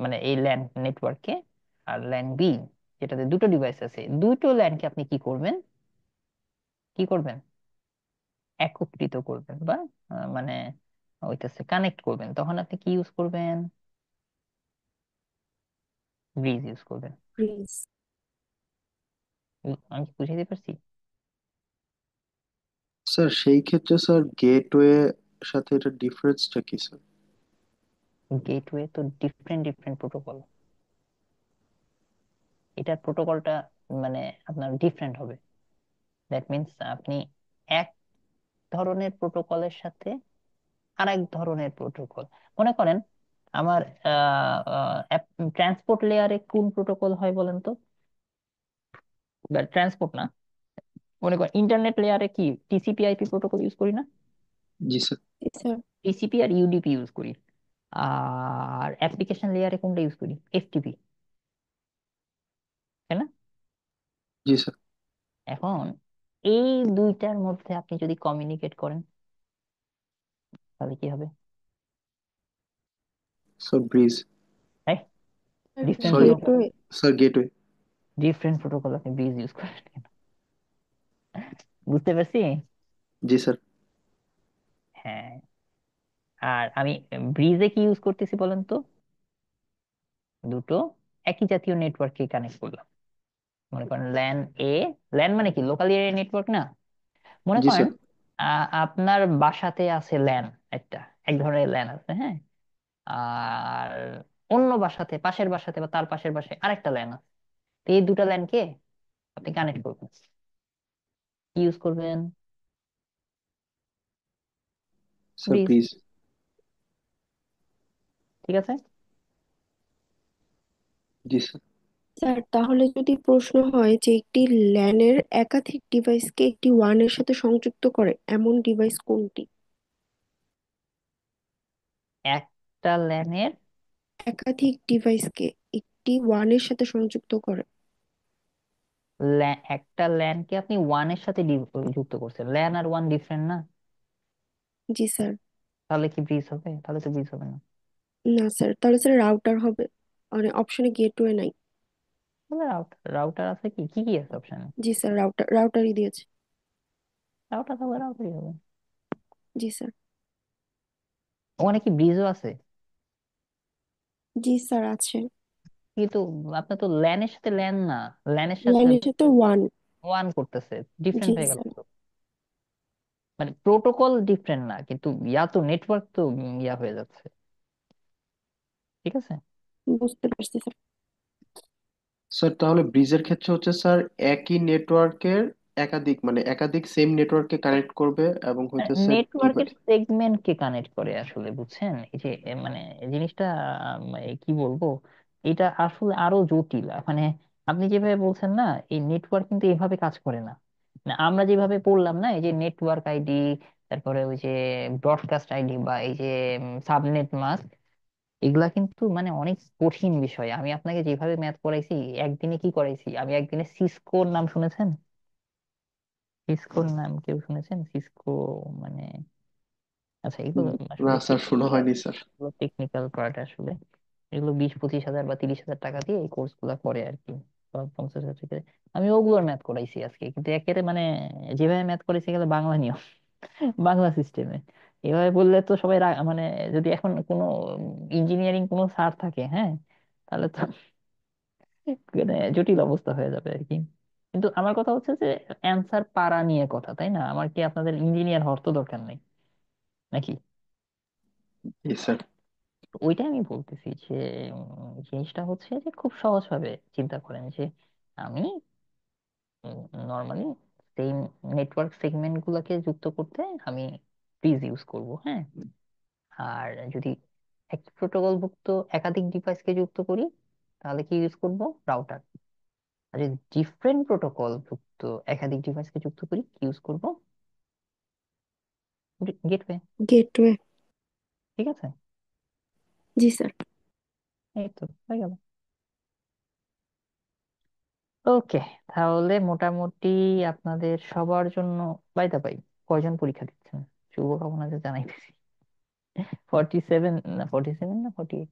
মানে এই ল্যান নেটওয়ার্কে আর ল্যান বি, যেটাতে দুটো ডিভাইস আছে, দুটো ল্যানকে আপনি কি করবেন, কি করবেন, একত্রিত করবেন বা মানে ওইটাছে কানেক্ট করবেন, তখন আপনি কি ইউজ করবেন, ব্রিজ ইউজ করবেন। ব্রিজ। আমি কি বুঝাইতে পারছি? স্যার সেই ক্ষেত্রে স্যার গেটওয়ে সাথে এটা ডিফারেন্সটা কি স্যার? গেটওয়ে তো ডিফারেন্ট ডিফারেন্ট প্রোটোকল, এটার প্রোটোকলটা মানে আপনার ডিফারেন্ট হবে। দ্যাট মিনস আপনি এক ধরনের প্রোটোকলের সাথে আরেক ধরনের প্রোটোকল, মনে করেন আমার ট্রান্সপোর্ট লেয়ারে কোন প্রোটোকল হয় বলেন তো, ট্রান্সপোর্ট না, মনে করেন ইন্টারনেট লেয়ারে কি টিসিপি আইপি প্রোটোকল ইউজ করি না, জি স্যার। জি স্যার। টিসিপি আর ইউডিপি ইউজ করি। আর অ্যাপ্লিকেশন লেয়ারে কোনটা ইউজ করি, এফটিপি, তাই না? জি স্যার। এখন এই দুইটার মধ্যে আপনি যদি কমিউনিকেট করেন তাহলে কি হবে? Sir bridge. তাই different sorry protocol, gateway. Sir, gateway. Different protocol আপনি ব্রিজ ইউজ করেন কেন? বুঝতে পারছি। জি স্যার। হ্যাঁ, আর আমি ব্রিজে কি ইউজ করতেছি বলেন তো, দুটো একই জাতীয় নেটওয়ার্ককে কানেক্ট করলাম। মনে করেন ল্যান এ, ল্যান মানে কি লোকাল এরিয়া নেটওয়ার্ক না, মনে জি করেন স্যার। আপনার বাসাতে আছে ল্যান একটা, এক ধরনের ল্যান আছে, হ্যাঁ, আর অন্য বাসাতে, পাশের বাসাতে বা তার পাশের বাসায় আরেকটা ল্যান আছে। তো এই দুটা ল্যানকে আপনি কানেক্ট করবেন, কি ইউজ করবেন, স্যার ব্রিজ। ব্রিজ। ঠিক আছে। জি স্যার। স্যার তাহলে যদি প্রশ্ন হয় যে একটি ল্যানের একাধিক ডিভাইসকে একটি ওয়ানের সাথে সংযুক্ত করে এমন ডিভাইস কোনটি? একটা ল্যানের, একাধিক ডিভাইসকে একটি ওয়ানের সাথে সংযুক্ত করে। একটা ল্যানকে আপনি ওয়ানের সাথে যুক্ত করছেন, ল্যান আর ওয়ান ডিফারেন্ট না, জি স্যার। তাহলে কি ব্রিজ হবে? তাহলে তো ব্রিজ হবে না। না স্যার, তাহলে স্যার রাউটার হবে। মানে অপশনে গেটওয়ে নাই। তাহলে রাউটার, রাউটার আছে, কি কি কি আছে অপশনে? জি স্যার, রাউটারই দিয়েছে। রাউটার থাকলে রাউটারই হবে। জি স্যার। ওখানে কি ব্রিজও আছে? জি স্যার আছে। কিন্তু আপনার তো ল্যানের সাথে ল্যান না, ল্যানের সাথে লাইনের সাথে ওয়ান। ওয়ান করতেছে, জি ডিফারেন্ট হয়ে গেল স্যার। তো। মানে প্রোটোকল ডিফারেন্ট না, কিন্তু ইয়া তো নেটওয়ার্ক তো ইয়া হয়ে যাচ্ছে। ঠিক আছে। বুঝতে পারছি স্যার। স্যার তাহলে ব্রিজের ক্ষেত্রে হচ্ছে স্যার একই নেটওয়ার্কের একাধিক, মানে একাধিক সেম নেটওয়ার্ককে কানেক্ট করবে এবং হইতেছে নেটওয়ার্কের ডিভাইস। সেগমেন্ট কে কানেক্ট করে আসলে, বুঝছেন? এই যে মানে এই জিনিসটা কি বলবো, এটা আসলে আরো জটিল। মানে আপনি যেভাবে বলছেন না, এই নেটওয়ার্ক কিন্তু এভাবে কাজ করে না। না, আমরা যেভাবে পড়লাম না, এই যে নেটওয়ার্ক আইডি, তারপরে ওই যে ব্রডকাস্ট আইডি বা এই যে সাবনেট মাস্ক, এগুলা কিন্তু মানে অনেক কঠিন বিষয়। আমি আপনাকে যেভাবে ম্যাথ করাইছি, একদিনে কি করাইছি, আমি একদিনে সিসকোর নাম শুনেছেন? সিসকোর নাম কেউ শুনেছেন? সিসকো মানে, আচ্ছা এগুলো না আসলে স্যার, শোনা হয়নি স্যার। টেকনিক্যাল পার্ট আসলে। এগুলো 20-25 হাজার বা 30 হাজার টাকা দিয়ে এই কোর্স গুলা করে আর কি, বা 50 হাজার টাকা দিয়ে। আমি ওগুলোর ম্যাথ করাইছি আজকে, কিন্তু একেবারে মানে যেভাবে ম্যাথ করাইছি গেলে বাংলা নিয়ম, বাংলা সিস্টেমে। এভাবে বললে তো সবাই মানে যদি এখন কোনো ইঞ্জিনিয়ারিং কোনো স্যার থাকে, হ্যাঁ, তাহলে তো মানে জটিল অবস্থা হয়ে যাবে আর কি। কিন্তু আমার কথা হচ্ছে যে অ্যান্সার পারা নিয়ে কথা, তাই না? আমার কি আপনাদের ইঞ্জিনিয়ার হওয়ার তো দরকার নেই নাকি? জি স্যার। তো ওইটাই আমি বলতেছি যে জিনিসটা হচ্ছে যে খুব সহজ ভাবে চিন্তা করেন যে আমি নর্মালি সেম নেটওয়ার্ক সেগমেন্ট গুলাকে যুক্ত করতে আমি ব্রিজ ইউজ করব, হ্যাঁ। আর যদি এক প্রোটোকল ভুক্ত একাধিক ডিভাইসকে যুক্ত করি তাহলে কি ইউজ করব, রাউটার। আর যদি ডিফারেন্ট প্রোটোকল যুক্ত একাধিক ডিভাইসকে যুক্ত করি কি ইউজ করব, গেটওয়ে। গেটওয়ে। ঠিক আছে। জি স্যার। এই তো হয়ে গেল। ওকে, তাহলে মোটামুটি আপনাদের সবার জন্য, বাই দা বাই, কয়জন পরীক্ষা দিচ্ছেন? শুভকামনা যে জানাইতেছি। 47 না, 47 না 48?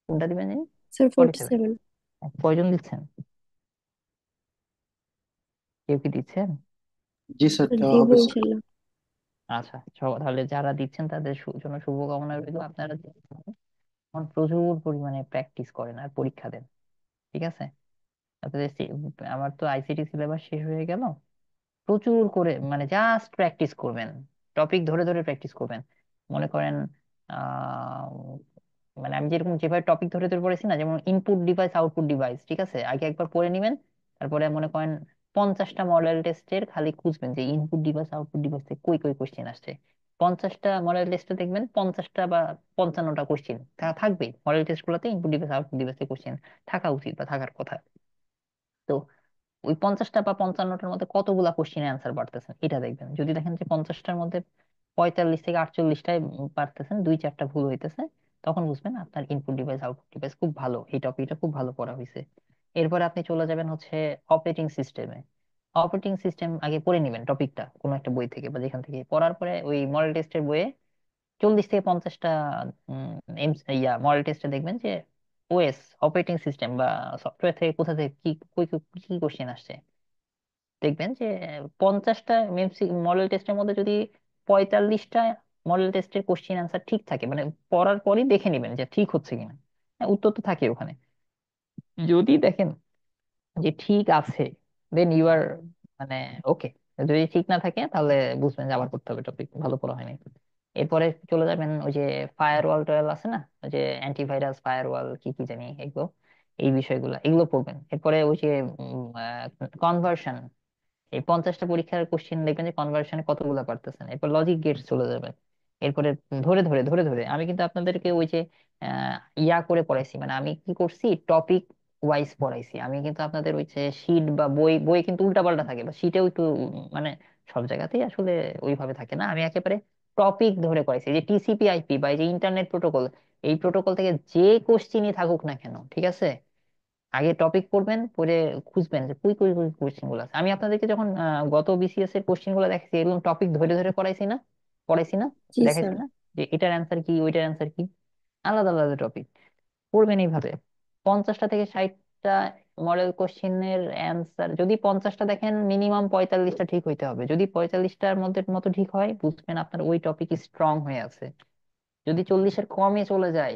কোনটা দিবেন জানি? স্যার, 47। 47। কয়জন দিচ্ছেন? কেউ কি দিচ্ছেন? জি স্যার, দেওয়া দিব হবে স্যার। ইনশাল্লাহ। আচ্ছা, তাহলে যারা দিচ্ছেন তাদের জন্য শুভকামনা রইল। আপনারা এখন প্রচুর পরিমাণে প্র্যাকটিস করেন আর পরীক্ষা দেন, ঠিক আছে? আপনাদের আমার তো আইসিটি সিলেবাস শেষ হয়ে গেল। প্রচুর করে মানে জাস্ট প্র্যাকটিস করবেন, টপিক ধরে ধরে প্র্যাকটিস করবেন। মনে করেন আহ মানে আমি যেরকম যেভাবে টপিক ধরে ধরে পড়েছি না, যেমন ইনপুট ডিভাইস আউটপুট ডিভাইস, ঠিক আছে, আগে একবার পড়ে নিবেন। তারপরে মনে করেন 50টা মডেল টেস্টের খালি খুঁজবেন যে ইনপুট ডিভাইস আউটপুট ডিভাইস থেকে কই কই কোশ্চেন আসছে। 50টা মডেল টেস্টে দেখবেন 50টা বা 55টা কোশ্চেন থাকবে মডেল টেস্ট গুলোতে, ইনপুট ডিভাইস আউটপুট ডিভাইস থেকে কোশ্চেন থাকা উচিত বা থাকার কথা। তো ওই 50টা বা 55টার মধ্যে কতগুলা কোশ্চেনের অ্যান্সার পারতেছেন এটা দেখবেন। যদি দেখেন যে 50টার মধ্যে 45 থেকে 48টাই পারতেছেন, 2-4টা ভুল হইতেছে, তখন বুঝবেন আপনার ইনপুট ডিভাইস আউটপুট ডিভাইস খুব ভালো, এই টপিকটা খুব ভালো পড়া হয়েছে। এরপরে আপনি চলে যাবেন হচ্ছে অপারেটিং সিস্টেমে। অপারেটিং সিস্টেম আগে পড়ে নেবেন টপিকটা কোনো একটা বই থেকে বা যেখান থেকে, পড়ার পরে ওই মডেল টেস্টের বইয়ে 40 থেকে 50টা মডেল টেস্টে দেখবেন যে ওএস অপারেটিং সিস্টেম বা সফটওয়্যার থেকে কোথা থেকে কি কি কোশ্চেন আসছে। দেখবেন যে 50টা মডেল টেস্টের মধ্যে যদি 45টা মডেল টেস্টের কোশ্চেন আনসার ঠিক থাকে, মানে পড়ার পরই দেখে নেবেন যে ঠিক হচ্ছে কিনা। হ্যাঁ, উত্তর তো থাকে ওখানে। যদি দেখেন যে ঠিক আছে, দেন ইউ আর মানে ওকে। যদি ঠিক না থাকে তাহলে বুঝবেন যে আবার পড়তে হবে, টপিক ভালো পড়া হয়নি। এরপরে চলে যাবেন ওই যে ফায়ারওয়াল টয়াল আছে না, ওই যে অ্যান্টিভাইরাস ফায়ারওয়াল কি কি জানি এগুলো, এই বিষয়গুলো এগুলো পড়বেন। এরপরে ওই যে কনভার্সন, এই 50টা পরীক্ষার কোশ্চেন দেখবেন যে কনভার্সনে কতগুলো পারতেছেন। এরপর লজিক গেটস চলে যাবেন। এরপরে ধরে ধরে ধরে ধরে আমি কিন্তু আপনাদেরকে ওই যে ইয়া করে পড়াইছি, মানে আমি কি করছি টপিক ওয়াইজ পড়াইছি। আমি কিন্তু আপনাদের ওই যে শীট বা বই বই কিন্তু উল্টাপাল্টা থাকে, বা শীটেও একটু মানে সব জায়গাতেই আসলে ওইভাবে থাকে না। আমি একেবারে টপিক ধরে করাইছি, যে টিসিপি আইপি বা এই যে ইন্টারনেট প্রোটোকল, এই প্রোটোকল থেকে যে কোশ্চিনই থাকুক না কেন, ঠিক আছে, আগে টপিক পড়বেন, পড়ে খুঁজবেন যে কুই কুই কুই কোশ্চেন গুলো আছে। আমি আপনাদেরকে যখন গত বিসিএস এর কোশ্চেন গুলো দেখেছি, এরকম টপিক ধরে ধরে পড়াইছি না, জি দেখাইছি স্যার। না, যে এটার অ্যান্সার কি ওইটার অ্যান্সার কি, আলাদা আলাদা টপিক পড়বেন এইভাবে। 50টা থেকে 60টা মডেল কোশ্চেনের অ্যান্সার যদি 50টা দেখেন, মিনিমাম 45টা ঠিক হইতে হবে। যদি 45টার মধ্যে মতো ঠিক হয়, বুঝবেন আপনার ওই টপিক স্ট্রং হয়ে আছে। যদি 40-এর কমে চলে যায়,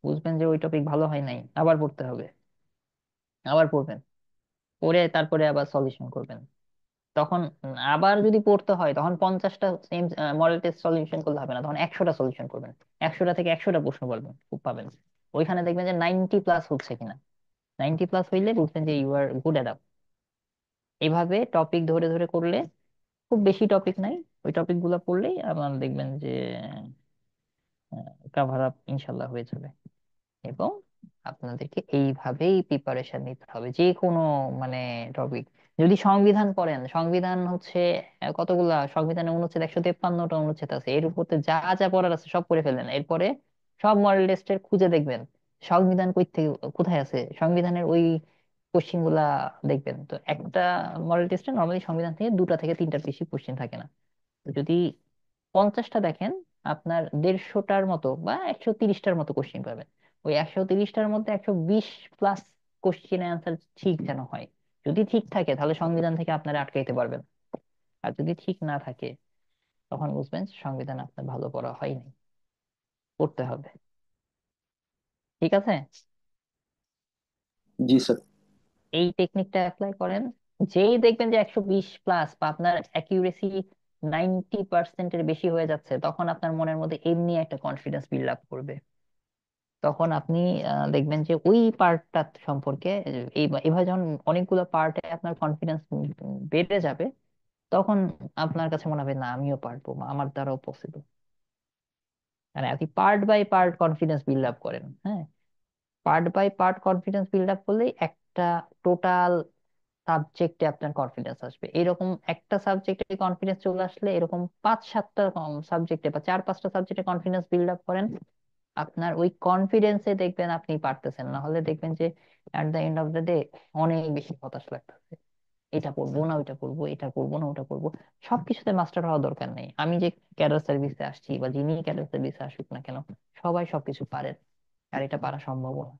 বুঝবেন যে ওই টপিক ভালো হয় নাই, আবার পড়তে হবে। আবার পড়বেন, পড়ে তারপরে আবার সলিউশন করবেন। তখন আবার যদি পড়তে হয়, তখন 50টা সেম মডেল টেস্ট সলিউশন করলে হবে না, তখন 100টা সলিউশন করবেন। 100টা থেকে 100টা প্রশ্ন পাবেন, খুব পাবেন। ওইখানে দেখবেন যে 90+ হচ্ছে কিনা। 90+ হইলে বুঝবেন যে ইউ আর গুড অ্যাট। এইভাবে টপিক ধরে ধরে করলে, খুব বেশি টপিক নাই, ওই টপিক গুলা পড়লেই আপনার দেখবেন যে কাভার আপ ইনশাল্লাহ হয়ে যাবে। এবং আপনাদেরকে এইভাবেই প্রিপারেশন নিতে হবে যে কোনো মানে টপিক। যদি সংবিধান পড়েন, সংবিধান হচ্ছে কতগুলা, সংবিধানে অনুচ্ছেদ 153টা অনুচ্ছেদ আছে, এর উপর যা যা পড়ার আছে সব পড়ে ফেলেন। এরপরে সব মডেল টেস্টের খুঁজে দেখবেন সংবিধান কই থেকে কোথায় আছে, সংবিধানের ওই কোশ্চিন গুলা দেখবেন। তো একটা মডেল টেস্টে নর্মালি সংবিধান থেকে 2টা থেকে 3টার বেশি কোশ্চিন থাকে না। তো যদি 50টা দেখেন, আপনার 150টার মতো বা 130টার মতো কোশ্চিন পাবেন। ওই 130টার মধ্যে 120+ কোশ্চিনের অ্যান্সার ঠিক যেন হয়। যদি ঠিক থাকে তাহলে সংবিধান থেকে আপনারা আটকাইতে পারবেন। আর যদি ঠিক না থাকে, তখন বুঝবেন যে সংবিধান আপনার ভালো পড়া হয়নি, পড়তে হবে। ঠিক আছে? জি স্যার। এই টেকনিকটা অ্যাপ্লাই করেন, যেই দেখবেন যে 120+ বা আপনার অ্যাকিউরেসি 90%-এর বেশি হয়ে যাচ্ছে, তখন আপনার মনের মধ্যে এমনি একটা কনফিডেন্স বিল্ড আপ করবে। তখন আপনি দেখবেন যে ওই পার্টটা সম্পর্কে এইভাবে যখন অনেকগুলো পার্টে আপনার কনফিডেন্স বেড়ে যাবে, তখন আপনার কাছে মনে হবে না আমিও পারবো বা আমার দ্বারাও পসিবল। মানে আপনি part by part confidence build up করেন। হ্যাঁ, part by part confidence build up করলেই একটা টোটাল সাবজেক্টে আপনার কনফিডেন্স আসবে। এরকম একটা সাবজেক্টে কনফিডেন্স চলে আসলে, এরকম 5-7টা সাবজেক্টে বা 4-5টা সাবজেক্টে কনফিডেন্স বিল্ড আপ করেন। আপনার ওই কনফিডেন্সে দেখবেন আপনি পারতেছেন, না হলে দেখবেন যে at the end of the day অনেক বেশি হতাশ লাগতেছে। এটা করবো না ওইটা করবো, এটা করবো না ওটা করবো। সবকিছুতে মাস্টার হওয়া দরকার নেই। আমি যে ক্যাডার সার্ভিসে আসছি বা যিনি ক্যাডার সার্ভিসে আসুক না কেন, সবাই সবকিছু পারেন। আর এটা পারা সম্ভব না,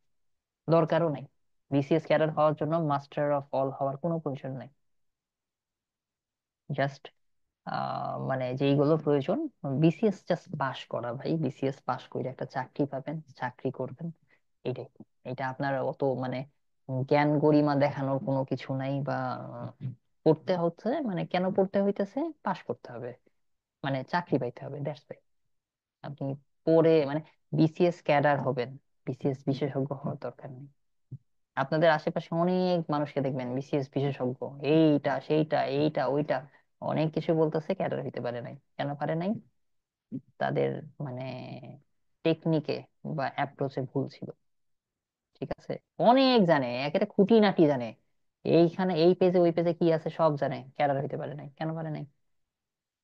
দরকারও নাই। বিসিএস ক্যাডার হওয়ার জন্য মাস্টার অফ অল হওয়ার কোনো প্রয়োজন নাই। জাস্ট মানে যেইগুলো প্রয়োজন, বিসিএস জাস্ট পাস করা ভাই, বিসিএস পাস করে একটা চাকরি পাবেন, চাকরি করবেন, এটাই। এটা আপনার অত মানে জ্ঞান গরিমা দেখানোর কোনো কিছু নাই, বা পড়তে হচ্ছে মানে কেন পড়তে হইতেছে, পাস করতে হবে, মানে চাকরি পাইতে হবে, দ্যাটস ইট। আপনি পড়ে মানে বিসিএস ক্যাডার হবেন, বিসিএস বিশেষজ্ঞ হওয়ার দরকার নেই। আপনাদের আশেপাশে অনেক মানুষকে দেখবেন বিসিএস বিশেষজ্ঞ, এইটা সেইটা এইটা ওইটা অনেক কিছু বলতেছে, ক্যাডার হইতে পারে নাই। কেন পারে নাই? তাদের মানে টেকনিকে বা অ্যাপ্রোচে ভুল ছিল। ঠিক আছে, অনেক জানে, একেবারে খুঁটিনাটি জানে, এইখানে এই পেজে ওই পেজে কি আছে সব জানে, ক্যাডার হইতে পারে নাই। কেন পারে নাই?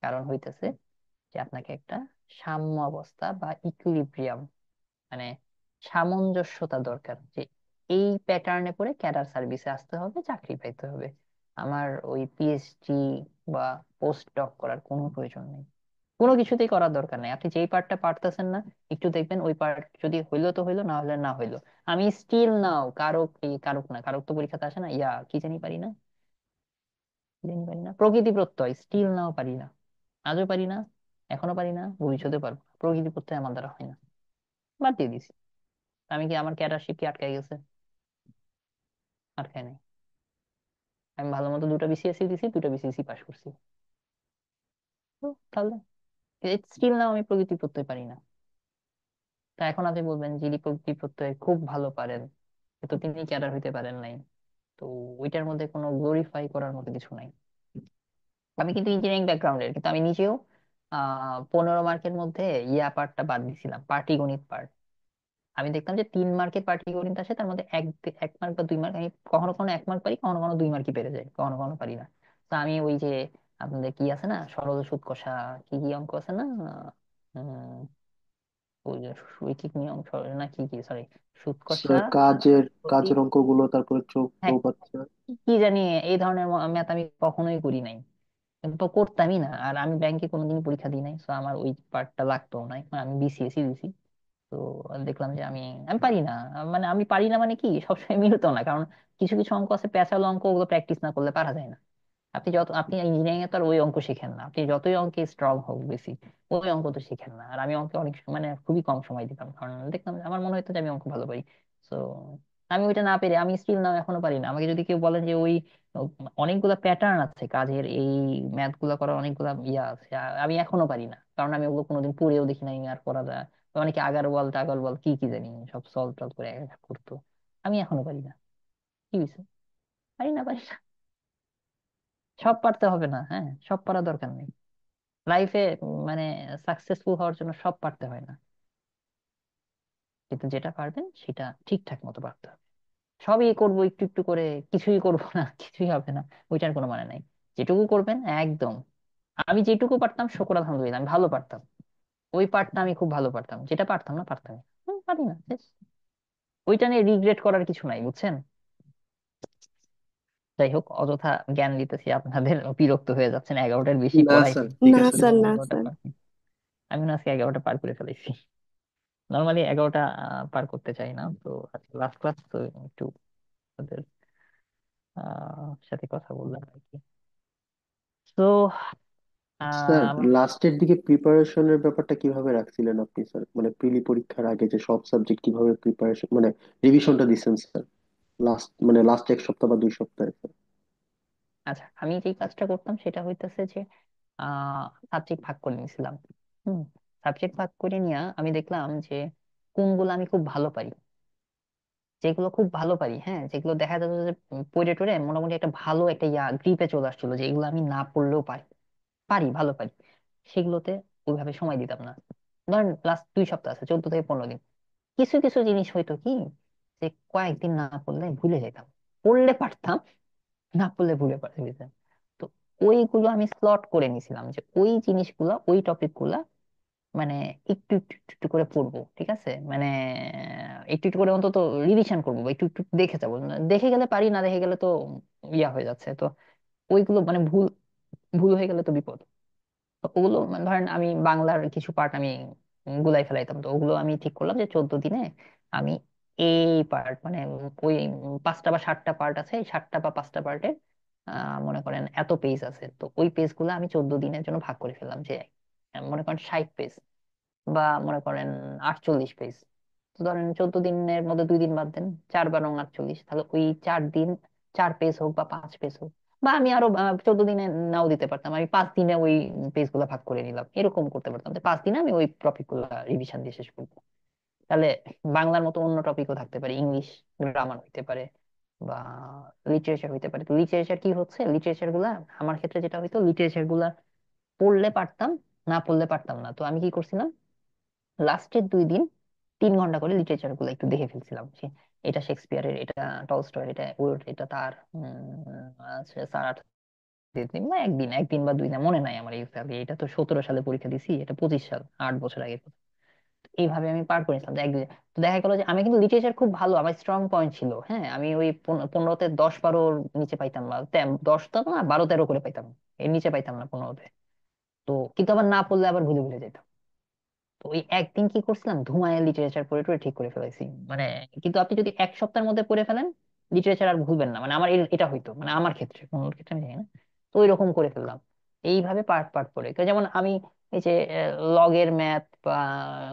কারণ হইতেছে যে আপনাকে একটা সাম্য অবস্থা বা ইকুইলিব্রিয়াম, মানে সামঞ্জস্যতা দরকার, যে এই প্যাটার্নে পড়ে ক্যাডার সার্ভিসে আসতে হবে, চাকরি পাইতে হবে। আমার ওই পিএইচডি বা পোস্ট ডক করার কোনো প্রয়োজন নেই, কোনো কিছুতেই করার দরকার নেই। আপনি যেই পার্টটা পারতেছেন না, একটু দেখবেন ওই পার্ট যদি হইলো তো হইলো, না হলে না হইলো। আমি স্টিল নাও কারক, এই কারক না, কারক তো পরীক্ষাতে আসে না, কি জানি পারি না, কি জানি পারি না, প্রকৃতি প্রত্যয় স্টিল নাও পারি না, আজও পারি না, এখনো পারি না, ভবিষ্যতে পারবো না। প্রকৃতি প্রত্যয় আমার দ্বারা হয় না, বাদ দিয়ে দিছি। আমি কি, আমার ক্যাডারশিপ কি আটকায় গেছে? আটকায় নাই। আমি ভালো মতো দুটো বিসিএসসি দিছি, দুটো বিসিএসসি পাস করছি। তো তাহলে স্টিল নাও আমি প্রকৃতি প্রত্যয় পারি না। তা এখন আপনি বলবেন যিনি প্রকৃতি প্রত্যয় খুব ভালো পারেন, কিন্তু তিনি ক্যাডার হইতে পারেন নাই, তো ওইটার মধ্যে কোনো গ্লোরিফাই করার মতো কিছু নাই। আমি কিন্তু ইঞ্জিনিয়ারিং ব্যাকগ্রাউন্ডের, কিন্তু আমি নিজেও 15 মার্কের মধ্যে পার্টটা বাদ দিছিলাম, পাটিগণিত পার্ট। আমি দেখতাম যে 3 মার্কের পাটিগণিত আসে, তার মধ্যে এক এক মার্ক বা 2 মার্ক আমি কখনো কখনো 1 মার্ক পারি, কখনো কখনো 2 মার্কই পেরে যাই, কখনো কখনো পারি না। তো আমি ওই যে আপনাদের কি আছে না, সরল সুদ কষা, কি কি অঙ্ক আছে না, উম, ওই যে রৈখিক নিয়ম না কি কি, সরি, সুদ কষা, স্যার কাজের প্রতি, কাজের অঙ্কগুলো, তারপরে চোখ হ্যাঁ, চৌবাচ্চা। কি জানি এই ধরনের ম্যাথ আমি কখনোই করি নাই, কিন্তু করতামই না। আর আমি ব্যাংকে কোনোদিন পরীক্ষা দিই নাই, তো আমার ওই পার্টটা লাগতো না, মানে আমি বিসিএসই দিছি। তো দেখলাম যে আমি আমি পারি না, মানে আমি পারি না মানে কি সবসময় মিলতো না, কারণ কিছু কিছু অঙ্ক আছে পেঁচালো অঙ্ক, ওগুলো প্র্যাকটিস না করলে পারা যায় না। আপনি ইঞ্জিনিয়ারিং এ তো আর ওই অঙ্ক শিখেন না, আপনি যতই অঙ্কে স্ট্রং হোক বেশি, ওই অঙ্ক তো শিখেন না। আর আমি অঙ্কে অনেক মানে খুবই কম সময় দিতাম, কারণ দেখতাম যে আমার মনে হতো যে আমি অঙ্ক ভালো পারি। তো আমি ওইটা না পেরে, আমি স্টিল নাও এখনো পারি না। আমাকে যদি কেউ বলেন যে ওই অনেকগুলা প্যাটার্ন আছে কাজের, এই ম্যাথ গুলা করার অনেকগুলা আছে, আমি এখনো পারি না, কারণ আমি ওগুলো কোনোদিন পড়েও দেখি নাই আর পড়া যায়। অনেকে আগারওয়াল টাগারওয়াল কি কি জানি সব সলভ টলভ করে এক এক করতো, আমি এখনো পারি না। কি হয়েছে? পারি না, পারি না। সব পারতে হবে না, হ্যাঁ, সব পারা দরকার নেই লাইফে। মানে সাকসেসফুল হওয়ার জন্য সব পারতে হয় না, কিন্তু যেটা পারবেন সেটা ঠিকঠাক মতো পারতে হবে। সবই করবো একটু একটু করে, কিছুই করবো না, কিছুই হবে না, ওইটার কোনো মানে নাই। যেটুকু করবেন একদম, আমি যেটুকু পারতাম শুকর আলহামদুলিল্লাহ আমি ভালো পারতাম, ওই পার্টটা আমি খুব ভালো পারতাম, যেটা পারতাম না পারতাম না। পারি না, ব্যাস। ওইটা নিয়ে রিগ্রেট করার কিছু নাই, বুঝছেন? যাই হোক, অযথা জ্ঞান দিতেছি আপনাদের, বিরক্ত হয়ে যাচ্ছেন, 11টার বেশি না পড়াই স্যার, ফেলছি। ঠিক না আছে। স্যার, না 11টা স্যার। পার, আমি মনে হয় আজকে 11টা পার করে ফেলেছি। নর্মালি 11টা পার করতে চাই না, তো আজকে লাস্ট ক্লাস তো একটু ওদের সাথে কথা বললাম আর কি। তো স্যার আমার, লাস্টের দিকে প্রিপারেশনের ব্যাপারটা কিভাবে রাখছিলেন আপনি স্যার, মানে প্রিলি পরীক্ষার আগে যে সব সাবজেক্ট কিভাবে প্রিপারেশন মানে রিভিশনটা দিচ্ছেন স্যার, লাস্ট 1 সপ্তাহ বা 2 সপ্তাহে স্যার? আচ্ছা, আমি যে কাজটা করতাম সেটা হইতেছে যে সাবজেক্ট ভাগ করে নিয়েছিলাম। হুম, সাবজেক্ট ভাগ করে নিয়ে আমি দেখলাম যে কোনগুলো আমি খুব ভালো পারি, যেগুলো খুব ভালো পারি, হ্যাঁ, যেগুলো দেখা যাচ্ছে যে পড়ে টরে মোটামুটি একটা ভালো একটা গ্রিপে চলে আসছিল, যে এগুলো আমি না পড়লেও পারি, পারি ভালো পারি, সেগুলোতে ওইভাবে সময় দিতাম না। ধরেন লাস্ট 2 সপ্তাহ আছে, 14 থেকে 15 দিন, কিছু কিছু জিনিস হয়তো কি, যে কয়েকদিন না পড়লে ভুলে যেতাম, পড়লে পারতাম, না পড়লে যেতাম। তো ওইগুলো আমি স্লট করে নিছিলাম, যে ওই জিনিসগুলা ওই টপিক গুলা মানে একটু একটু একটু একটু করে পড়বো, ঠিক আছে, মানে একটু একটু করে অন্তত রিভিশন করবো, বা একটু একটু দেখে যাবো, দেখে গেলে পারি, না দেখে গেলে তো হয়ে যাচ্ছে। তো ওইগুলো মানে ভুল ভুল হয়ে গেলে তো বিপদ। তো ওগুলো মানে ধরেন আমি বাংলার কিছু পার্ট আমি গুলাই ফেলাইতাম, তো ওগুলো আমি ঠিক করলাম যে 14 দিনে আমি এই পার্ট মানে ওই 5টা বা 7টা পার্ট আছে, এই 7টা বা 5টা পার্টের মনে করেন এত পেজ আছে, তো ওই পেজ গুলো আমি 14 দিনের জন্য ভাগ করে ফেললাম, যে মনে করেন 60 পেজ বা মনে করেন 48 পেজ। তো ধরেন 14 দিনের মধ্যে 2 দিন বাদ দেন, 4 বার 48, তাহলে ওই 4 দিন 4 পেজ হোক বা 5 পেজ হোক, বা আমি আরো 14 দিনে নাও দিতে পারতাম, আমি 5 দিনে ওই পেজ গুলা ভাগ করে নিলাম, এরকম করতে পারতাম যে 5 দিনে আমি ওই টপিক গুলা রিভিশন দিয়ে শেষ করবো। তাহলে বাংলার মতো অন্য টপিকও থাকতে পারে, ইংলিশ গ্রামার হইতে পারে বা লিটারেচার হইতে পারে। তো লিটারেচার কি হচ্ছে, লিটারেচার গুলা আমার ক্ষেত্রে যেটা হইতো, লিটারেচার গুলা পড়লে পারতাম, না পড়লে পারতাম না। তো আমি কি করছিলাম, লাস্টের 2 দিন 3 ঘন্টা করে লিটারেচার গুলো একটু দেখে ফেলছিলাম, এটা শেক্সপিয়ারের, এটা টলস্টয়, এটা ওল্ড, এটা তার স্যার দিন বা একদিন, 1 দিন বা 2 দিন মনে নাই আমার এক্সাক্টলি, এটা তো 17 সালে পরীক্ষা দিছি, এটা 25 সাল, 8 বছর আগে। এইভাবে আমি পার করেছিলাম তো একদিন। তো দেখা গেল যে আমি কিন্তু লিটারেচার খুব ভালো, আমার স্ট্রং পয়েন্ট ছিল, হ্যাঁ আমি ওই 15তে 10-12 নিচে পাইতাম না, 10 তো না 12-13 করে পাইতাম, এর নিচে পাইতাম না 15তে। তো কিন্তু আবার না পড়লে আবার ভুলে ভুলে যেতাম। তো ওই একদিন কি করছিলাম, ধুমায় লিটারেচার পড়ে টরে ঠিক করে ফেলাইছি মানে। কিন্তু আপনি যদি 1 সপ্তাহের মধ্যে পড়ে ফেলেন লিটারেচার আর ভুলবেন না, মানে আমার এটা হইতো, মানে আমার ক্ষেত্রে, কোন ক্ষেত্রে আমি জানি না। তো ওই রকম করে ফেললাম এইভাবে পার্ট পার্ট পড়ে। যেমন আমি এই যে লগের ম্যাথ বা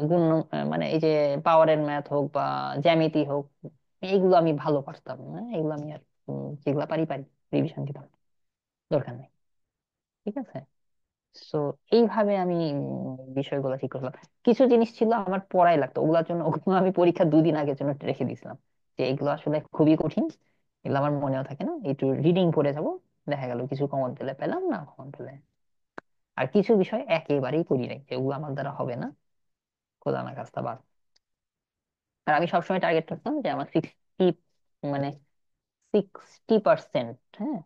গুণ, মানে এই যে পাওয়ারের ম্যাথ হোক বা জ্যামিতি হোক, এইগুলো আমি ভালো পারতাম না, এগুলো আমি আর যেগুলা পারি পারি, রিভিশন দিতাম, দরকার নেই। ঠিক আছে। সো এইভাবে আমি বিষয়গুলো ঠিক করলাম। কিছু জিনিস ছিল আমার পড়াই লাগতো, ওগুলোর জন্য ওগুলো আমি পরীক্ষা 2 দিন আগের জন্য রেখে দিয়েছিলাম, যে এগুলো আসলে খুবই কঠিন, এগুলো আমার মনেও থাকে না, একটু রিডিং পড়ে যাবো, দেখা গেল কিছু কমন পেলে পেলাম, না কমন পেলে। আর কিছু বিষয় একেবারেই করি নাই, যেগুলো আমার দ্বারা হবে না, খোদা না কাজটা বাদ। আর আমি সবসময় টার্গেট রাখতাম যে আমার মানে 60%, হ্যাঁ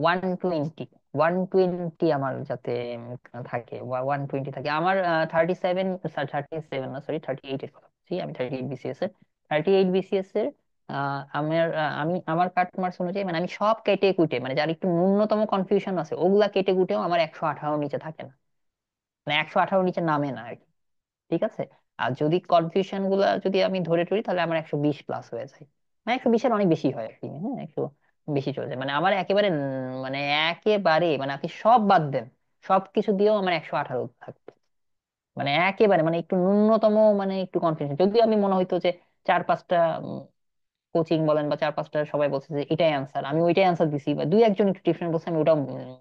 120, 120 আমার যাতে থাকে, বা 120 থাকে। আমার 37, 37 না সরি 38 এর কথা বলছি, আমি 38 বিসিএস এর, 38 বিসিএস এর আমি আমার কাট মার্কস অনুযায়ী, মানে আমি সব কেটে কুটে, মানে যার একটু ন্যূনতম কনফিউশন আছে ওগুলা কেটে কুটেও আমার 118 নিচে থাকে না, মানে 118 নিচে নামে না আর কি। ঠিক আছে। আর যদি কনফিউশন গুলা যদি আমি ধরে টরি, তাহলে আমার 120 প্লাস হয়ে যায়, মানে 120-এর অনেক বেশি হয় আর কি, হ্যাঁ 100 বেশি চলে যায়, মানে আমার একেবারে মানে একেবারে মানে আপনি সব বাদ দেন, সবকিছু দিয়েও আমার 118 থাকতো, মানে একেবারে মানে একটু ন্যূনতম, মানে একটু কনফিউশন যদিও আমি মনে হইতো যে 4-5টা কোচিং বলেন বা 4-5টা সবাই বলছে যে এটাই অ্যান্সার, আমি ওইটাই অ্যান্সার দিছি, বা 2-1 জন একটু ডিফারেন্ট বলছে, আমি ওটাও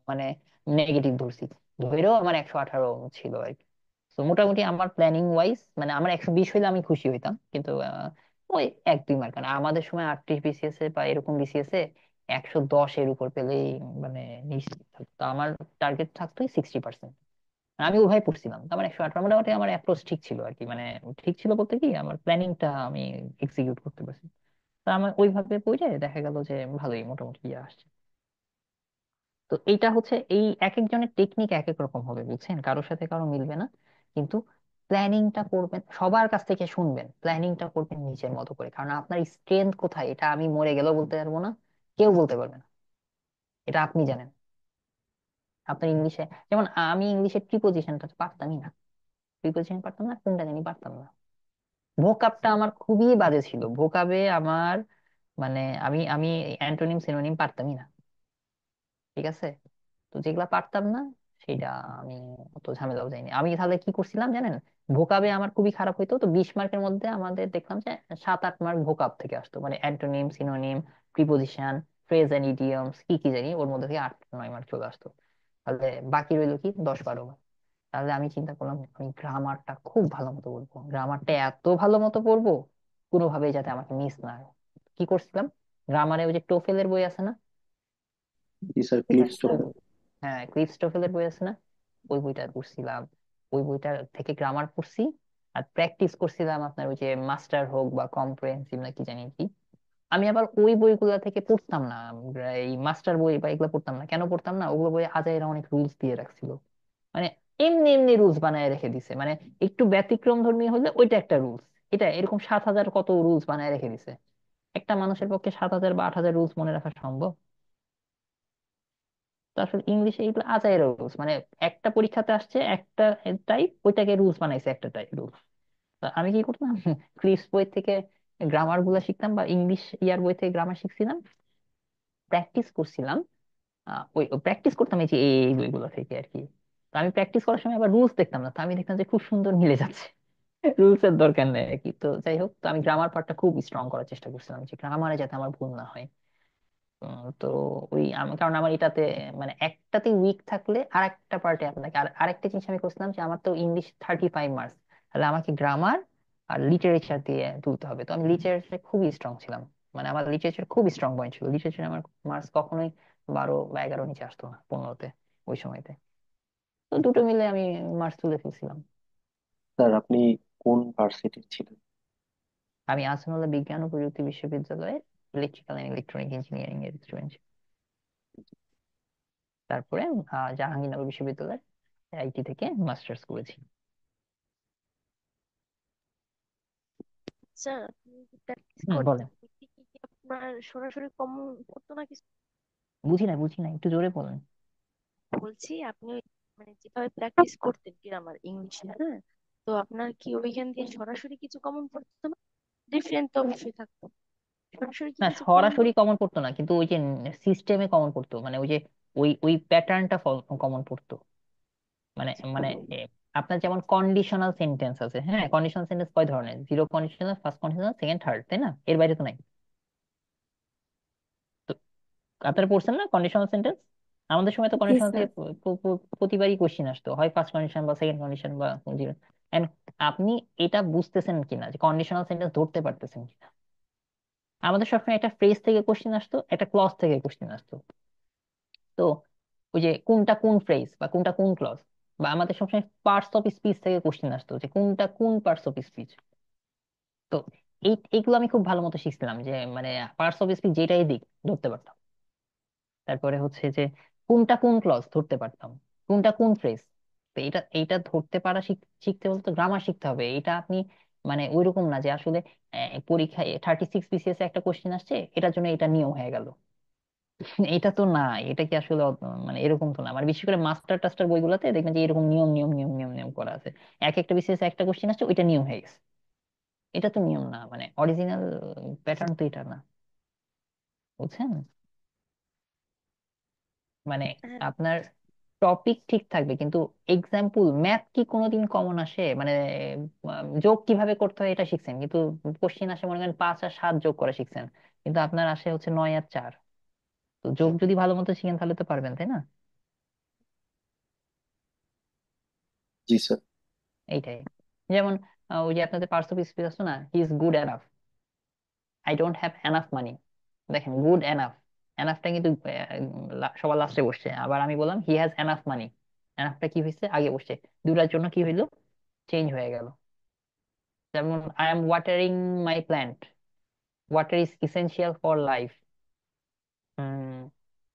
মানে নেগেটিভ ধরছি, ধরেও আমার 118 ছিল আর কি। তো মোটামুটি আমার প্ল্যানিং ওয়াইজ মানে আমার 120 হইলে আমি খুশি হইতাম, কিন্তু ওই 1-2 মার্ক, কারণ আমাদের সময় 38 বিসিএস এ বা এরকম বিসিএস এ 110-এর উপর পেলেই মানে নিশ্চিত থাকতো। আমার টার্গেট থাকতো 60%। আমি ওভাবে পড়ছিলাম, তো আমার 118 মোটামুটি আমার অ্যাপ্রোচ ঠিক ছিল আর কি, মানে ঠিক ছিল বলতে কি আমার প্ল্যানিংটা আমি এক্সিকিউট করতে পারছি। তো আমার ওইভাবে পড়ে দেখা গেল যে ভালোই মোটামুটি ইয়ে আসছে। তো এইটা হচ্ছে এই এক একজনের টেকনিক এক এক রকম হবে, বুঝছেন, কারোর সাথে কারো মিলবে না। কিন্তু প্ল্যানিংটা করবেন, সবার কাছ থেকে শুনবেন, প্ল্যানিংটা করবেন নিজের মতো করে, কারণ আপনার স্ট্রেংথ কোথায় এটা আমি মরে গেলেও বলতে পারবো না, কেউ বলতে পারবে না, এটা আপনি জানেন। আপনার ইংলিশে, যেমন আমি ইংলিশের প্রিপোজিশনটা পারতামই না, প্রিপোজিশন পারতাম না, কোনটা জানি পারতাম না। ভোকাবটা আমার খুবই বাজে ছিল, ভোকাবে আমার মানে আমি আমি অ্যান্টোনিম সিনোনিম পারতামই না। ঠিক আছে। তো যেগুলা পারতাম না সেটা আমি অত ঝামেলাও যাইনি। আমি তাহলে কি করছিলাম জানেন, ভোকাবে আমার খুবই খারাপ হইতো, তো 20 মার্কের মধ্যে আমাদের দেখলাম যে 7-8 মার্ক ভোকাব থেকে আসতো, মানে antonym synonym preposition phrase and idioms কি কি জানি ওর মধ্যে থেকে 8-9 মার্ক চলে আসতো। তাহলে বাকি রইলো কি 10-12 মার্ক। তাহলে আমি চিন্তা করলাম আমি গ্রামারটা খুব ভালো মতো বলবো, গ্রামারটা এত ভালো মতো পড়বো কোনোভাবেই যাতে আমাকে মিস না হয়। কি করছিলাম, গ্রামারে ওই যে টোফেলের বই আছে না, জি স্যার, হ্যাঁ ক্লিপস। হ্যাঁ ক্রিস্টোফেলের বই আছে না, ওই বইটা পড়ছিলাম, ওই বইটা থেকে গ্রামার পড়ছি। আর প্র্যাকটিস করছিলাম আপনার ওই যে মাস্টার হোক বা কম্প্রিহেন্সিভ না কি জানি কি। আমি আবার ওই বইগুলা থেকে পড়তাম না, এই মাস্টার বই বা এগুলো পড়তাম না। কেন পড়তাম না, ওগুলো বই আজাইরা অনেক রুলস দিয়ে রাখছিল, মানে এমনি এমনি রুলস বানায় রেখে দিছে, মানে একটু ব্যতিক্রম ধর্মী হলে ওইটা একটা রুলস, এটা এরকম 7,000 কত রুলস বানায় রেখে দিছে। একটা মানুষের পক্ষে 7,000 বা 8,000 রুলস মনে রাখা সম্ভব? তো আসলে ইংলিশে এইগুলো আজাইরা রুলস, মানে একটা পরীক্ষাতে আসছে একটা টাইপ, ওইটাকে রুলস বানাইছে একটা টাইপ রুলস। তা আমি কি করতাম, ক্রিস বই থেকে গ্রামার গুলা শিখতাম, বা ইংলিশ ইয়ার বই থেকে গ্রামার শিখছিলাম, প্র্যাকটিস করছিলাম। ওই প্র্যাকটিস করতাম এই যে এই বইগুলো থেকে আর কি। তো আমি প্র্যাকটিস করার সময় আবার রুলস দেখতাম না, তো আমি দেখতাম যে খুব সুন্দর মিলে যাচ্ছে। রুলস এর দরকার নেই আর কি। তো যাই হোক, তো আমি গ্রামার পার্টটা খুব স্ট্রং করার চেষ্টা করছিলাম, যে গ্রামারে যাতে আমার ভুল না হয়। তো ওই কারণ আমার এটাতে মানে একটাতে উইক থাকলে আর একটা পার্টে আপনাকে আরেকটা জিনিস আমি করছিলাম, যে আমার তো ইংলিশ 35 মার্কস, তাহলে আমাকে গ্রামার আর লিটারেচার দিয়ে তুলতে হবে। তো আমি লিটারেচারে খুবই স্ট্রং ছিলাম, মানে আমার লিটারেচার খুব স্ট্রং পয়েন্ট ছিল। লিটারেচারে আমার মার্কস কখনোই 12 বা 11 নিচে আসতো না, 15-তে ওই সময়তে। তো দুটো মিলে আমি মার্কস তুলে ফেলছিলাম। স্যার আপনি কোন ভার্সিটির ছিলেন? আমি আসমাউল্লাহ বিজ্ঞান ও প্রযুক্তি বিশ্ববিদ্যালয়ের ইলেকট্রিক্যাল এন্ড ইলেকট্রনিক ইঞ্জিনিয়ারিং এর স্টুডেন্ট। তারপরে জাহাঙ্গীরনগর বিশ্ববিদ্যালয় আইটি থেকে মাস্টার্স করেছি। স্যার, আপনি প্র্যাকটিস বলেন। করতেন কি কি কি আপনার সরাসরি কমন পড়তো না কিছু? বুঝি না, একটু জোরে বলেন। বলছি আপনি মানে যেভাবে প্র্যাকটিস করতেন গ্রামার ইংলিশে, হ্যাঁ, তো আপনার কি ওইখান দিয়ে সরাসরি কিছু কমন পড়তো না? ডিফারেন্ট তো অবশ্যই থাকতো, সরাসরি কি না, কিছু কমন সরাসরি কমন পড়তো না, কিন্তু ওই যে সিস্টেমে কমন পড়তো, মানে ওই যে ওই ওই প্যাটার্নটা কমন পড়তো। মানে মানে এ, আপনার যেমন কন্ডিশনাল সেন্টেন্স আছে, হ্যাঁ, কন্ডিশনাল সেন্টেন্স কয় ধরনের? Zero conditional, first conditional, second, third, তাই না? এর বাইরে তো নাই। তো আপনারা পড়ছেন না কন্ডিশনাল সেন্টেন্স? আমাদের সময় তো জি কন্ডিশনাল স্যার। থেকে প্রতিবারই কোশ্চিন আসতো, হয় ফার্স্ট কন্ডিশন বা সেকেন্ড কন্ডিশন বা জিরো। এন্ড আপনি এটা বুঝতেছেন কিনা যে কন্ডিশনাল সেন্টেন্স ধরতে পারতেছেন কিনা? আমাদের সবসময় একটা ফ্রেজ থেকে কোশ্চিন আসতো, একটা ক্লজ থেকে কোশ্চিন আসতো। তো ওই যে কোনটা কোন ফ্রেজ বা কোনটা কোন ক্লজ, বা আমাদের সবসময় পার্টস অফ স্পিচ থেকে কোশ্চিন আসতো, যে কোনটা কোন পার্টস অফ স্পিচ। তো এইগুলো আমি খুব ভালো মতো শিখছিলাম, যে মানে পার্টস অফ স্পিচ যেটাই দিক ধরতে পারতাম। তারপরে হচ্ছে যে কোনটা কোন ক্লজ ধরতে পারতাম, কোনটা কোন ফ্রেজ। তো এটা এইটা ধরতে পারা শিখতে হলে তো গ্রামার শিখতে হবে। এটা আপনি মানে ওইরকম না যে আসলে পরীক্ষায় 36 BCS এ একটা কোশ্চেন আসছে, এটার জন্য এটা নিয়ম হয়ে গেল। এটা তো না। এটা কি আসলে মানে এরকম তো না। মানে বিশেষ করে মাস্টার টাস্টার বইগুলোতে দেখবেন যে এরকম নিয়ম নিয়ম নিয়ম নিয়ম নিয়ম করা আছে। এক একটা বিশেষ একটা কোশ্চেন আসছে, ওইটা নিয়ম হয়ে গেছে। এটা তো নিয়ম না, মানে অরিজিনাল প্যাটার্ন তো এটা না। বুঝছেন? মানে হ্যাঁ, আপনার টপিক ঠিক থাকবে, কিন্তু এক্সাম্পল ম্যাথ কি কোনোদিন কমন আসে? মানে যোগ কিভাবে করতে হয় এটা শিখছেন, কিন্তু কোশ্চেন আসে মনে করেন 5 আর 7 যোগ করা শিখছেন, কিন্তু আপনার আসে হচ্ছে 9 আর 4। তো যোগ যদি ভালো মতো শিখেন তাহলে তো পারবেন, তাই না? জি স্যার। এইটাই। যেমন ওই যে আপনাদের পার্টস অফ স্পিচ আছে না, he is good enough, I don't have enough money. দেখেন, গুড এনাফ, এনাফটা কিন্তু সবার লাস্টে বসছে। আবার আমি বললাম হি হ্যাজ এনাফ মানি, এনাফটা কি হয়েছে? আগে বসছে। দুটার জন্য কি হইলো? চেঞ্জ হয়ে গেল। যেমন I am watering my plant, water is essential for life,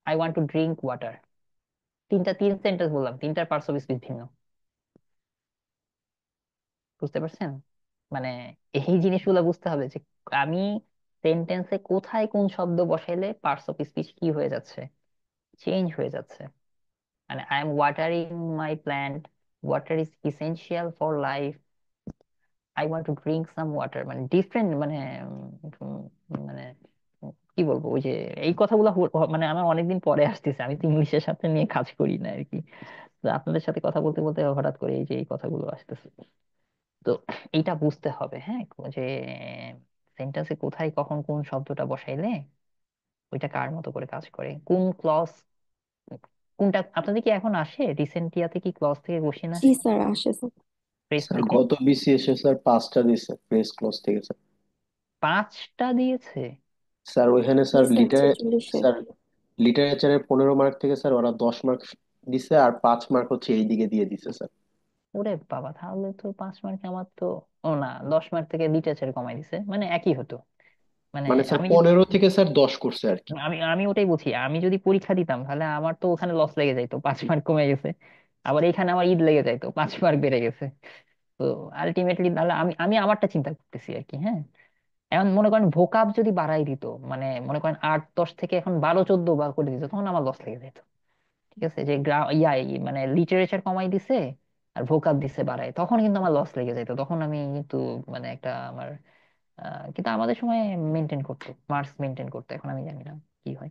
I want to drink water. তিন সেন্টেন্স বললাম, তিনটার পার্টস অফ স্পিচ ভিন্ন। বুঝতে পারছেন? মানে এই জিনিসগুলো বুঝতে হবে, যে আমি সেন্টেন্সে কোথায় কোন শব্দ বসাইলে পার্টস অফ স্পিচ কি হয়ে যাচ্ছে, চেঞ্জ হয়ে যাচ্ছে। মানে I am watering my plant, water is essential for life, I want to drink some water, মানে ডিফারেন্ট। মানে মানে কি বলবো, ওই যে এই কথাগুলো মানে আমার অনেকদিন পরে আসতেছে, আমি তো ইংলিশের সাথে নিয়ে কাজ করি না আর কি। তো আপনাদের সাথে কথা বলতে বলতে হঠাৎ করে এই যে এই কথাগুলো আসতেছে। তো এইটা বুঝতে হবে, হ্যাঁ, যে সেন্টেন্সে কোথায় কখন কোন শব্দটা বসাইলে ওইটা কার মতো করে কাজ করে, কোন ক্লজ কোনটা। আপনাদের কি এখন আসে, রিসেন্ট ইয়াতে কি ক্লজ থেকে কোশ্চেন জি আসে স্যার, আসে স্যার। ফ্রেজ স্যার থেকে? গত বিসিএস এ স্যার 5টা দিছে ফ্রেশ ক্লজ থেকে স্যার। 5টা দিয়েছে? স্যার ওইখানে জি স্যার স্যার, 46-এ। স্যার লিটারেচারের 15 মার্ক থেকে স্যার ওরা 10 মার্ক দিছে, আর 5 মার্ক হচ্ছে এই দিকে দিয়ে দিছে স্যার। ওরে বাবা, তাহলে তো 5 মার্কে আমার তো, ও না, 10 মার্ক থেকে লিটারেচার কমাই দিছে, মানে একই হতো। মানে মানে স্যার আমি যদি 15 থেকে স্যার 10 করছে আর কি। আমি আমি ওটাই বুঝি, আমি যদি পরীক্ষা দিতাম তাহলে আমার তো ওখানে লস লেগে যাইতো, 5 মার্ক কমে গেছে। আবার এখানে আমার ঈদ লেগে যাইতো, 5 মার্ক বেড়ে গেছে। তো আলটিমেটলি তাহলে আমি আমি আমারটা চিন্তা করতেছি আর কি, হ্যাঁ। এখন মনে করেন ভোকাব যদি বাড়াই দিত, মানে মনে করেন 8-10 থেকে এখন 12-14 বার করে দিত, তখন আমার লস লেগে যেত। ঠিক আছে, যে মানে লিটারেচার কমাই দিছে, আর ভোকাব দিছে বাড়ায়, তখন কিন্তু আমার লস লেগে যেত, তখন আমি কিন্তু মানে একটা আমার কিন্তু আমাদের সময় মেনটেন করতো, মার্কস মেনটেন করতো, এখন আমি জানি না কি হয়।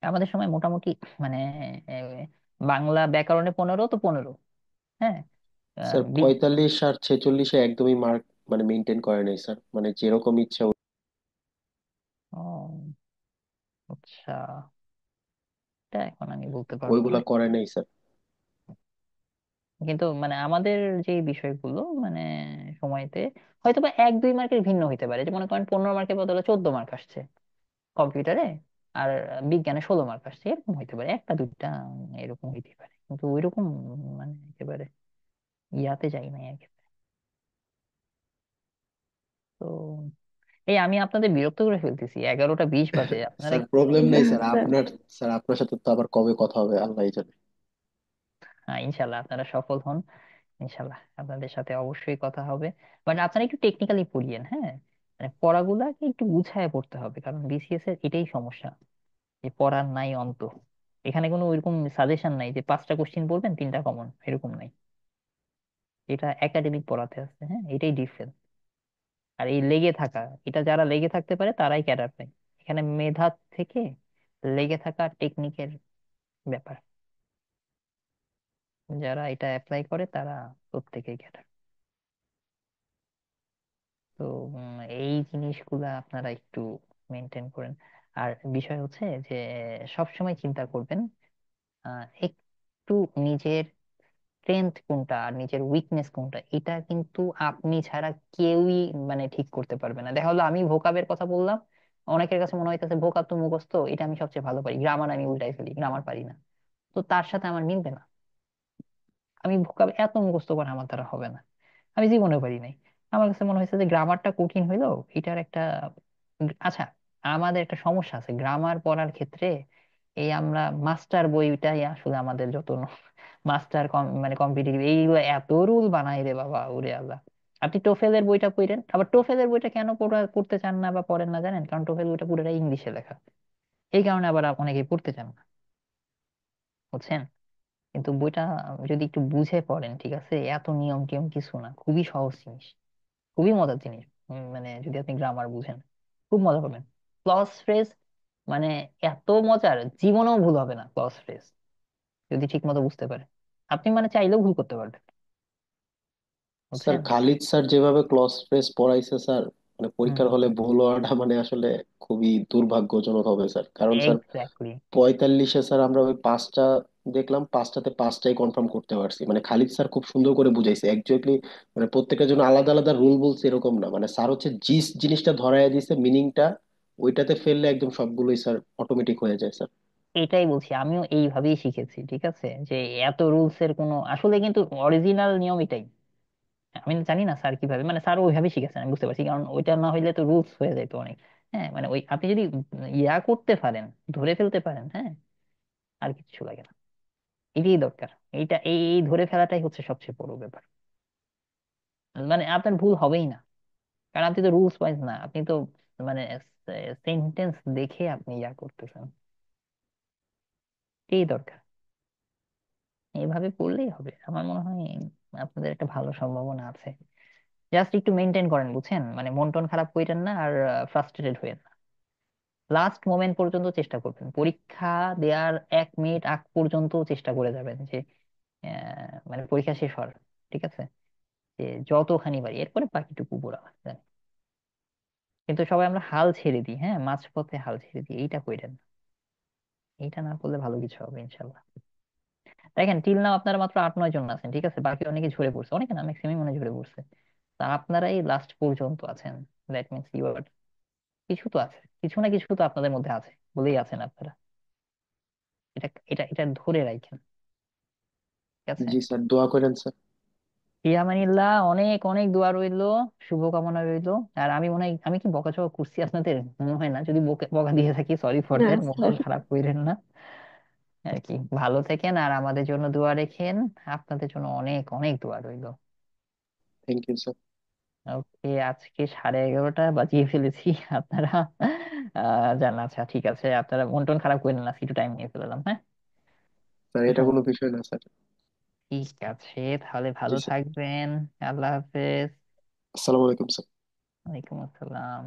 আমাদের সময় মোটামুটি মানে আহ, বাংলা ব্যাকরণে 15 তো 15, হ্যাঁ। স্যার বিগ 45 আর 46-এ একদমই মার্ক মানে মেনটেন করে নাই স্যার, মানে যেরকম ইচ্ছা ও আচ্ছা, এটা এখন আমি বলতে পারবো না। ওইগুলা করে নাই স্যার। কিন্তু মানে আমাদের যে বিষয়গুলো মানে সময়তে হয়তো বা 1-2 মার্কের ভিন্ন হইতে পারে, যে মনে করেন 15 মার্কের বদলে 14 মার্ক আসছে কম্পিউটারে, আর বিজ্ঞানে 16 মার্ক আসছে, এরকম হইতে পারে, একটা দুইটা এরকম হইতে পারে, কিন্তু ওইরকম মানে একেবারে ইয়াতে যাই নাই আর কি। তো এই আমি আপনাদের বিরক্ত করে ফেলতেছি, 11টা 20 বাজে, আপনারা স্যার প্রবলেম না নেই স্যার, স্যার। আপনার সাথে তো আবার কবে কথা হবে আল্লাহ জানে। হ্যাঁ ইনশাল্লাহ আপনারা সফল হন, ইনশাল্লাহ আপনাদের সাথে অবশ্যই কথা হবে। বাট আপনারা একটু টেকনিক্যালি পড়িয়েন, হ্যাঁ, মানে পড়াগুলাকে একটু গুছায় পড়তে হবে, কারণ বিসিএস এর এটাই সমস্যা, যে পড়ার নাই অন্ত। এখানে কোনো ওইরকম সাজেশন নাই যে 5টা কোশ্চিন পড়বেন 3টা কমন, এরকম নাই। এটা একাডেমিক পড়াতে আছে, হ্যাঁ, এটাই ডিফারেন্স। আর এই লেগে থাকা, এটা যারা লেগে থাকতে পারে তারাই ক্যাডার পায়। এখানে মেধা থেকে লেগে থাকা টেকনিকের ব্যাপার, যারা এটা অ্যাপ্লাই করে তারা প্রত্যেকেই ক্যাডার। তো এই জিনিসগুলা আপনারা একটু মেনটেন করেন। আর বিষয় হচ্ছে যে সব সময় চিন্তা করবেন একটু নিজের স্ট্রেংথ কোনটা আর নিজের উইকনেস কোনটা, এটা কিন্তু আপনি ছাড়া কেউই মানে ঠিক করতে পারবে না। দেখা হলো আমি ভোকাবের কথা বললাম, অনেকের কাছে মনে হইতেছে ভোকাব তো মুখস্থ, এটা আমি সবচেয়ে ভালো পারি, গ্রামার আমি উল্টাই ফেলি, গ্রামার পারি না, তো তার সাথে আমার মিলবে না। আমি ভোকাব এত মুখস্থ করা আমার দ্বারা হবে না, আমি জীবনে পারি নাই। আমার কাছে মনে হয়েছে যে গ্রামারটা কঠিন হইলো, এটার একটা আচ্ছা, আমাদের একটা সমস্যা আছে গ্রামার পড়ার ক্ষেত্রে, এই আমরা মাস্টার বইটাই আসলে আমাদের যত মাস্টার মানে কম্পিটিটিভ এইগুলো এত রুল বানাই রে বাবা, ওরে আল্লাহ। আপনি টোফেলের বইটা পড়েন, আবার টোফেলের বইটা কেন পড়তে চান না বা পড়েন না জানেন, কারণ টোফেল বইটা পুরোটা ইংলিশে লেখা, এই কারণে আবার অনেকেই পড়তে চান না, বুঝছেন। কিন্তু বইটা যদি একটু বুঝে পড়েন, ঠিক আছে, এত নিয়ম টিয়ম কিছু না, খুবই সহজ জিনিস, খুবই মজার জিনিস। মানে যদি আপনি গ্রামার বুঝেন খুব মজা পাবেন। ক্লজ ফ্রেজ মানে এত মজার, জীবনেও ভুল হবে না ক্লজ ফ্রেজ, যদি ঠিক মতো বুঝতে পারে। আপনি মানে চাইলেও ভুল করতে পারবেন, স্যার বুঝছেন। খালিদ স্যার যেভাবে ক্লস প্রেস পড়াইছে স্যার, মানে হুম, পরীক্ষার হলে ভুল হওয়াটা মানে আসলে খুবই দুর্ভাগ্যজনক হবে স্যার, কারণ স্যার এক্স্যাক্টলি। 45-এ স্যার আমরা ওই পাঁচটা দেখলাম, পাঁচটাতে পাঁচটাই কনফার্ম করতে পারছি। মানে খালিদ স্যার খুব সুন্দর করে বুঝাইছে একজাক্টলি, মানে প্রত্যেকের জন্য আলাদা আলাদা রুল বলছে এরকম না, মানে স্যার হচ্ছে জিনিসটা ধরাইয়া দিছে মিনিংটা, ওইটাতে ফেললে একদম সবগুলোই স্যার অটোমেটিক হয়ে যায় স্যার। এটাই বলছি, আমিও এইভাবেই শিখেছি, ঠিক আছে, যে এত রুলস এর কোনো আসলে কিন্তু অরিজিনাল নিয়ম এটাই। আমি জানি না স্যার কিভাবে, মানে স্যার ওইভাবে শিখেছেন, আমি বুঝতে পারছি, কারণ ওইটা না হইলে তো রুলস হয়ে যেত অনেক। হ্যাঁ মানে ওই আপনি যদি ইয়া করতে পারেন, ধরে ফেলতে পারেন, হ্যাঁ, আর কিছু লাগে না। এটাই দরকার, এইটা এই এই ধরে ফেলাটাই হচ্ছে সবচেয়ে বড় ব্যাপার। মানে আপনার ভুল হবেই না, কারণ আপনি তো রুলস ওয়াইজ না, আপনি তো মানে সেন্টেন্স দেখে আপনি ইয়া করতেছেন, এই দরকার। এইভাবে পড়লেই হবে আমার মনে হয়, আপনাদের একটা ভালো সম্ভাবনা আছে। জাস্ট একটু মেনটেন করেন, বুঝছেন, মানে মন টন খারাপ কইরেন না, আর ফ্রাস্ট্রেটেড হইেন না। লাস্ট মোমেন্ট পর্যন্ত চেষ্টা করবেন, পরীক্ষা দেওয়ার 1 মিনিট আগ পর্যন্ত চেষ্টা করে যাবেন যে মানে পরীক্ষা শেষ হওয়ার, ঠিক আছে, যে যতখানি পারি, এরপরে বাকিটুকু বুড়া জানি। কিন্তু সবাই আমরা হাল ছেড়ে দিই, হ্যাঁ, মাঝপথে হাল ছেড়ে দিই, এইটা কইরেন না। এইটা না করলে ভালো কিছু হবে ইনশাল্লাহ। দেখেন টিল নাও আপনারা মাত্র 8-9 জন আছেন, ঠিক আছে, বাকি অনেকে ঝরে পড়ছে, অনেকে না ম্যাক্সিমাম মনে ঝরে পড়ছে। তা আপনারাই লাস্ট পর্যন্ত আছেন, দ্যাট মিনস ইউ আর, কিছু তো আছে, কিছু না কিছু তো আপনাদের মধ্যে আছে বলেই আছেন আপনারা। এটা এটা এটা ধরে রাখেন, ঠিক আছে। জি স্যার, দোয়া করেন স্যার। ইয়ামানিল্লাহ, অনেক অনেক দোয়া রইলো, শুভকামনা রইলো। আর আমি মনে হয় আমি কি বকাঝকা করছি আপনাদের, মনে হয় না, যদি বকা দিয়ে থাকি সরি ফর না দ্যাট, মন স্যার। টন খারাপ কইরেন না আর কি। ভালো থাকেন আর আমাদের জন্য দোয়া রেখেন, আপনাদের জন্য অনেক অনেক দোয়া রইলো। Thank you sir. ওকে, আজকে 11:30 বাজিয়ে ফেলেছি, আপনারা জান, আচ্ছা ঠিক আছে, আপনারা মন টন খারাপ করেন না, একটু টাইম নিয়ে ফেললাম, হ্যাঁ। স্যার এটা কোনো বিষয় না স্যার। ঠিক আছে, তাহলে জি ভালো স্যার। থাকবেন। আল্লাহ হাফেজ। আসসালামু আলাইকুম স্যার। ওয়ালাইকুম আসসালাম।